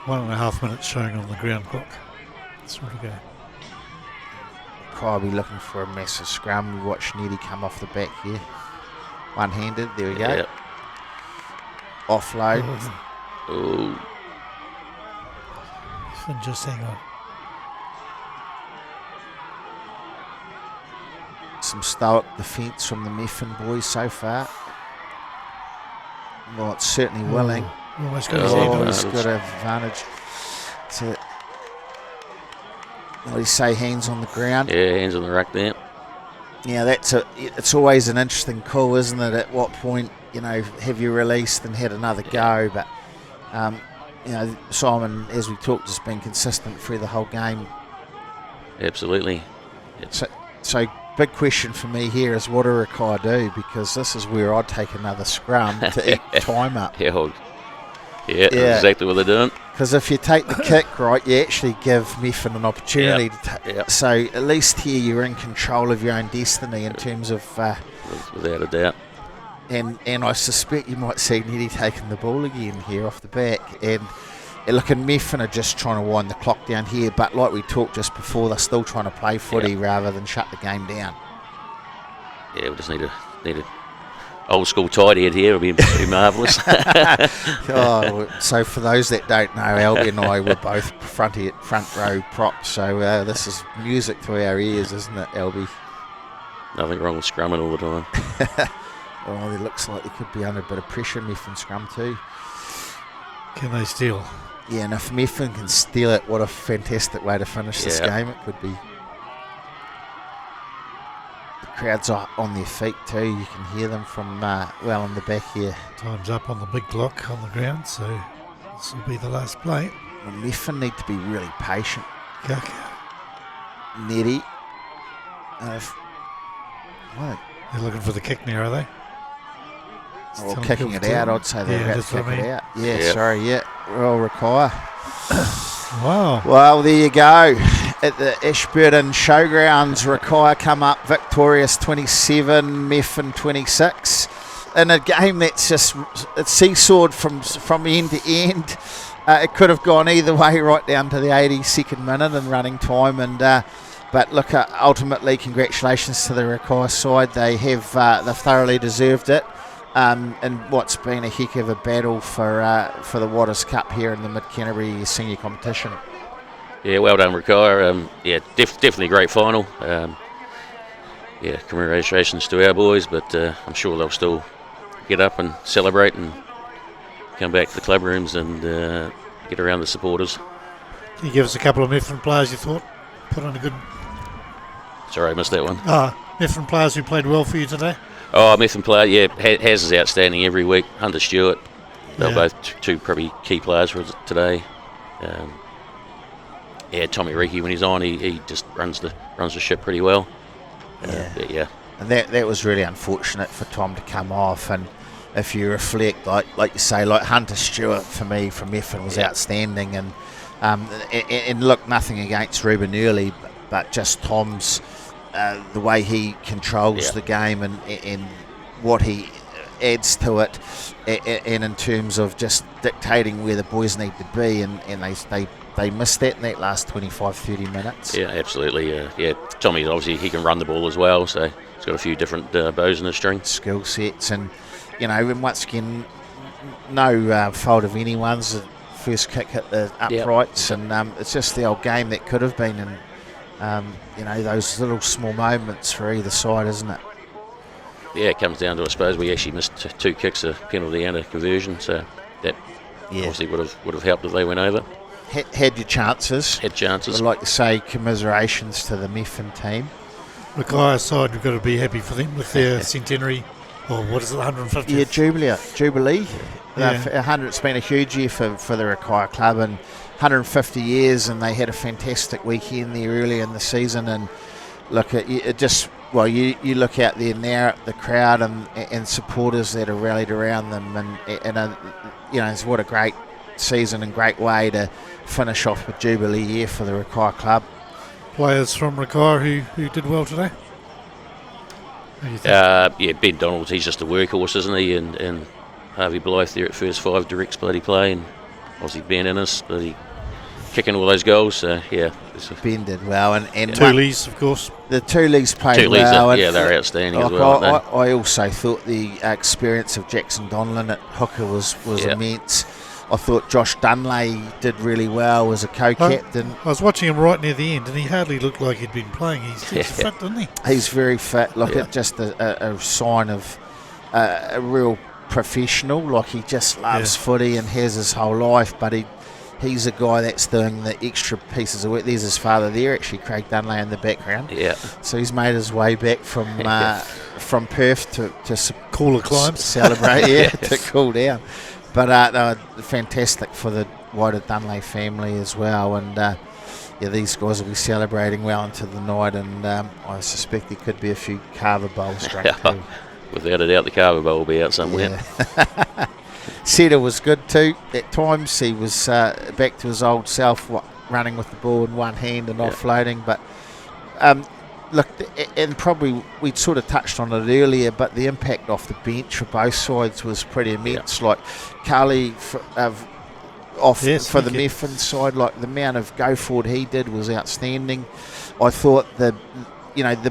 [SPEAKER 1] 1.5 minutes showing on the ground clock. That's where to go.
[SPEAKER 3] Rakaia will be looking for a massive scrum. We watch Nettie come off the back here. One-handed, there we go.
[SPEAKER 4] Yep.
[SPEAKER 3] Offload.
[SPEAKER 4] Oh.
[SPEAKER 1] Just hang on.
[SPEAKER 3] Some stoic defence from the Methven boys so far. Well, it's certainly willing.
[SPEAKER 1] Almost got his hand on
[SPEAKER 3] He's
[SPEAKER 1] it.
[SPEAKER 3] got an advantage. What do you say, hands on the ground?
[SPEAKER 4] Yeah, hands on the ruck there.
[SPEAKER 3] Yeah, it's always an interesting call, isn't it? At what point, have you released and had another go? But, Simon, as we talked, has been consistent through the whole game.
[SPEAKER 4] Absolutely.
[SPEAKER 3] So big question for me here is what do Rakaia do? Because this is where I'd take another scrum to eat time up.
[SPEAKER 4] Yeah, that's exactly what they're doing.
[SPEAKER 3] Because if you take the kick, right, you actually give Methven an opportunity to So at least here you're in control of your own destiny in terms of...
[SPEAKER 4] Without a doubt.
[SPEAKER 3] And I suspect you might see Nettie taking the ball again here off the back. And look, and Methven are just trying to wind the clock down here. But like we talked just before, they're still trying to play footy rather than shut the game down.
[SPEAKER 4] Yeah, we just need a old school tight head here. It'll be marvellous.
[SPEAKER 3] So for those that don't know, Albie and I were both front row props. So this is music to our ears, isn't it, Albie?
[SPEAKER 4] Nothing wrong with scrumming all the time.
[SPEAKER 3] Well, it looks like they could be under a bit of pressure, Methven scrum too.
[SPEAKER 1] Can they steal?
[SPEAKER 3] Yeah, and if Methven can steal it, what a fantastic way to finish this game it could be. The crowd's on their feet too. You can hear them from well in the back here.
[SPEAKER 1] Time's up on the big clock on the ground, so this will be the last play.
[SPEAKER 3] Well, Methven need to be really patient.
[SPEAKER 1] Rakaia.
[SPEAKER 3] Nettie. What?
[SPEAKER 1] They're looking for the kick now, are they?
[SPEAKER 3] Well, kicking it out, I'd say they're about to kick it out. Yeah,
[SPEAKER 4] Yep.
[SPEAKER 3] sorry, Well, Rakaia.
[SPEAKER 1] Wow.
[SPEAKER 3] Well, there you go. At the Ashburton Showgrounds, Rakaia come up victorious 27, Methven 26. In a game that's just it's seesawed from end to end. It could have gone either way right down to the 82nd minute in running time. But look, ultimately, congratulations to the Rakaia side. They have they've thoroughly deserved it. And what's been a heck of a battle for the Waters Cup here in the Mid Canterbury senior competition.
[SPEAKER 4] Yeah, well done, Rakaia. Definitely a great final. Congratulations to our boys, but I'm sure they'll still get up and celebrate and come back to the club rooms and get around the supporters.
[SPEAKER 1] Can you give us a couple of Methven players you thought put on a good...
[SPEAKER 4] Sorry, I missed that one.
[SPEAKER 1] Methven players who played well for you today?
[SPEAKER 4] Methven player, Haz is outstanding every week. Hunter Stewart, they're both two probably key players for us today. Tommy Riki, when he's on, he just runs the ship pretty well.
[SPEAKER 3] And that was really unfortunate for Tom to come off. And if you reflect, like you say, like Hunter Stewart for me from Methven was outstanding. And look, nothing against Ruben Early, but just Tom's the way he controls the game and what he adds to it, and in terms of just dictating where the boys need to be, and they they missed that in that last 25-30 minutes.
[SPEAKER 4] Yeah, absolutely. Tommy, obviously, he can run the ball as well, so he's got a few different bows in his string.
[SPEAKER 3] Skill sets, and and once again, no fault of anyone's. The first kick hit the uprights, and it's just the old game that could have been, and those little small moments for either side, isn't it?
[SPEAKER 4] Yeah, it comes down to, I suppose, we actually missed 2 kicks, a penalty and a conversion, so that obviously would have helped if they went over.
[SPEAKER 3] Had your chances.
[SPEAKER 4] Had chances.
[SPEAKER 3] I'd like to say commiserations to the Methven team.
[SPEAKER 1] Rakaia side, we've got to be happy for them with their centenary, or what is it, 150th?
[SPEAKER 3] Yeah, Jubilee.
[SPEAKER 1] Yeah.
[SPEAKER 3] It's been a huge year for the Rakaia club, and 150 years, and they had a fantastic weekend there early in the season. And look, it just, well, you look out there now at the crowd and supporters that are rallied around them, and it's what a great season and great way to finish off with Jubilee year for the Rakaia club.
[SPEAKER 1] Players from Rakaia who did well today? What do you think?
[SPEAKER 4] Ben Donald, he's just a workhorse, isn't he? And Harvey Blythe there at first 5 directs bloody play, and obviously Ben Innes, bloody kicking all those goals. So
[SPEAKER 3] Ben did well, and
[SPEAKER 1] Toolies, of course.
[SPEAKER 3] The Toolies played well.
[SPEAKER 4] They're outstanding as well.
[SPEAKER 3] I also thought the experience of Jackson Donlan at hooker was immense. I thought Josh Dunley did really well as a co-captain.
[SPEAKER 1] I was watching him right near the end, and he hardly looked like he'd been playing. He's fit, didn't he?
[SPEAKER 3] He's very fit. Look, it's just a sign of a real professional. Like, he just loves footy and has his whole life, but he's a guy that's doing the extra pieces of work. There's his father there, actually, Craig Dunley, in the background.
[SPEAKER 4] Yeah.
[SPEAKER 3] So he's made his way back from Perth to
[SPEAKER 1] cooler climes,
[SPEAKER 3] celebrate, to cool down. But fantastic for the wider Dunley family as well, and these guys will be celebrating well into the night, and I suspect there could be a few carver bowls drunk too.
[SPEAKER 4] Without a doubt, the carver bowl will be out somewhere.
[SPEAKER 3] Yeah. Setter was good too. At times he was back to his old self, running with the ball in one hand and offloading. But look, and probably we'd sort of touched on it earlier, but the impact off the bench for both sides was pretty immense. Like Carly for the Methven side, like the amount of go forward he did was outstanding. I thought the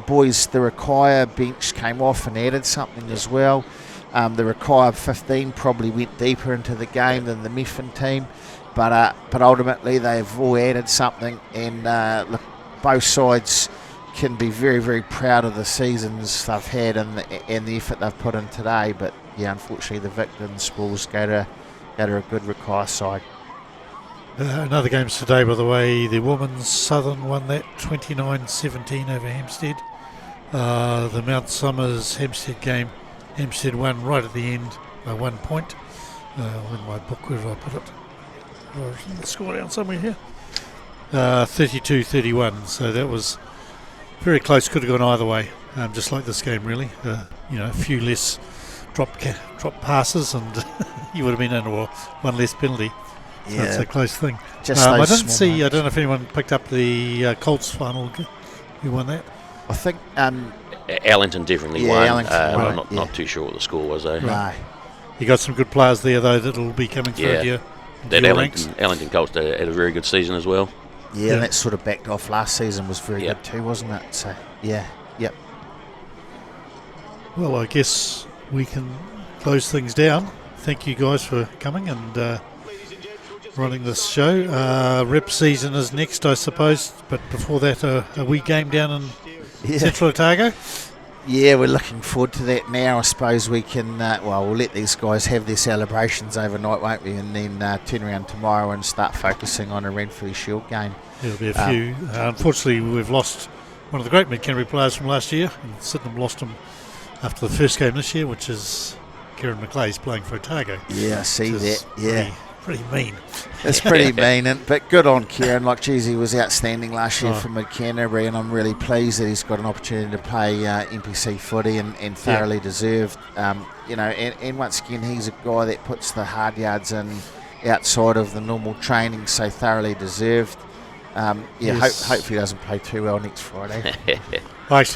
[SPEAKER 3] boys, the Rakaia bench came off and added something as well. The Rakaia 15 probably went deeper into the game than the Methven team, but ultimately they've all added something, and look, both sides can be very, very proud of the seasons they've had and the effort they've put in today. But unfortunately the victim spoils go to a good Rakaia side.
[SPEAKER 1] Another games today, by the way. The women's Southern won that 29-17 over Hampstead. The Mount Somers Hampstead game, Hampstead won right at the end by 1 point. In my book, where did I put it? The score down somewhere here. 32-31. So that was very close. Could have gone either way. Just like this game, really. A few less drop passes, and you would have been in, or one less penalty. So it's a close thing. I don't know if anyone picked up the Colts final. Who won that?
[SPEAKER 3] I think
[SPEAKER 4] Allington definitely won.
[SPEAKER 3] Allington
[SPEAKER 4] Not too sure what the score was, though.
[SPEAKER 3] No.
[SPEAKER 1] You got some good players there, though, that'll be coming through here.
[SPEAKER 4] That Allington Colts had a very good season as well.
[SPEAKER 3] Yeah, and that sort of backed off last season was very good too, wasn't it? So,
[SPEAKER 1] Well, I guess we can close things down. Thank you guys for coming and running this show. Rep season is next, I suppose, but before that, a wee game down in Central Otago.
[SPEAKER 3] Yeah, we're looking forward to that now. I suppose we can, we'll let these guys have their celebrations overnight, won't we? And then turn around tomorrow and start focusing on a Renfrew Shield game.
[SPEAKER 1] There'll be a few. Unfortunately, we've lost one of the great Mid Canterbury players from last year, and Sydenham lost him after the first game this year, which is Kieran McLeay's playing for Otago.
[SPEAKER 3] Yeah, I see that. Yeah.
[SPEAKER 1] Pretty mean.
[SPEAKER 3] It's pretty mean, but good on Kieran. Like, geez, he was outstanding last year for Mid Canterbury, and I'm really pleased that he's got an opportunity to play NPC footy and thoroughly deserved. And once again, he's a guy that puts the hard yards in outside of the normal training, so thoroughly deserved. Hopefully he doesn't play too well next Friday.
[SPEAKER 1] I've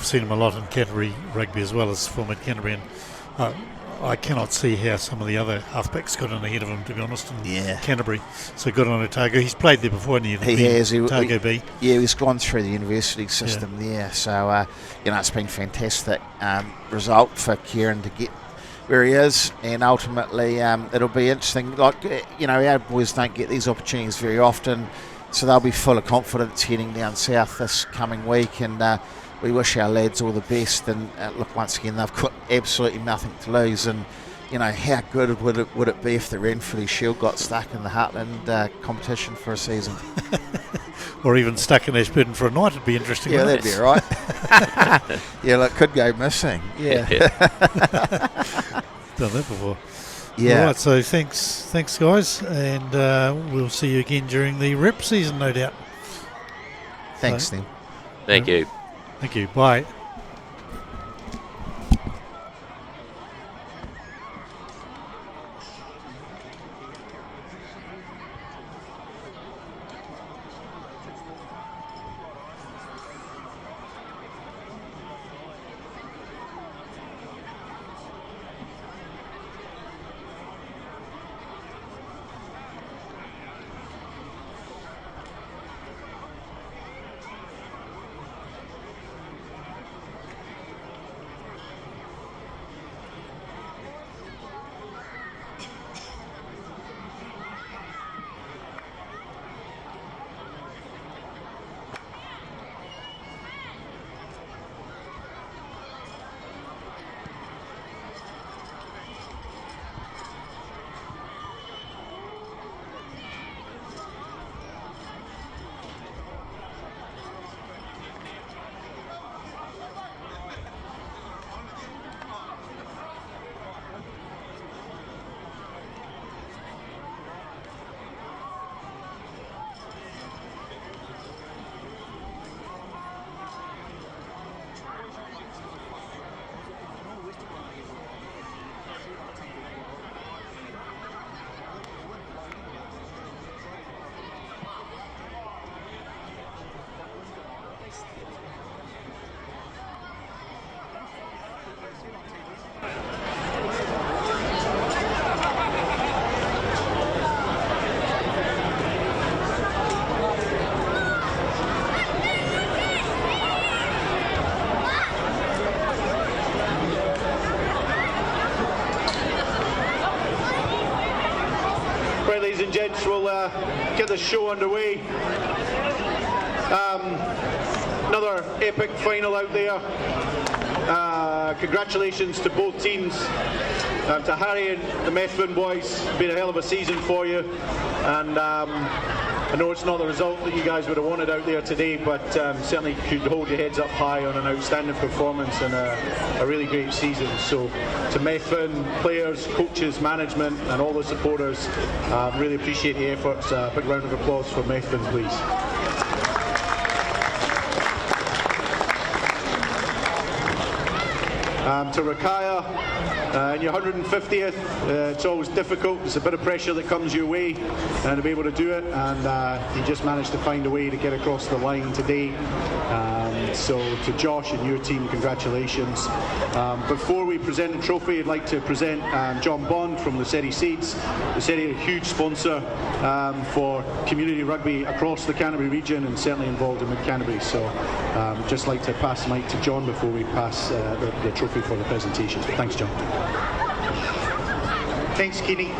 [SPEAKER 1] seen him a lot in Canterbury Rugby as well as for Mid Canterbury, and I cannot see how some of the other halfbacks got in ahead of him, to be honest, in Canterbury. So good on Otago. He's played there before, hasn't he?
[SPEAKER 3] He has.
[SPEAKER 1] Otago B.
[SPEAKER 3] Yeah, he's gone through the university system there. So, it's been fantastic result for Kieran to get where he is, and ultimately it'll be interesting. Like, our boys don't get these opportunities very often, so they'll be full of confidence heading down south this coming week, and we wish our lads all the best. And look, once again, they've got absolutely nothing to lose, and how good would it be if the Renfrew Shield got stuck in the Heartland competition for a season?
[SPEAKER 1] Or even stuck in Ashburton for a night. It'd be interesting.
[SPEAKER 3] Yeah, that'd be right. Yeah, look, could go missing. Yeah.
[SPEAKER 1] Done that before.
[SPEAKER 3] Yeah.
[SPEAKER 1] All right, so thanks guys, and we'll see you again during the rep season, no doubt.
[SPEAKER 3] Thanks, Tim.
[SPEAKER 4] Thank you.
[SPEAKER 1] Thank you. Bye.
[SPEAKER 5] Ladies and gents, we'll get the show underway. Another epic final out there. Congratulations to both teams. To Harry and the Methven boys, it's been a hell of a season for you, and I know it's not the result that you guys would have wanted out there today, but certainly should hold your heads up high on an outstanding performance and a really great season. So to Methven, players, coaches, management and all the supporters, really appreciate the efforts. A big round of applause for Methven, please. To Rakaia, in your 150th, it's always difficult. There's a bit of pressure that comes your way, and to be able to do it, and you just managed to find a way to get across the line today. So to Josh and your team, congratulations. Before we present the trophy, I'd like to present John Bond from Lucetti Seeds. Lucetti, a huge sponsor for community rugby across the Canterbury region, and certainly involved in Mid Canterbury. So just like to pass the mic to John before we pass the trophy for the presentation. Thanks, John.
[SPEAKER 6] Thanks, Kenny.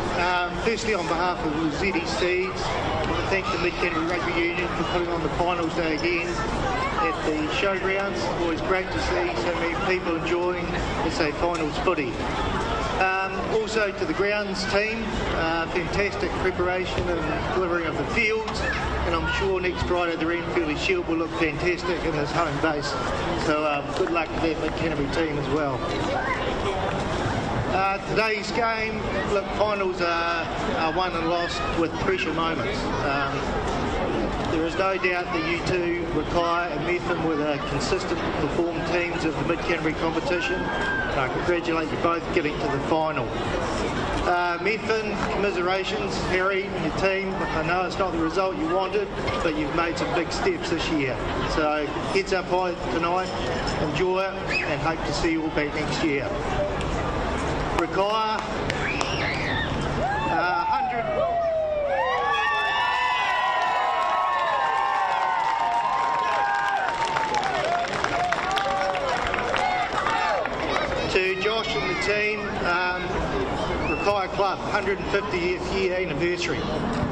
[SPEAKER 6] Firstly, on behalf of Lucetti Seeds, I want to thank the Mid Canterbury Rugby Union for putting on the finals day again at the showgrounds. Always great to see so many people enjoying, let's say, finals footy. Also to the grounds team, fantastic preparation and delivering of the fields, and I'm sure next Friday the Renfrew Shield will look fantastic in his home base. So good luck to that Mid Canterbury team as well. Today's game, look, finals are won and lost with pressure moments. There is no doubt that you two, Rakaia and Methven, were the consistent performed teams of the Mid Canterbury competition. I congratulate you both getting to the final. Methven, commiserations, Harry and your team. I know it's not the result you wanted, but you've made some big steps this year. So heads up high tonight, enjoy it, and hope to see you all back next year. Rakaia, 100. To Josh and the team, Rakaia Club, 150th year anniversary.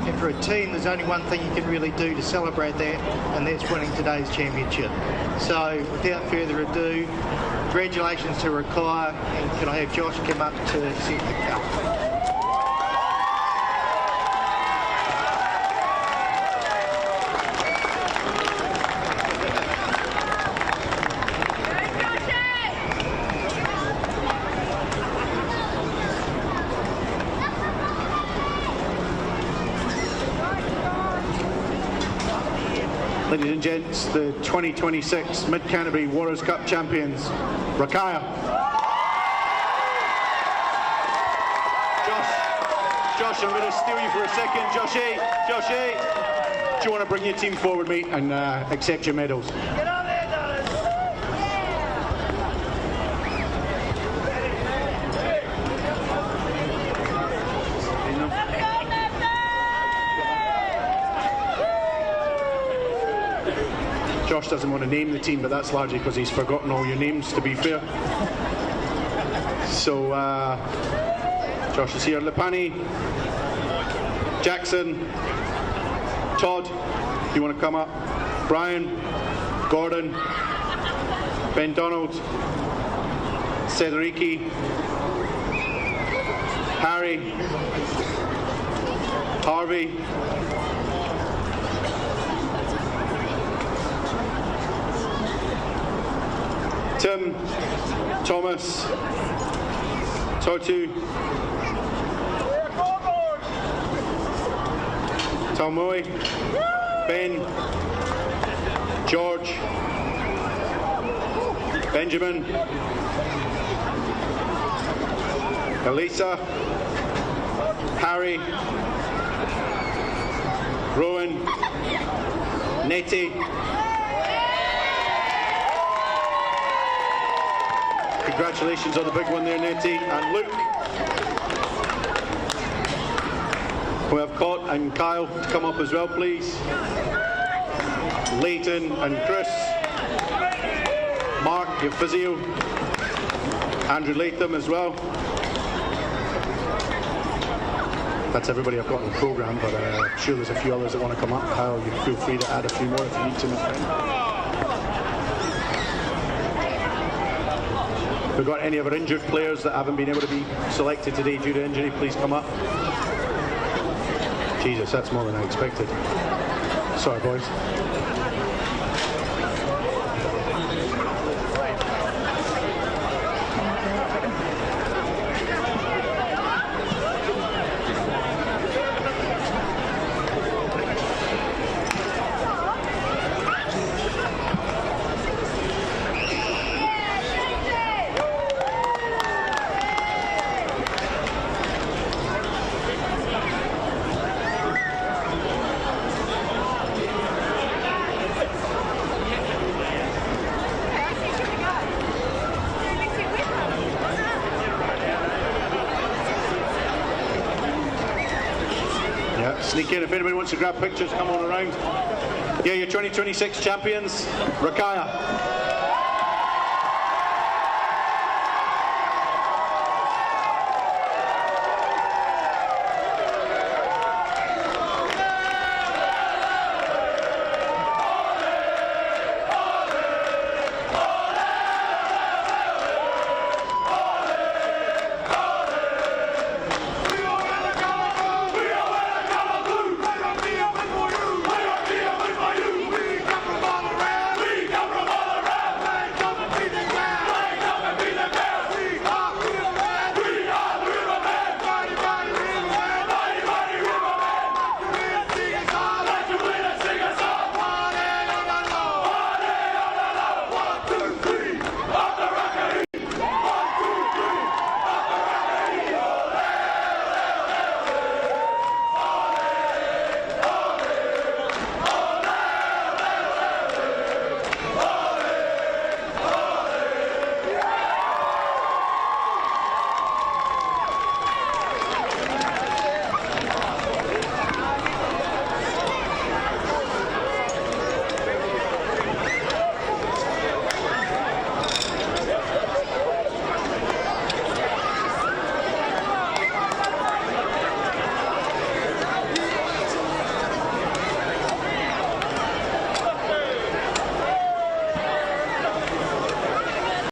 [SPEAKER 6] And for a team, there's only one thing you can really do to celebrate that, and that's winning today's championship. So without further ado, congratulations to Rakaia, and can I have Josh come up to accept the cup?
[SPEAKER 5] Ladies and gents, the 2026 Mid Canterbury Warriors Cup champions, Rakaia. Josh, I'm going to steal you for a second. Joshy, do you want to bring your team forward, mate, and accept your medals?
[SPEAKER 6] Get on there, Dennis!
[SPEAKER 5] Josh doesn't want to name the team, but that's largely because he's forgotten all your names, to be fair. So, Josh is here. Lipani, Jackson, Todd, do you want to come up? Brian, Gordon, Ben Donald, Cedrici, Harry, Harvey, Tim, Thomas, Totu, Talmoi, Ben, George, Benjamin, Elisa, Harry, Rowan, Nettie. Congratulations on the big one there, Nettie. And Luke. We have Cot and Kyle to come up as well, please. Leighton and Chris. Mark, your physio. Andrew Latham as well. That's everybody I've got in the programme, but I'm sure there's a few others that want to come up. Kyle, you feel free to add a few more if you need to, my friend. If we've got any of our injured players that haven't been able to be selected today due to injury, please come up. Jesus, that's more than I expected. Sorry, boys. Sneak in. If anybody wants to grab pictures, come on around. Yeah, your 2026 champions, Rakaia.